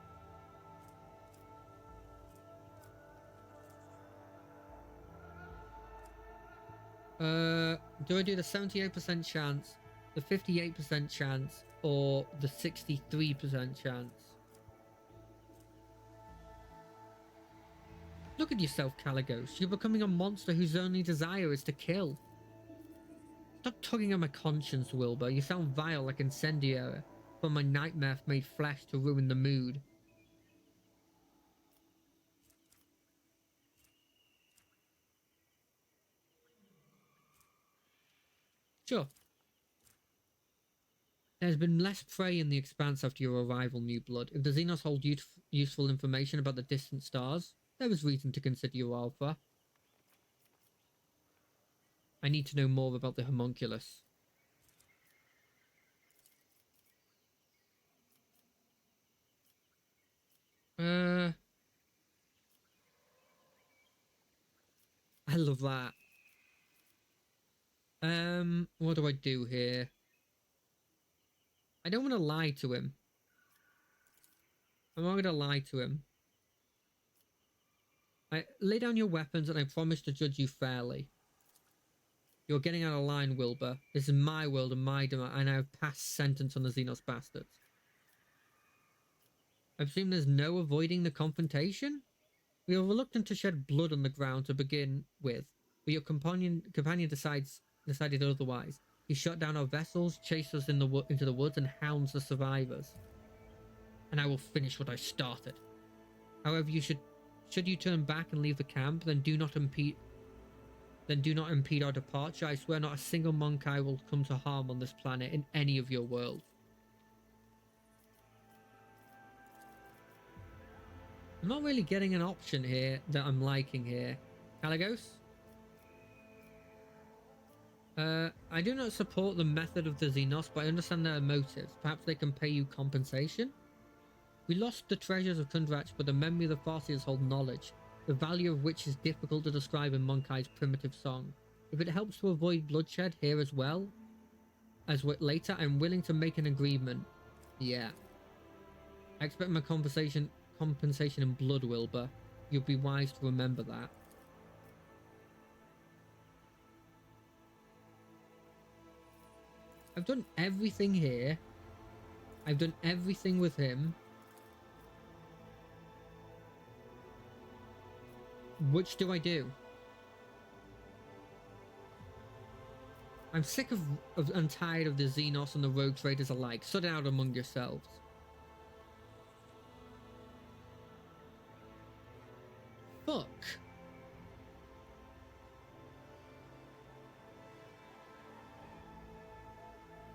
Do I do the 78% chance, the 58% chance, or the 63% chance? Look at yourself, Caligos. You're becoming a monster whose only desire is to kill. Stop tugging at my conscience, Wilbur. You sound vile like incendiary, from my nightmare made flesh to ruin the mood. Sure. There's been less prey in the expanse after your arrival, New Blood. If the Xenos hold useful information about the distant stars, there is reason to consider you alpha. I need to know more about the homunculus. I love that. What do I do here? I don't want to lie to him. I'm not going to lie to him. I lay down your weapons and I promise to judge you fairly. You're getting out of line, Wilbur. This is my world and my demand, and I have passed sentence on the Xenos bastards. I presume there's no avoiding the confrontation? We are reluctant to shed blood on the ground to begin with, but your companion decided otherwise. He shot down our vessels, chased us into the woods, and hounds the survivors. And I will finish what I started. However, should you turn back and leave the camp, then do not impede our departure. I swear not a single Monkai will come to harm on this planet in any of your worlds. I'm not really getting an option here that I'm liking here. Caligos? I do not support the method of the Xenos, but I understand their motives. Perhaps they can pay you compensation? We lost the treasures of Kundrach, but the memory of the Farseers hold knowledge, the value of which is difficult to describe in Monkai's primitive song. If it helps to avoid bloodshed here as well as later, I'm willing to make an agreement. Yeah. I expect my compensation in blood, Wilbur. You'll be wise to remember that. I've done everything here. I've done everything with him. Which do I do? I'm sick of and tired of the Xenos and the rogue traders alike. Sort it out among yourselves. Fuck.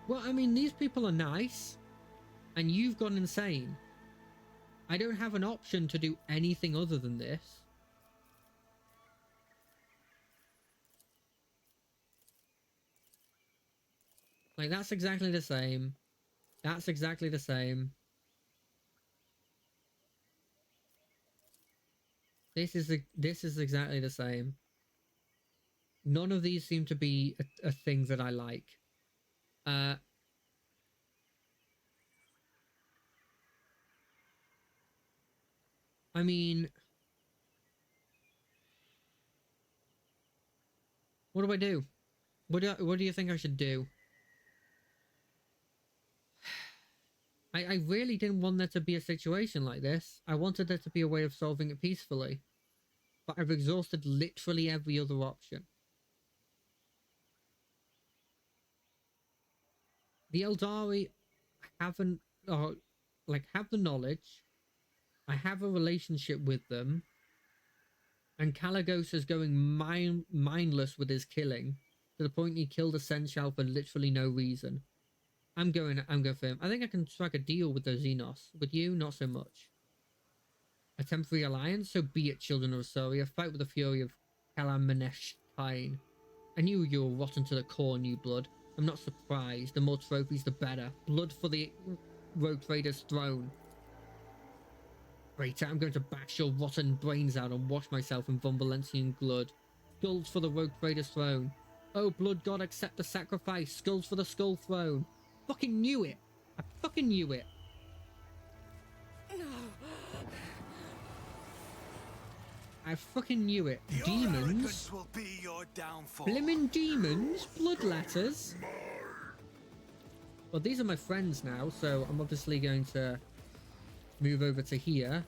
Well, I mean, these people are nice, and you've gone insane. I don't have an option to do anything other than this. Like, that's exactly the same. That's exactly the same. This is exactly the same. None of these seem to be a thing that I like. I mean, what do I do? What do you think I should do? I really didn't want there to be a situation like this. I wanted there to be a way of solving it peacefully. But I've exhausted literally every other option. The Eldari haven't, have the knowledge. I have a relationship with them. And Caligos is going mindless with his killing, to the point he killed a Senshal for literally no reason. I'm going for him. I think I can strike a deal with the Xenos. With you, not so much. A temporary alliance? So be it, children of Soria. Fight with the fury of Kalamanesh Kine. I knew you were rotten to the core, new blood. I'm not surprised. The more trophies, the better. Blood for the Rogue Trader's throne. Great, I'm going to bash your rotten brains out and wash myself in Von Valencian blood. Skulls for the Rogue Trader's throne. Oh, blood god, accept the sacrifice. Skulls for the Skull Throne. Fucking knew it. I fucking knew it. I fucking knew it. Demons. Will be your downfall. Blimmin' demons. Bloodletters. Well, these are my friends now, so I'm obviously going to move over to here.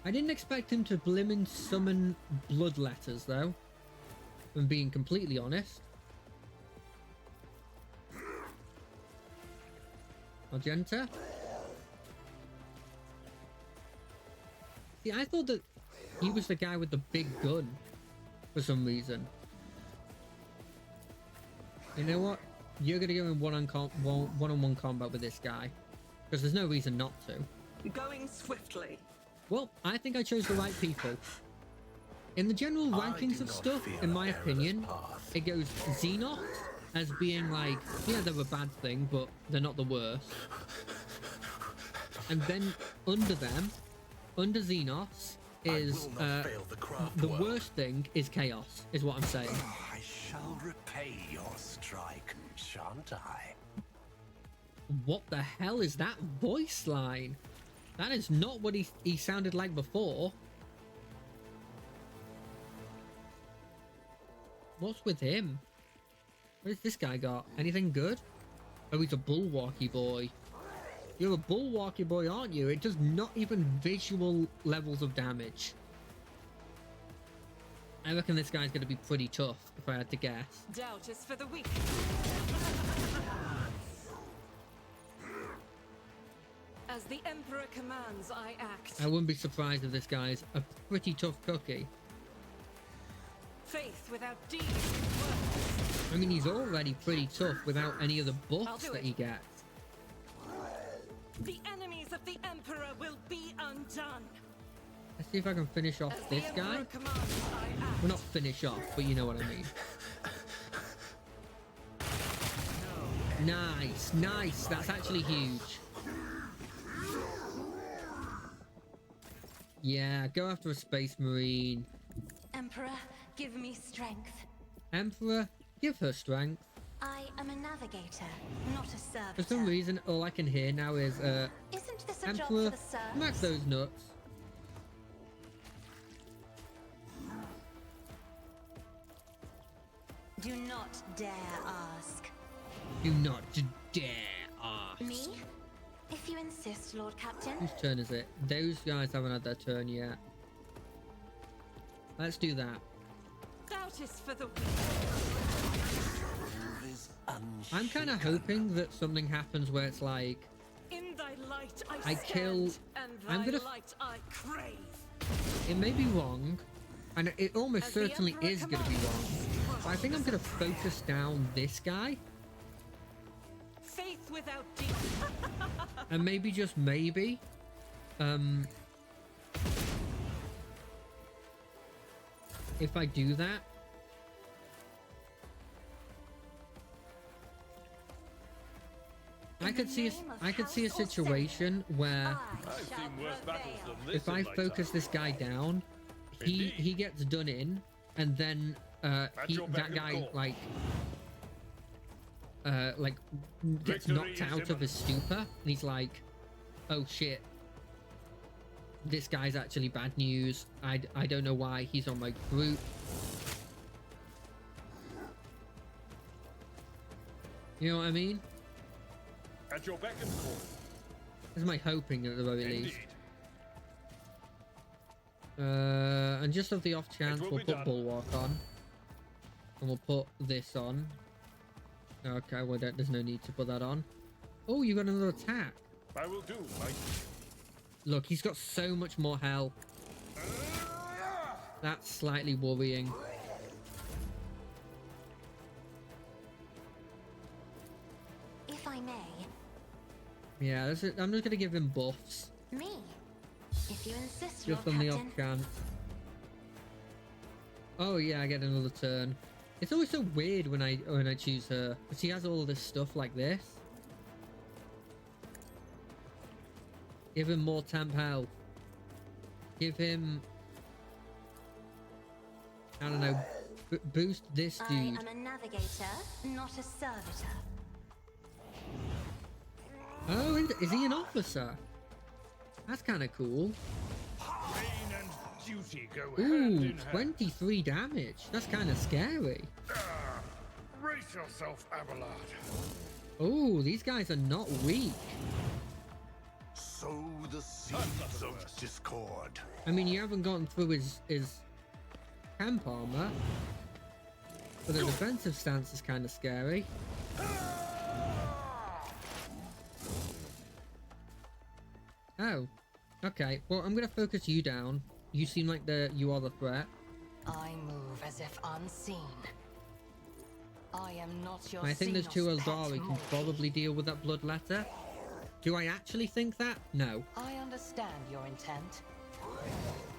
I didn't expect him to blimmin' summon bloodletters, though. If I'm being completely honest. Magenta. See, I thought that he was the guy with the big gun for some reason. You know what? You're gonna go in one-on-one combat with this guy, because there's no reason not to. Going swiftly. Well, I think I chose the right people. In the general rankings of stuff, in my opinion, it goes Xenos as being like, yeah, they're a bad thing, but they're not the worst. And then under them, under Xenos, is will not fail the craft the world. worst thing is chaos, is what I'm saying. I shall repay your strike, shan't I? What the hell is that voice line? That is not what he sounded like before. What's with him? What has this guy got? Anything good? Oh, he's a bulwarky boy. You're a bulwarky boy, aren't you? It does not even visual levels of damage. I reckon this guy's going to be pretty tough, if I had to guess. Doubt is for the weak. As the Emperor commands, I act. I wouldn't be surprised if this guy's a pretty tough cookie. Faith without deeds is worthless. I mean, he's already pretty tough without any of the buffs do that it. he gets. The enemies of the Emperor will be undone. Let's see if I can finish off As this the guy. Emperor commands, I act. Well, not finish off, but you know what I mean. Nice, nice. That's actually huge. Yeah, go after a space marine. Emperor, give me strength. Emperor, give her strength. I am a navigator, not a servitor. For some reason, all I can hear now is, Isn't this a job for Emperor, the serfs? smack those nuts. Do not dare ask. Do not dare ask. Me? If you insist, Lord Captain. Whose turn is it? Those guys haven't had their turn yet. Let's do that. Doubt is for the weak. I'm kind of hoping that something happens where it's like, In thy light I I stand, kill- and I'm thy gonna- light I crave. it may be wrong, and it almost As the certainly Emperor is going to be wrong. But I think I'm going to focus down this guy, Faith without deeds. and maybe just maybe, if I do that, I could see a situation where I shall prevail. if I focus this guy down, he gets done in, and then that guy like gets knocked out of his stupor, and he's like, oh shit, this guy's actually bad news. I don't know why he's on my group. You know what I mean? At your beck and call. That's my hoping at the very least. Indeed. And just of the off chance, will we'll be put done. Bulwark on. And we'll put this on. Okay, well, there's no need to put that on. Oh, you got another attack. I will do, mate. Look, he's got so much more health. That's slightly worrying. If I may. Yeah, I'm just going to give him buffs. Me? If you insist, Just Lord on the Captain. off chance. Oh yeah, I get another turn. It's always so weird when I choose her, because she has all this stuff like this. Give him more temp health. Give him, I don't know, boost this I dude. am a navigator, not a servitor. Oh, is he an officer? That's kind of cool. Pain and duty go hand Ooh, in hand. 23 damage. That's kind of scary. Brace yourself, Abelard. Oh, these guys are not weak. Sow the seeds of discord. I mean, you haven't gotten through his camp armor, but the defensive stance is kind of scary. Oh, okay. Well, I'm gonna focus you down. You seem like you are the threat. I move as if unseen. I am not your I think those two Xenos pet Eldari can monkey. probably deal with that blood letter. Do I actually think that? No. I understand your intent,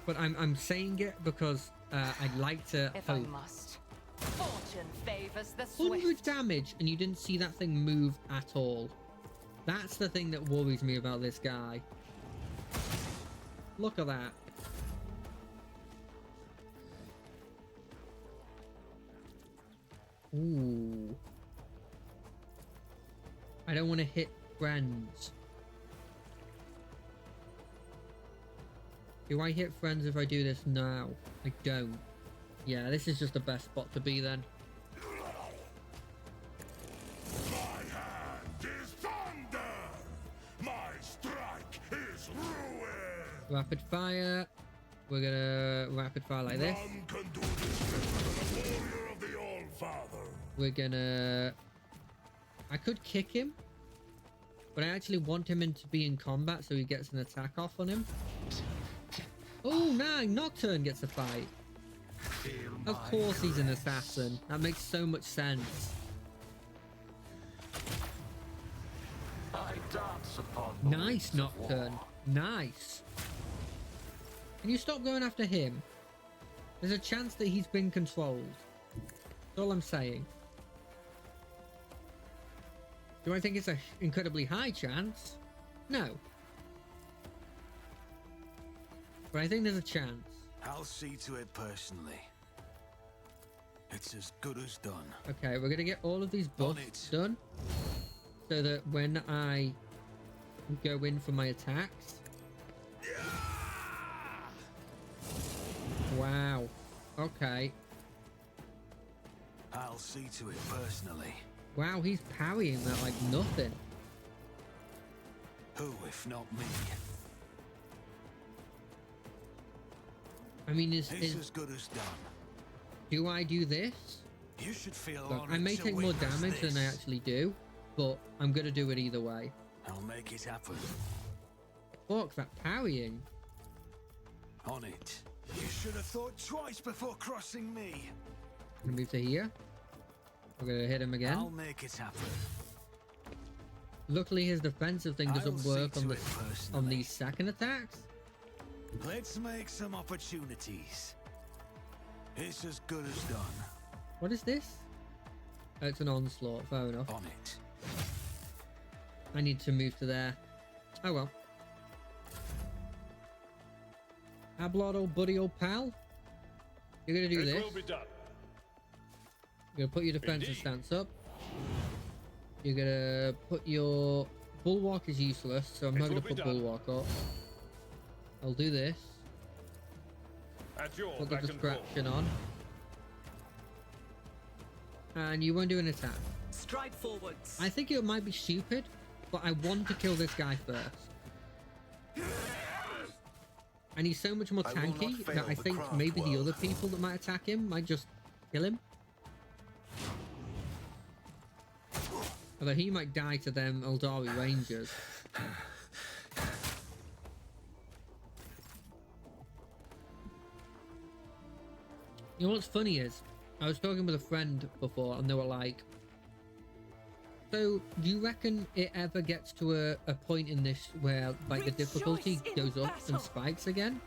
But I'm saying it because I'd like to if I hope. must. Fortune favors the 100 swift. damage and you didn't see that thing move at all. That's the thing that worries me about this guy. Look at that. Ooh. I don't want to hit friends. Do I hit friends if I do this now? I don't. Yeah, this is just the best spot to be then. My hand is thunder! My strike is ruin! Rapid fire. We're gonna rapid fire like this. None can do this better than a warrior of the All-Father. We're gonna... I could kick him, but I actually want him to be in combat so he gets an attack off on him. Oh, no, Nocturne gets a fight. Of course he's an assassin. That makes so much sense. I dance upon Nice, Nocturne. Nice. Can you stop going after him? There's a chance that he's been controlled. That's all I'm saying. Do I think it's an incredibly high chance? No. But I think there's a chance. I'll see to it personally. It's as good as done. Okay, we're gonna get all of these buffs done, so that when I go in for my attacks... Wow. Okay. I'll see to it personally. Wow, he's parrying that like nothing. Who, if not me? I mean, It's as good as done. do I do this? You should feel Look, I honored may to take more witness damage than I this. actually do, but I'm gonna do it either way. I'll make it happen. Fuck, that parrying. On it. You should have thought twice before crossing me. I'm gonna move to here. We're gonna hit him again. I'll make it happen. Luckily his defensive thing doesn't I'll see work on to the it on personally. these second attacks. Let's make some opportunities. It's as good as done. What is this? Oh, it's an onslaught, fair enough. On it. I need to move to there. Oh well. Ablard, old buddy, old pal. You're gonna do this. It will be done. You're gonna put your defensive Indeed. stance up. You're gonna put your bulwark is useless, so I'm It not gonna will be put done. bulwark up. I'll do this. At your Put the beck and call. distraction on. And you won't do an attack. Stride forwards. I think it might be stupid, but I want to kill this guy first. And he's so much more I will not tanky fail that I the think craft maybe the world. other people that might attack him might just kill him. Although he might die to them Eldari Rangers. You know what's funny is, I was talking with a friend before and they were like, so do you reckon it ever gets to a point in this where like the difficulty Rejoice in goes up and battle. spikes again?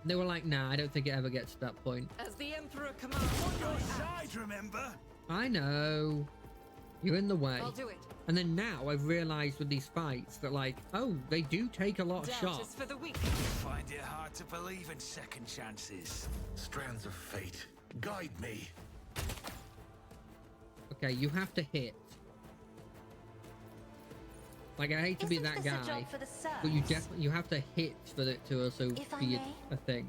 And they were like, nah, I don't think it ever gets to that point. As the Emperor commands, On your I act. side, remember? I know. You're in the way. I'll do it. And then now I've realised with these fights that like, oh, they do take a lot of Doubt shots. is for the weak. Find it hard to believe in second chances. Strands of fate, guide me. Okay, you have to hit. Like, I hate to be Isn't that this a guy, job for the but you serfs? definitely have to hit for it to also If I be may? a thing.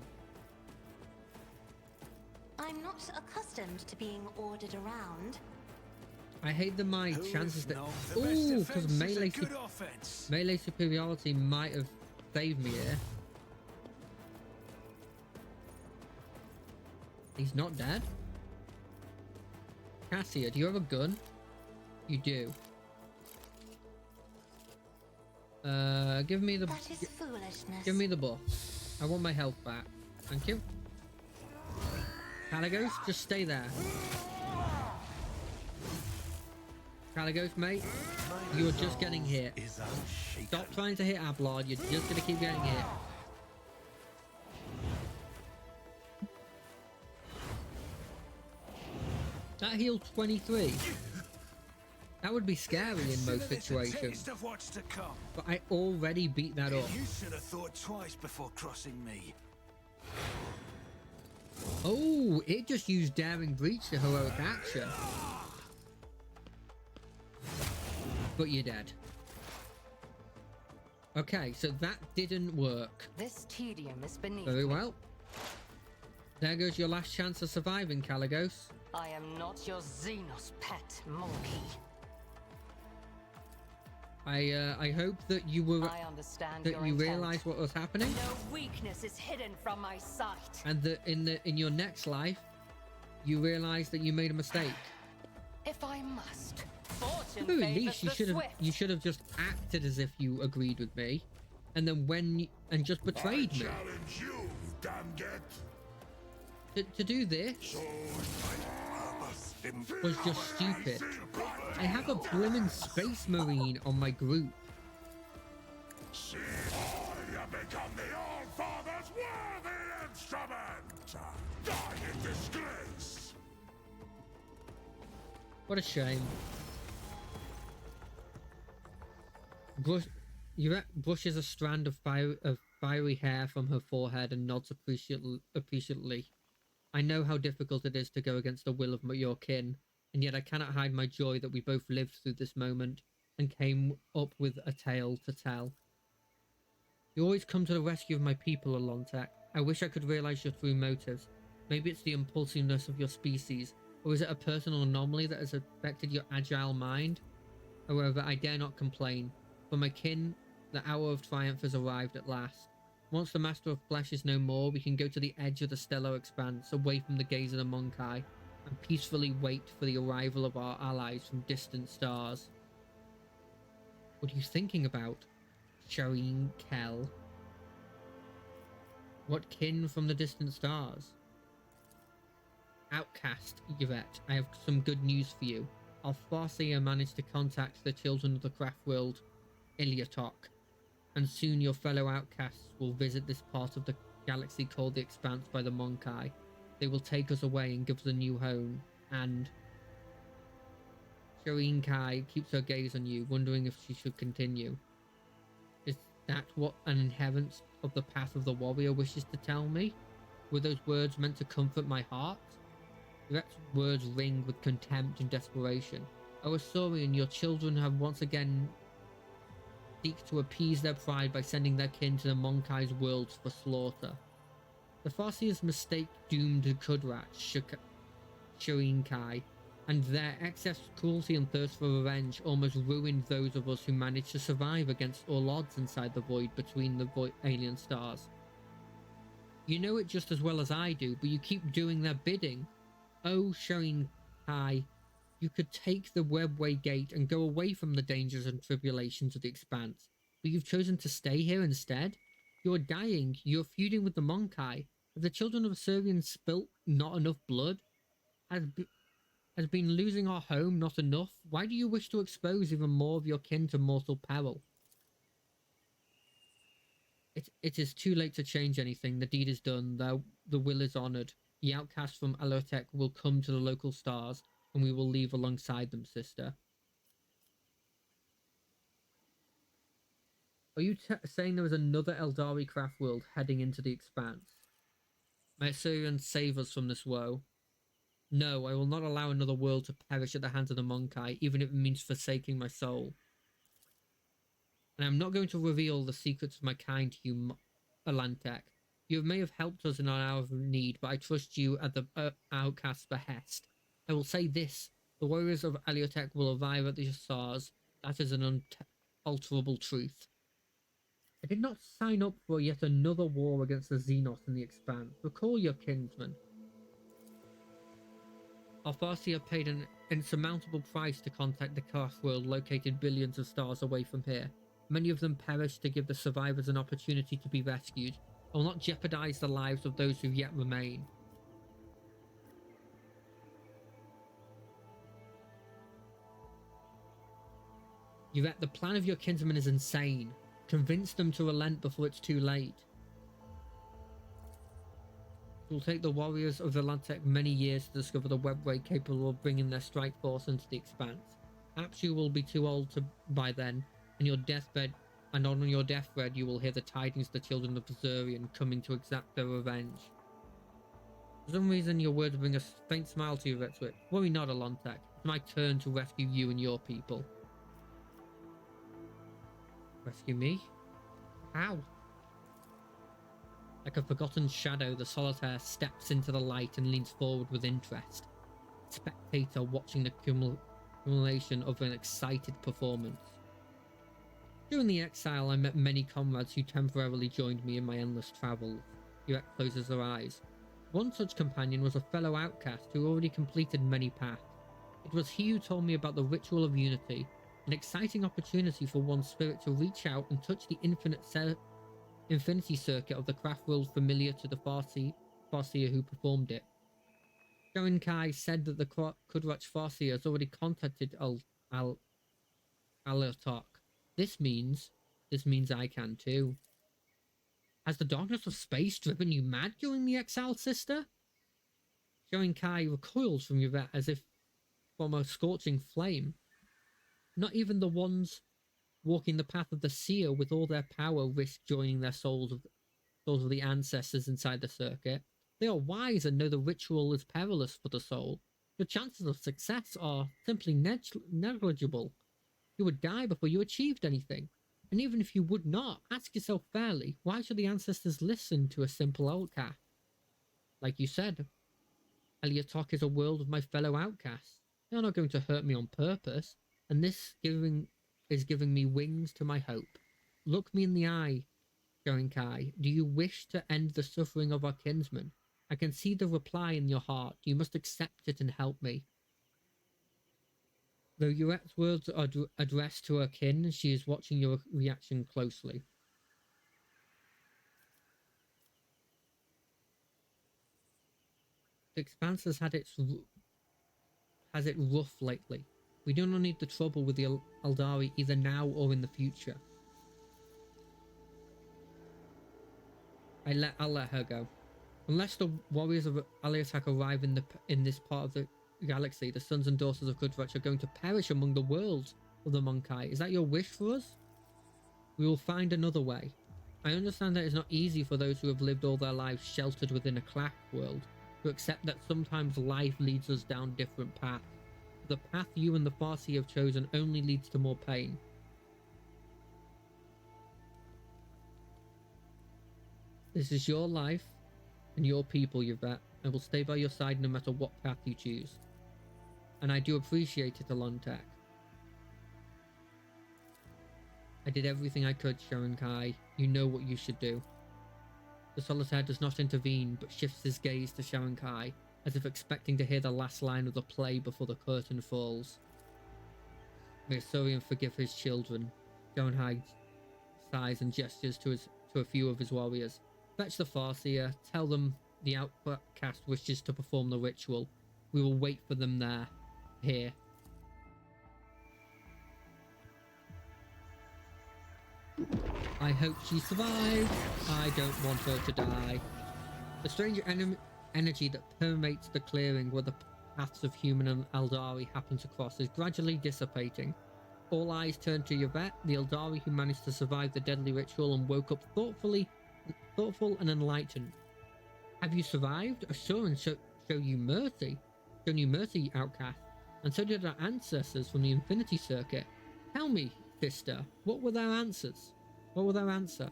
I'm not accustomed to being ordered around. I hate that my Who, chances if that not, the best ooh, defense because is a melee good offense. melee superiority might have saved me here. He's not dead. Cassia, do you have a gun? You do. Give me the That is foolishness. give me the buff. I want my health back. Thank you. Caligos, just stay there. Caligos, mate, you're just getting hit. Is unshaken. Stop trying to hit Ablard, you're just gonna keep getting hit. That healed 23. That would be scary in most Consider this a situations. taste of what's to come. But I already beat that up. You should have thought twice before crossing me. Oh, it just used Daring Breach to heroic action. But you're dead. Okay, so that didn't work. This tedium is beneath Very me. well. There goes your last chance of surviving, Caligos. I am not your Xenos pet monkey. I hope that you were I understand that your you intent. realized what was happening, No weakness is hidden from my sight. and that in your next life, you realize that you made a mistake. If I must, fortune At the very favors least, the you should have just acted as if you agreed with me, and then just betrayed me. Challenge you, damn get. To do this was just stupid. I have a blimmin' space marine on my group. See, I have become the All-Father's worthy instrument. Die in disgrace. What a shame. Yvette brushes a strand of fiery hair from her forehead and nods appreciatively. I know how difficult it is to go against the will of your kin, and yet I cannot hide my joy that we both lived through this moment and came up with a tale to tell. You always come to the rescue of my people, Alontek. I wish I could realize your true motives. Maybe it's the impulsiveness of your species, or is it a personal anomaly that has affected your agile mind? However, I dare not complain. For my kin, the hour of triumph has arrived at last. Once the Master of Flesh is no more, we can go to the edge of the stellar expanse, away from the gaze of the Monkai, and peacefully wait for the arrival of our allies from distant stars. What are you thinking about, Shireen Kell? What kin from the distant stars? Outcast, Yvette, I have some good news for you. Our Farseer managed to contact the children of the craft world, Iliatok, and soon your fellow outcasts will visit this part of the galaxy called the Expanse by the Monkai. They will take us away and give us a new home, and... Shireen Kai keeps her gaze on you, wondering if she should continue. Is that what an inherent of the path of the warrior wishes to tell me? Were those words meant to comfort my heart? Yvette's words ring with contempt and desperation. O Asaurian, your children have once again seek to appease their pride by sending their kin to the Monkai's worlds for slaughter. The Farseer's mistake doomed Kudrat, Shireen Kai, and their excess cruelty and thirst for revenge almost ruined those of us who managed to survive against all odds inside the void between the alien stars. You know it just as well as I do, but you keep doing their bidding. Oh, Shireen Kai, you could take the Webway Gate and go away from the dangers and tribulations of the Expanse, but you've chosen to stay here instead. You're dying, you're feuding with the Monkai. Have the children of Assyrian spilt not enough blood? Has been losing our home not enough? Why do you wish to expose even more of your kin to mortal peril? It is too late to change anything. The deed is done. The will is honoured. The outcasts from Alotek will come to the local stars, and we will leave alongside them, sister. Are you saying there is another Eldari craft world heading into the Expanse? May Assyrian save us from this woe. No, I will not allow another world to perish at the hands of the Monkai, even if it means forsaking my soul. And I'm not going to reveal the secrets of my kind to you, Alantek. You may have helped us in our hour of need, but I trust you at the outcast's behest. I will say this. The warriors of Alotek will arrive at the stars. That is an unalterable truth. I did not sign up for yet another war against the Xenos in the Expanse. Recall your kinsmen. Our Farseer paid an insurmountable price to contact the craft world located billions of stars away from here. Many of them perished to give the survivors an opportunity to be rescued. I will not jeopardize the lives of those who yet remain. Yvette, the plan of your kinsmen is insane. Convince them to relent before it's too late. It will take the warriors of Atlantic many years to discover the webway capable of bringing their strike force into the Expanse. Perhaps you will be too old by then, and on your deathbed you will hear the tidings of the children of Azurian coming to exact their revenge. For some reason, your words bring a faint smile to Yvette's lips. Worry not, Alontek. It's my turn to rescue you and your people. Rescue me? How? Like a forgotten shadow, the solitaire steps into the light and leans forward with interest. Spectator watching the accumulation of an excited performance. During the exile, I met many comrades who temporarily joined me in my endless travels. Yvette closes her eyes. One such companion was a fellow outcast who already completed many paths. It was he who told me about the ritual of unity, an exciting opportunity for one's spirit to reach out and touch the infinity circuit of the craft world familiar to the Farseer who performed it. Sharon Kai said that the Kudrach Farseer has already contacted Alatok. This means I can too. Has the darkness of space driven you mad during the exile, sister? Sharon Kai recoils from Yvette as if from a scorching flame. Not even the ones walking the path of the seer with all their power risk joining their souls of the ancestors inside the circuit. They are wise and know the ritual is perilous for the soul. Your chances of success are simply negligible. You would die before you achieved anything. And even if you would not, ask yourself fairly, why should the ancestors listen to a simple outcast? Like you said, Eliatok is a world of my fellow outcasts. They are not going to hurt me on purpose, and this is giving me wings to my hope. Look me in the eye, Sharon Kai. Do you wish to end the suffering of our kinsmen? I can see the reply in your heart. You must accept it and help me. Though Yurette's words are addressed to her kin, she is watching your reaction closely. The Expanse has it rough lately. We do not need the trouble with the Aldari either now or in the future. I'll let her go. Unless the warriors of Aliatak arrive in this part of the galaxy, the sons and daughters of Kudrach are going to perish among the worlds of the Monkai. Is that your wish for us? We will find another way. I understand that it's not easy for those who have lived all their lives sheltered within a class world to accept that sometimes life leads us down different paths. The path you and the Farsi have chosen only leads to more pain. This is your life and your people, Yvette. I will stay by your side no matter what path you choose. And I do appreciate it, Alontek. I did everything I could, Sharon Kai. You know what you should do. The solitaire does not intervene, but shifts his gaze to Sharon Kai, as if expecting to hear the last line of the play before the curtain falls. May Saurian forgive his children. Sharon Kai sighs and gestures to a few of his warriors. Fetch the Farseer, tell them the outcast wishes to perform the ritual. We will wait for them here. I hope she survives. I don't want her to die. The strange energy that permeates the clearing where the paths of human and Aldari happen to cross is gradually dissipating. All eyes turn to Yvette, the Aldari who managed to survive the deadly ritual and woke up thoughtful and enlightened. Have you survived? Assurance show you mercy. Shown you mercy, outcast. And so did our ancestors from the Infinity Circuit. Tell me, sister, what were their answers? What were their answer?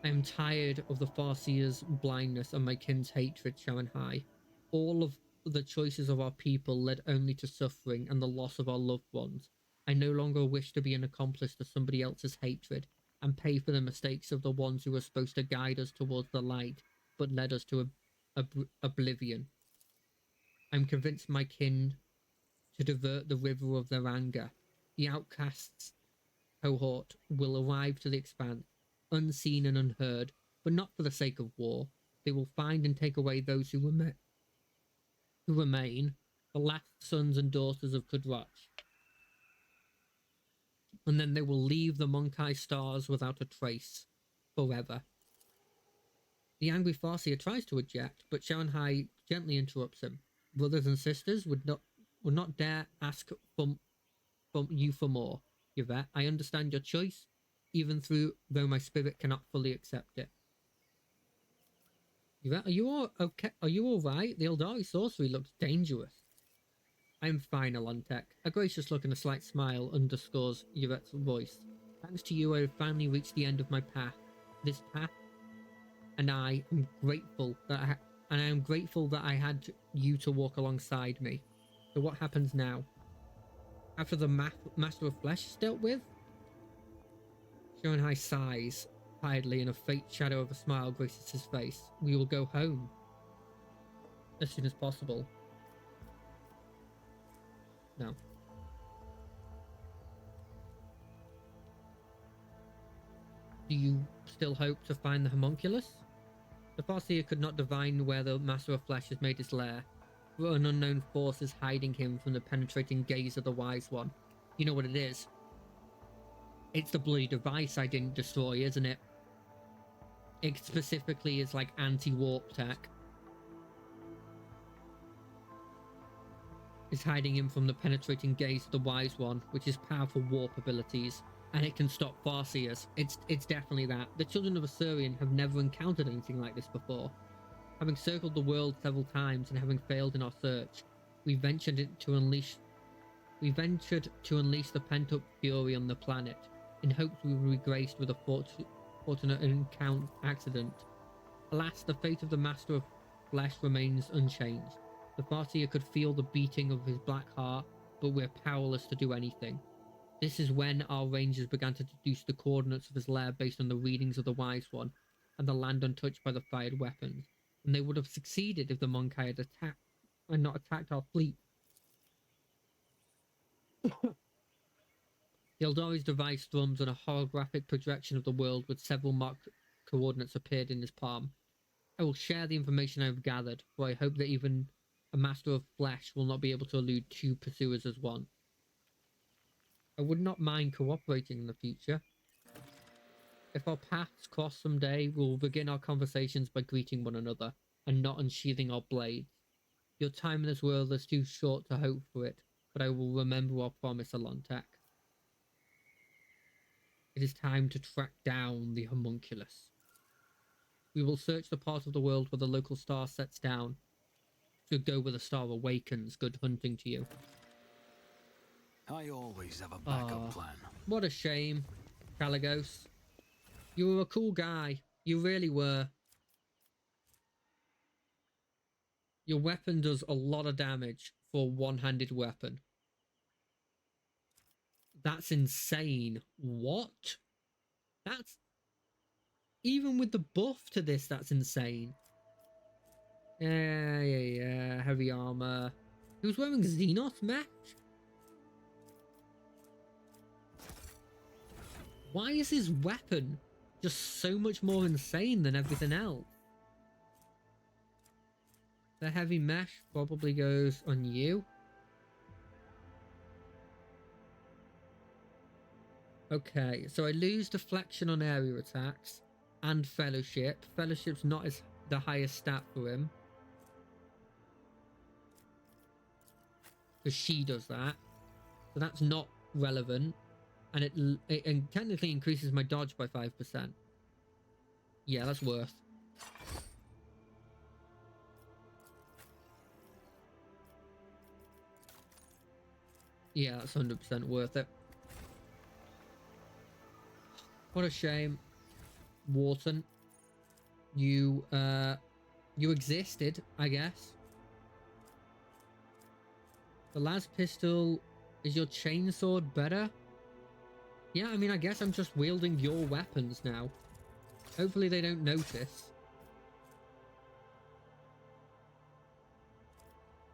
I am tired of the Farseer's blindness and my kin's hatred, Sharon High. All of the choices of our people led only to suffering and the loss of our loved ones. I no longer wish to be an accomplice to somebody else's hatred and pay for the mistakes of the ones who were supposed to guide us towards the light, but led us to oblivion. I'm convinced my kin to divert the river of their anger. The outcasts cohort will arrive to the Expanse, unseen and unheard, but not for the sake of war. They will find and take away those who remain, the last sons and daughters of Kudrach. And then they will leave the Monkai stars without a trace, forever. The angry Farseer tries to object, but Sharon High gently interrupts him. Brothers and sisters would not dare ask from you for more, Yvette. I understand your choice, even though my spirit cannot fully accept it. Yvette, are you all okay? Are you all right? The Eldari sorcery looks dangerous. I'm fine, Alontek. A gracious look and a slight smile underscores Yvette's voice. Thanks to you, I have finally reached the end of my path. This path, and I am grateful that I had you to walk alongside me. So what happens now? After the Master of Flesh is dealt with? Schoenhai sighs tiredly, and a faint shadow of a smile graces his face. We will go home as soon as possible. No. Do you still hope to find the homunculus? The Farseer could not divine where the Master of Flesh has made his lair, but an unknown force is hiding him from the penetrating gaze of the Wise One. You know what it is? It's the bloody device I didn't destroy, isn't it? It specifically is like anti-warp tech. It's hiding him from the penetrating gaze of the Wise One, which is powerful warp abilities, and it can stop Farseers. It's definitely that. The children of Assyrian have never encountered anything like this before. Having circled the world several times and having failed in our search, we ventured to unleash the pent-up fury on the planet, in hopes we would be graced with a fortunate accident. Alas, the fate of the Master of Flesh remains unchanged. The Farseer could feel the beating of his black heart, but we're powerless to do anything. This is when our rangers began to deduce the coordinates of his lair based on the readings of the Wise One, and the land untouched by the fired weapons. And they would have succeeded if the Monkai had not attacked our fleet. The Eldari's device thrums on a holographic projection of the world with several marked coordinates appeared in his palm. I will share the information I have gathered, for I hope that even a Master of Flesh will not be able to elude two pursuers as one. I would not mind cooperating in the future. If our paths cross someday, we will begin our conversations by greeting one another, and not unsheathing our blades. Your time in this world is too short to hope for it, but I will remember our promise, Alontek. It is time to track down the homunculus. We will search the part of the world where the local star sets down. To go where the star awakens. Good hunting to you. I always have a backup plan. What a shame, Caligos. You were a cool guy. You really were. Your weapon does a lot of damage for a one-handed weapon. That's insane. What? That's... Even with the buff to this, that's insane. Yeah. Heavy armor. He was wearing Xenos mech? Why is his weapon just so much more insane than everything else? The heavy mesh probably goes on you. Okay, so I lose deflection on area attacks and fellowship. Fellowship's not as the highest stat for him, because she does that, so that's not relevant. And it technically increases my dodge by 5%. Yeah, that's worth. Yeah, that's 100% worth it. What a shame, Wharton. You existed, I guess. The las pistol, is your chainsword better? Yeah, I mean, I guess I'm just wielding your weapons now. Hopefully they don't notice.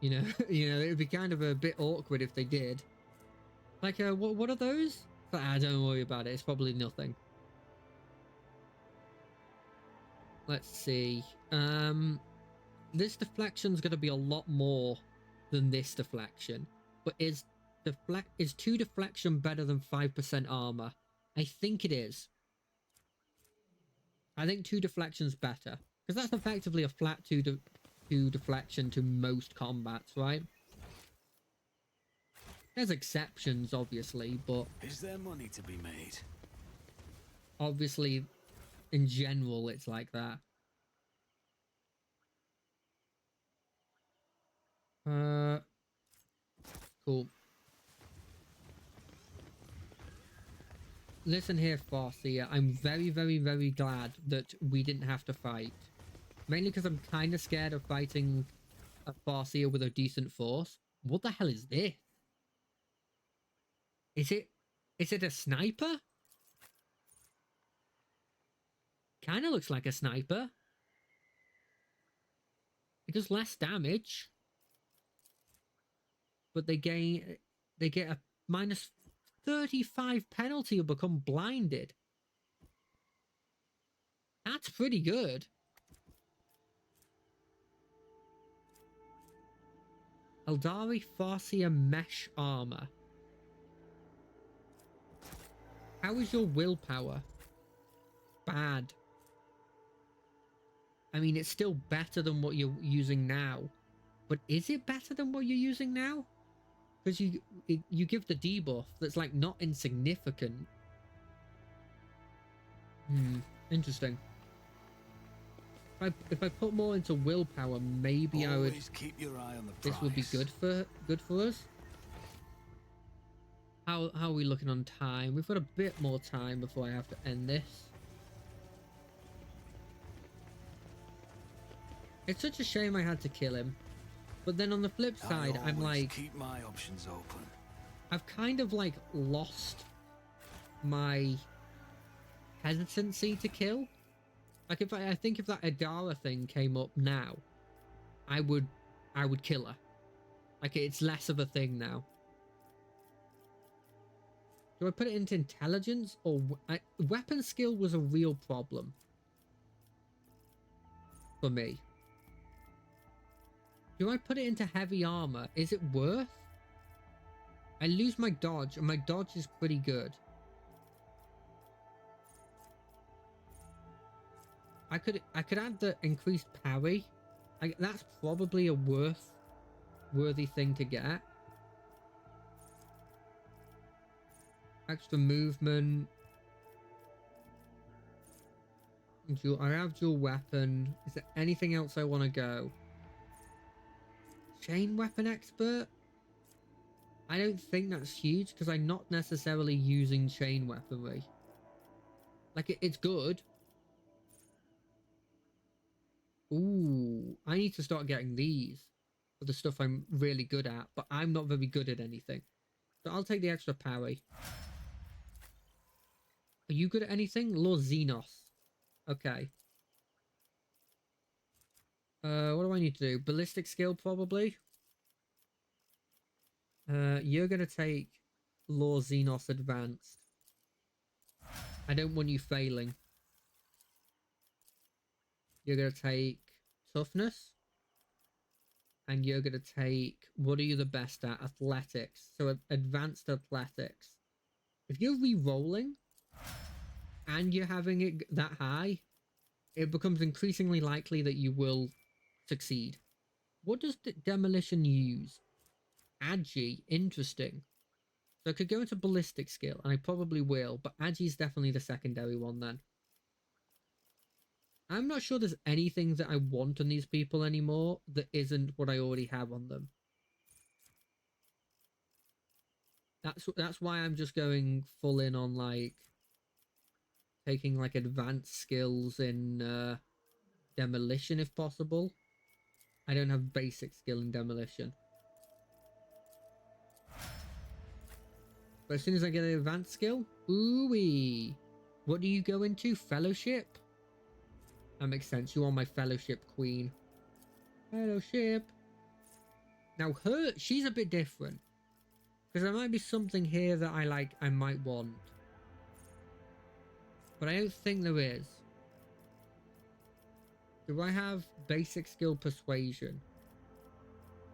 You know, it'd be kind of a bit awkward if they did. Like, what are those? Don't worry about it. It's probably nothing. Let's see. This deflection's going to be a lot more than this deflection. But is 2 deflection better than 5% armor? I think it is. I think 2 deflection's better, because that's effectively a flat 2 deflection to most combats, right? There's exceptions, obviously, but is there money to be made? Obviously, in general, it's like that. Cool. Listen here, Farseer. I'm very, very, very glad that we didn't have to fight. Mainly because I'm kind of scared of fighting a Farseer with a decent force. What the hell is this? Is it a sniper? Kind of looks like a sniper. It does less damage. But they get a minus 35 penalty or become blinded. That's pretty good. Eldari Farseer Mesh Armor. How is your willpower? Bad. I mean, it's still better than what you're using now. But is it better than what you're using now? Because you give the debuff that's like not insignificant. Interesting. If I put more into willpower, maybe I would. Keep your eye on the prize. This would be good for us. How are we looking on time? We've got a bit more time before I have to end this. It's such a shame I had to kill him. But then on the flip side, I'm like, keep my options open. I've kind of like lost my hesitancy to kill. Like I think if that Adara thing came up now, I would kill her. Like it's less of a thing now. Do I put it into intelligence or weapon skill was a real problem for me. Do I put it into heavy armor? Is it worth? I lose my dodge, and my dodge is pretty good. I could add the increased parry. That's probably a worthy thing to get. Extra movement. I have dual weapon. Is there anything else I want to go? Chain weapon expert? I don't think that's huge because I'm not necessarily using chain weaponry. Like it's good. Ooh, I need to start getting these for the stuff I'm really good at, but I'm not very good at anything. So I'll take the extra parry. Are you good at anything? Lord Xenos. Okay. What do I need to do? Ballistic skill, probably. You're gonna take Lord Xenos Advanced. I don't want you failing. You're gonna take Toughness. And you're gonna take... What are you the best at? Athletics. So Advanced Athletics. If you're re-rolling and you're having it that high, it becomes increasingly likely that you will succeed. What does Demolition use? Agi. Interesting. So I could go into Ballistic skill, and I probably will, but Agi is definitely the secondary one then. I'm not sure there's anything that I want on these people anymore that isn't what I already have on them. That's why I'm just going full in on like taking like advanced skills in Demolition if possible. I don't have basic skill in Demolition. But as soon as I get an advanced skill, ooh-wee. What do you go into? Fellowship? That makes sense. You are my Fellowship Queen. Fellowship. Now she's a bit different. Because there might be something here that I might want. But I don't think there is. Do I have basic skill Persuasion?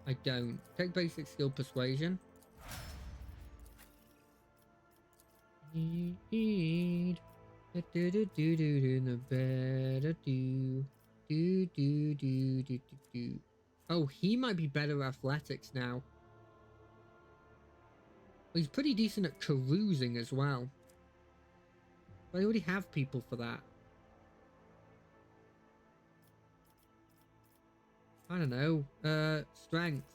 I don't. Take basic skill Persuasion. Oh, he might be better at athletics now. He's pretty decent at carousing as well. But I already have people for that. I don't know. Strength.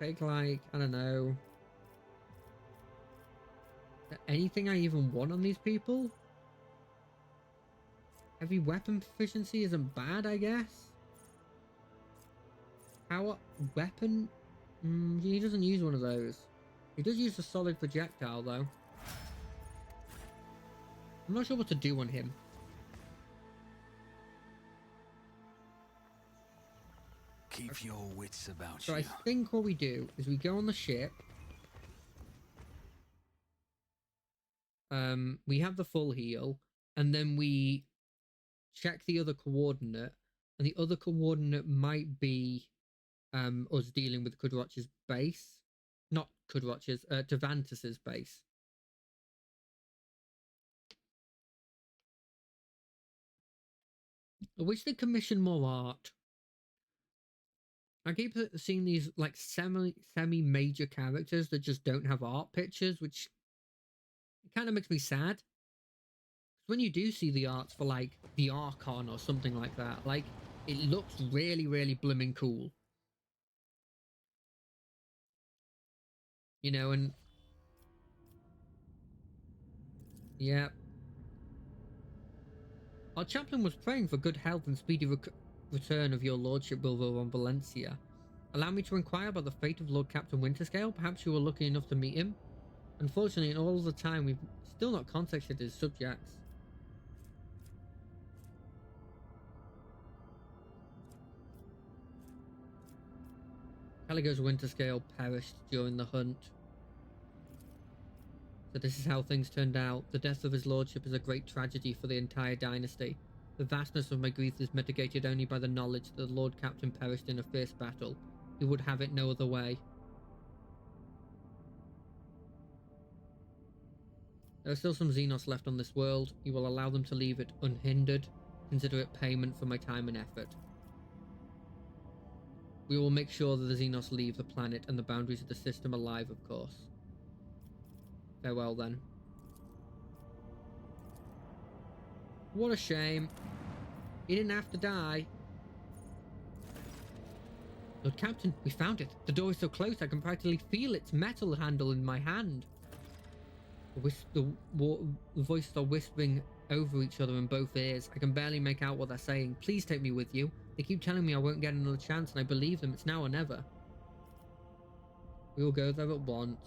take like, I don't know, anything I even want on these people. Heavy weapon proficiency isn't bad, I guess. Power weapon? He doesn't use one of those. He does use a solid projectile, though. I'm not sure what to do on him. Keep your wits about So you. I think what we do is we go on the ship. We have the full heal, and then we check the other coordinate, and the other coordinate might be us dealing with Kudroch's base. Not Kudroch's, Tavantus's base. I wish they commissioned more art. I keep seeing these like semi-major characters that just don't have art pictures, which kind of makes me sad. When you do see the arts for like the Archon or something like that, like it looks really, really blooming cool. You know, and yeah. Our chaplain was praying for good health and speedy return of your lordship, Bilbo von Valencia. Allow me to inquire about the fate of Lord Captain Winterscale. Perhaps you were lucky enough to meet him. Unfortunately, in all the time, we've still not contacted his subjects. Caligo's Winterscale perished during the hunt. So this is how things turned out. The death of his lordship is a great tragedy for the entire dynasty. The vastness of my grief is mitigated only by the knowledge that the Lord Captain perished in a fierce battle. He would have it no other way. There are still some Xenos left on this world. You will allow them to leave it unhindered. Consider it payment for my time and effort. We will make sure that the Xenos leave the planet and the boundaries of the system alive, of course. Farewell, then. What a shame. He didn't have to die. Lord Captain, we found it. The door is so close I can practically feel its metal handle in my hand. The voices are whispering over each other in both ears. I can barely make out what they're saying. Please take me with you. They keep telling me I won't get another chance, and I believe them. It's now or never. We will go there at once.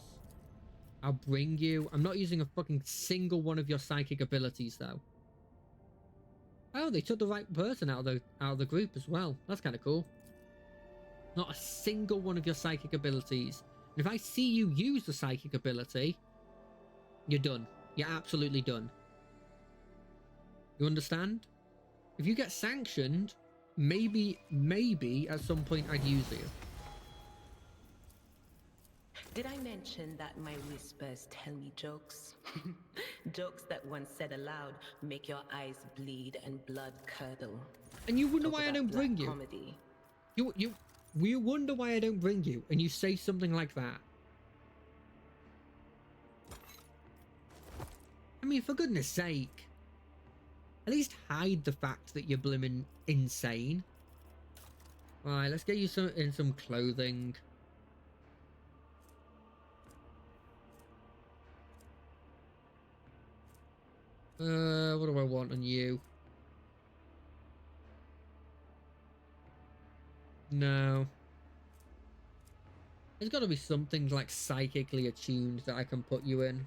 I'll bring you. I'm not using a fucking single one of your psychic abilities, though. Oh, they took the right person out of the group as well. That's kind of cool. Not a single one of your psychic abilities. And if I see you use the psychic ability, you're done. You're absolutely done. You understand? If you get sanctioned, maybe at some point I'd use you. Did I mention that my whispers tell me jokes? Jokes that once said aloud make your eyes bleed and blood curdle. And you wonder why I don't bring you. Comedy. You wonder why I don't bring you, and you say something like that. I mean, for goodness sake. At least hide the fact that you're blimmin' insane. Alright, let's get you some clothing. What do I want on you? No. There's got to be something like psychically attuned that I can put you in.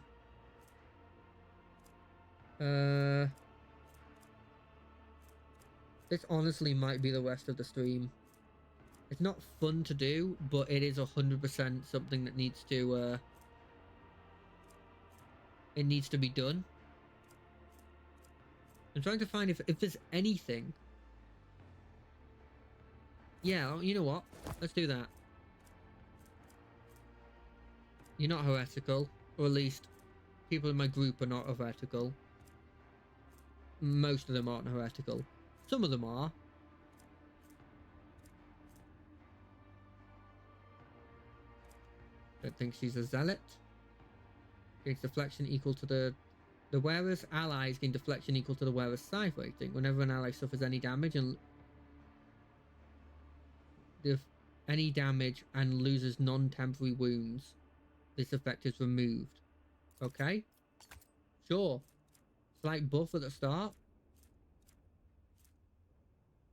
This honestly might be the rest of the stream. It's not fun to do, but it is 100% something that needs to it needs to be done. I'm trying to find if there's anything. Yeah, you know what? Let's do that. You're not heretical, or at least people in my group are not heretical. Most of them aren't heretical. Some of them are. Don't think she's a zealot. Gains deflection equal to the wearer's allies gain deflection equal to the wearer's scythe rating. Whenever an ally suffers any damage and any damage and loses non-temporary wounds. This effect is removed. Okay? Sure. Slight buff at the start.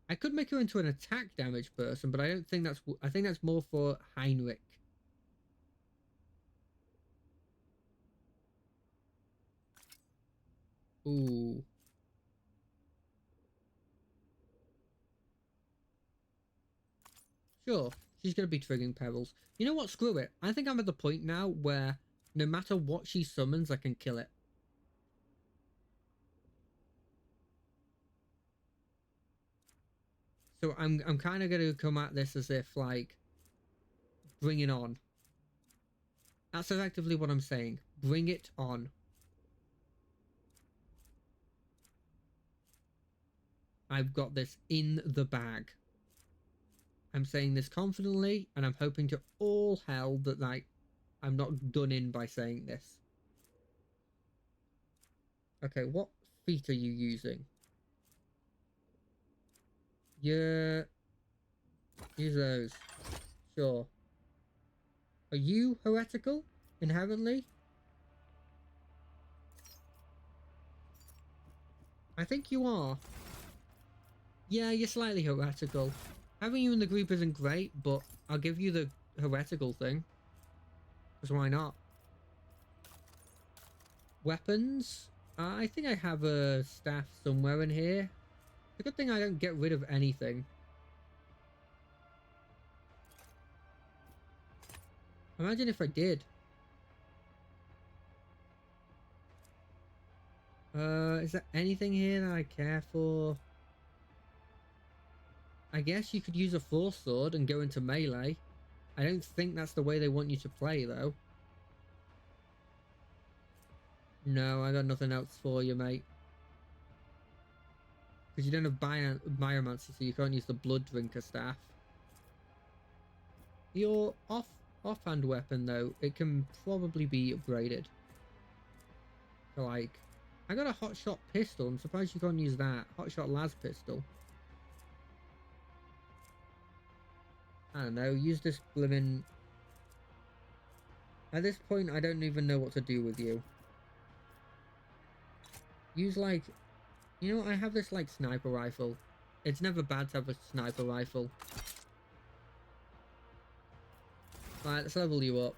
I could make her into an attack damage person, but I don't think that's... I think that's more for Heinrich. Ooh. Sure, she's going to be triggering perils. You know what? Screw it. I think I'm at the point now where no matter what she summons, I can kill it. So I'm kind of going to come at this as if, like, bring it on. That's effectively what I'm saying. Bring it on. I've got this in the bag. I'm saying this confidently, and I'm hoping to all hell that, like, I'm not done in by saying this. Okay, what feat are you using? Yeah. Use those. Sure. Are you heretical? Inherently? I think you are. Yeah, you're slightly heretical. Having you in the group isn't great, but I'll give you the heretical thing. Because why not? Weapons? I think I have a staff somewhere in here. It's a good thing I don't get rid of anything. Imagine if I did. Is there anything here that I care for? I guess you could use a force sword and go into melee. I don't think that's the way they want you to play, though. No, I got nothing else for you, mate. Because you don't have Biomancy, so you can't use the Blood Drinker staff. Your offhand weapon, though, it can probably be upgraded. So, like, I got a hotshot pistol. I'm surprised you can't use that. Hotshot las pistol. I don't know. Use this blimmin'... At this point, I don't even know what to do with you. Use, like... You know what? I have this, like, sniper rifle. It's never bad to have a sniper rifle. Alright, let's level you up.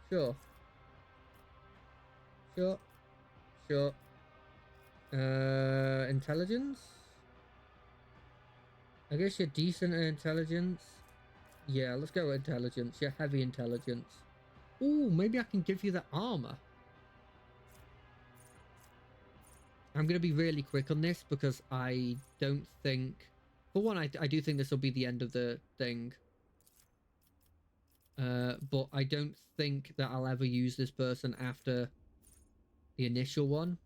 Sure. Sure. Sure. Intelligence? I guess you're decent at intelligence. Yeah, let's go with intelligence. You're heavy intelligence. Ooh, maybe I can give you the armor. I'm going to be really quick on this because I don't think... For one, I do think this will be the end of the thing. But I don't think that I'll ever use this person after the initial one.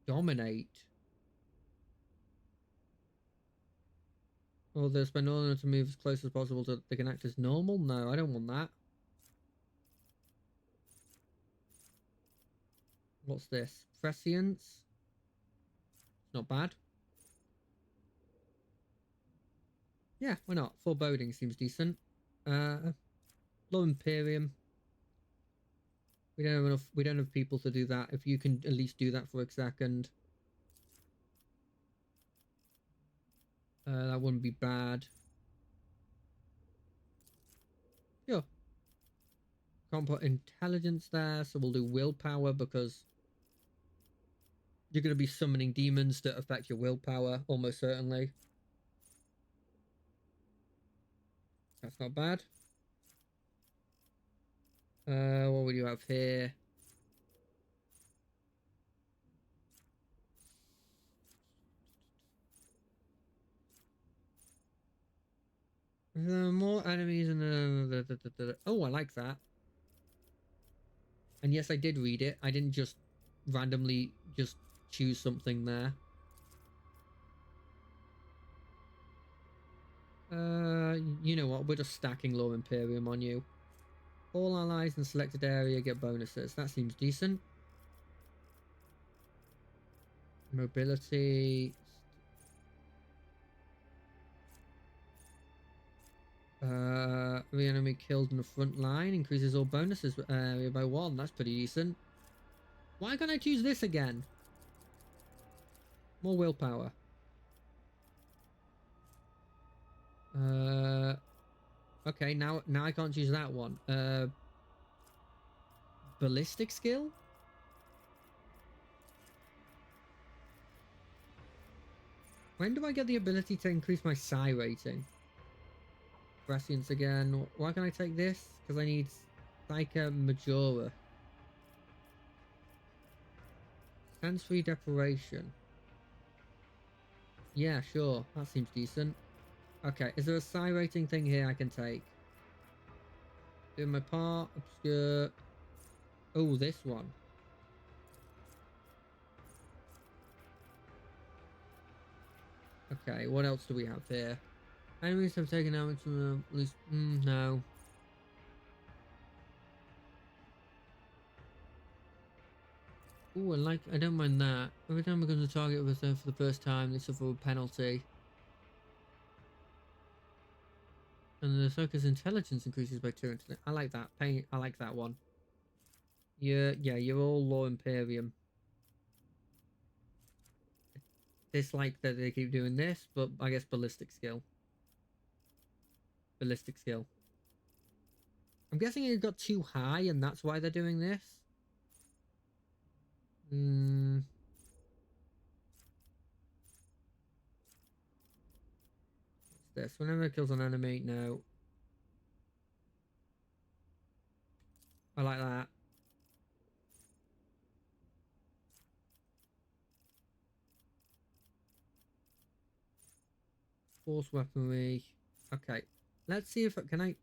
Dominate. Or they'll spend all of them to move as close as possible so they can act as normal? No, I don't want that. What's this? Prescience? Not bad. Yeah, why not? Foreboding seems decent. Low Imperium. We don't have enough. We don't have people to do that. If you can at least do that for a second, that wouldn't be bad. Sure. Can't put intelligence there, so we'll do willpower because you're going to be summoning demons that affect your willpower, almost certainly. That's not bad. What would you have here? More enemies and oh, I like that. And yes, I did read it. I didn't just randomly just choose something there. You know what? We're just stacking Low Imperium on you. All allies in selected area get bonuses. That seems decent. Mobility. The enemy killed in the front line increases all bonuses area by 1. That's pretty decent. Why can't I choose this again? More willpower. Okay, now I can't choose that one. Ballistic skill? When do I get the ability to increase my psi rating? Prescience again. Why can't I take this? Because I need Psycha Majora. Sensory deprivation. Yeah, sure. That seems decent. Okay, is there a psi rating thing here I can take? Doing my part. Obscure. Oh, this one. Okay, what else do we have here? Enemies have taken damage from at least... no. Ooh, I don't mind that. Every time becomes a target of a zone for the first time, they suffer a penalty. And the circus intelligence increases by 2. I like that. I like that one. Yeah, you're all Law Imperium. Dislike that they keep doing this, but I guess ballistic skill. Ballistic skill. I'm guessing it got too high and that's why they're doing this. What's this? Whenever it kills an enemy, no. I like that. Force weaponry. Okay. Let's see if I can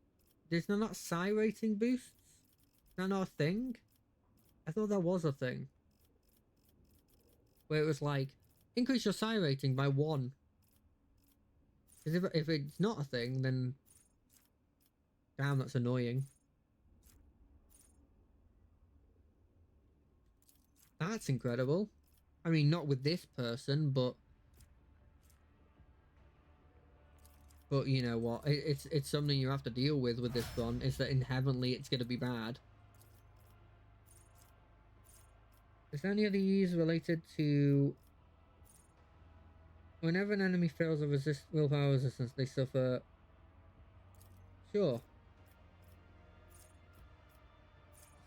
there's not psi rating boosts? Is that not a thing? I thought that was a thing. Where it was like, increase your psi rating by 1. Because if it's not a thing, then... Damn, that's annoying. That's incredible. I mean, not with this person, but... But you know what? It's something you have to deal with this one. Is that inherently it's going to be bad. Is any of these related to... Whenever an enemy fails a willpower resistance, they suffer... Sure.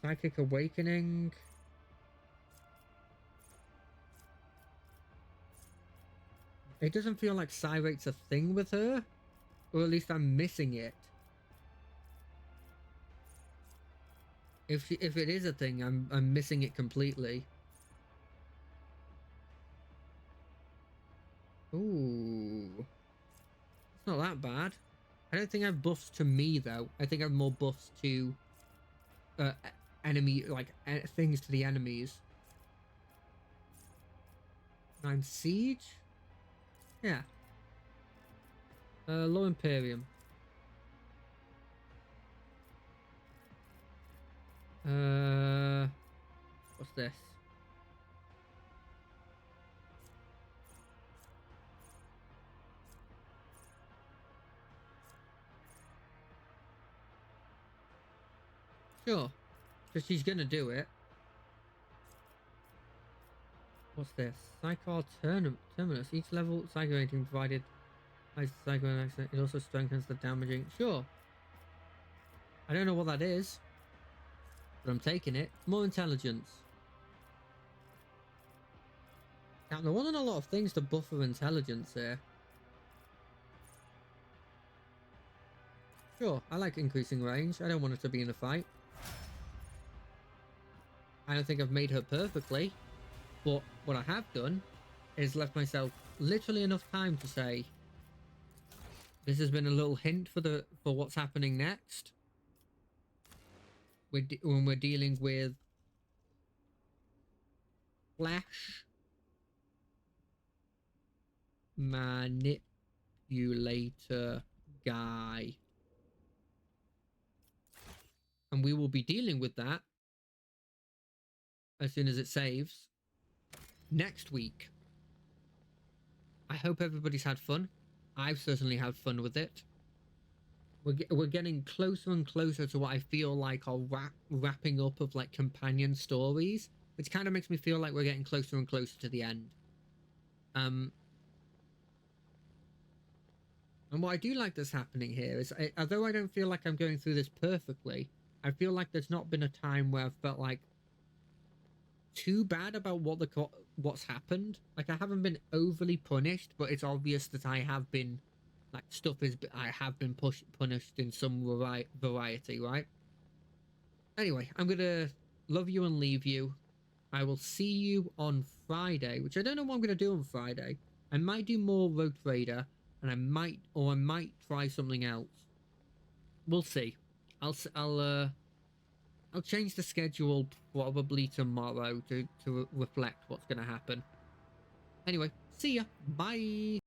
Psychic Awakening. It doesn't feel like psi rate's a thing with her. Or at least I'm missing it. If it is a thing, I'm missing it completely. Ooh. It's not that bad. I don't think I have buffs to me though. I think I have more buffs to enemy, like things to the enemies. 9 siege? Yeah. Low Imperium. What's this? Sure. Because she's gonna do it. What's this? Psychar Terminus. Each level psycho rating provided by psycho accident. It also strengthens the damaging. Sure. I don't know what that is. But I'm taking it. More intelligence. Now, there wasn't a lot of things to buffer intelligence here. Sure, I like increasing range. I don't want her to be in a fight. I don't think I've made her perfectly. But what I have done is left myself literally enough time to say this has been a little hint for what's happening next. When we're dealing with flesh manipulator guy. And we will be dealing with that as soon as it saves next week. I hope everybody's had fun. I've certainly had fun with it. We're getting closer and closer to what I feel like are wrapping up of like companion stories, which kind of makes me feel like we're getting closer and closer to the end. And what I do like that's happening here is, although I don't feel like I'm going through this perfectly, I feel like there's not been a time where I've felt like too bad about what's happened. Like, I haven't been overly punished, but it's obvious that I have been, like, I have been punished in some variety, right? Anyway, I'm gonna love you and leave you. I will see you on Friday, which I don't know what I'm gonna do on Friday. I might do more Road Trader, and I might try something else. We'll see. I'll change the schedule probably tomorrow to reflect what's gonna happen. Anyway, see ya. Bye.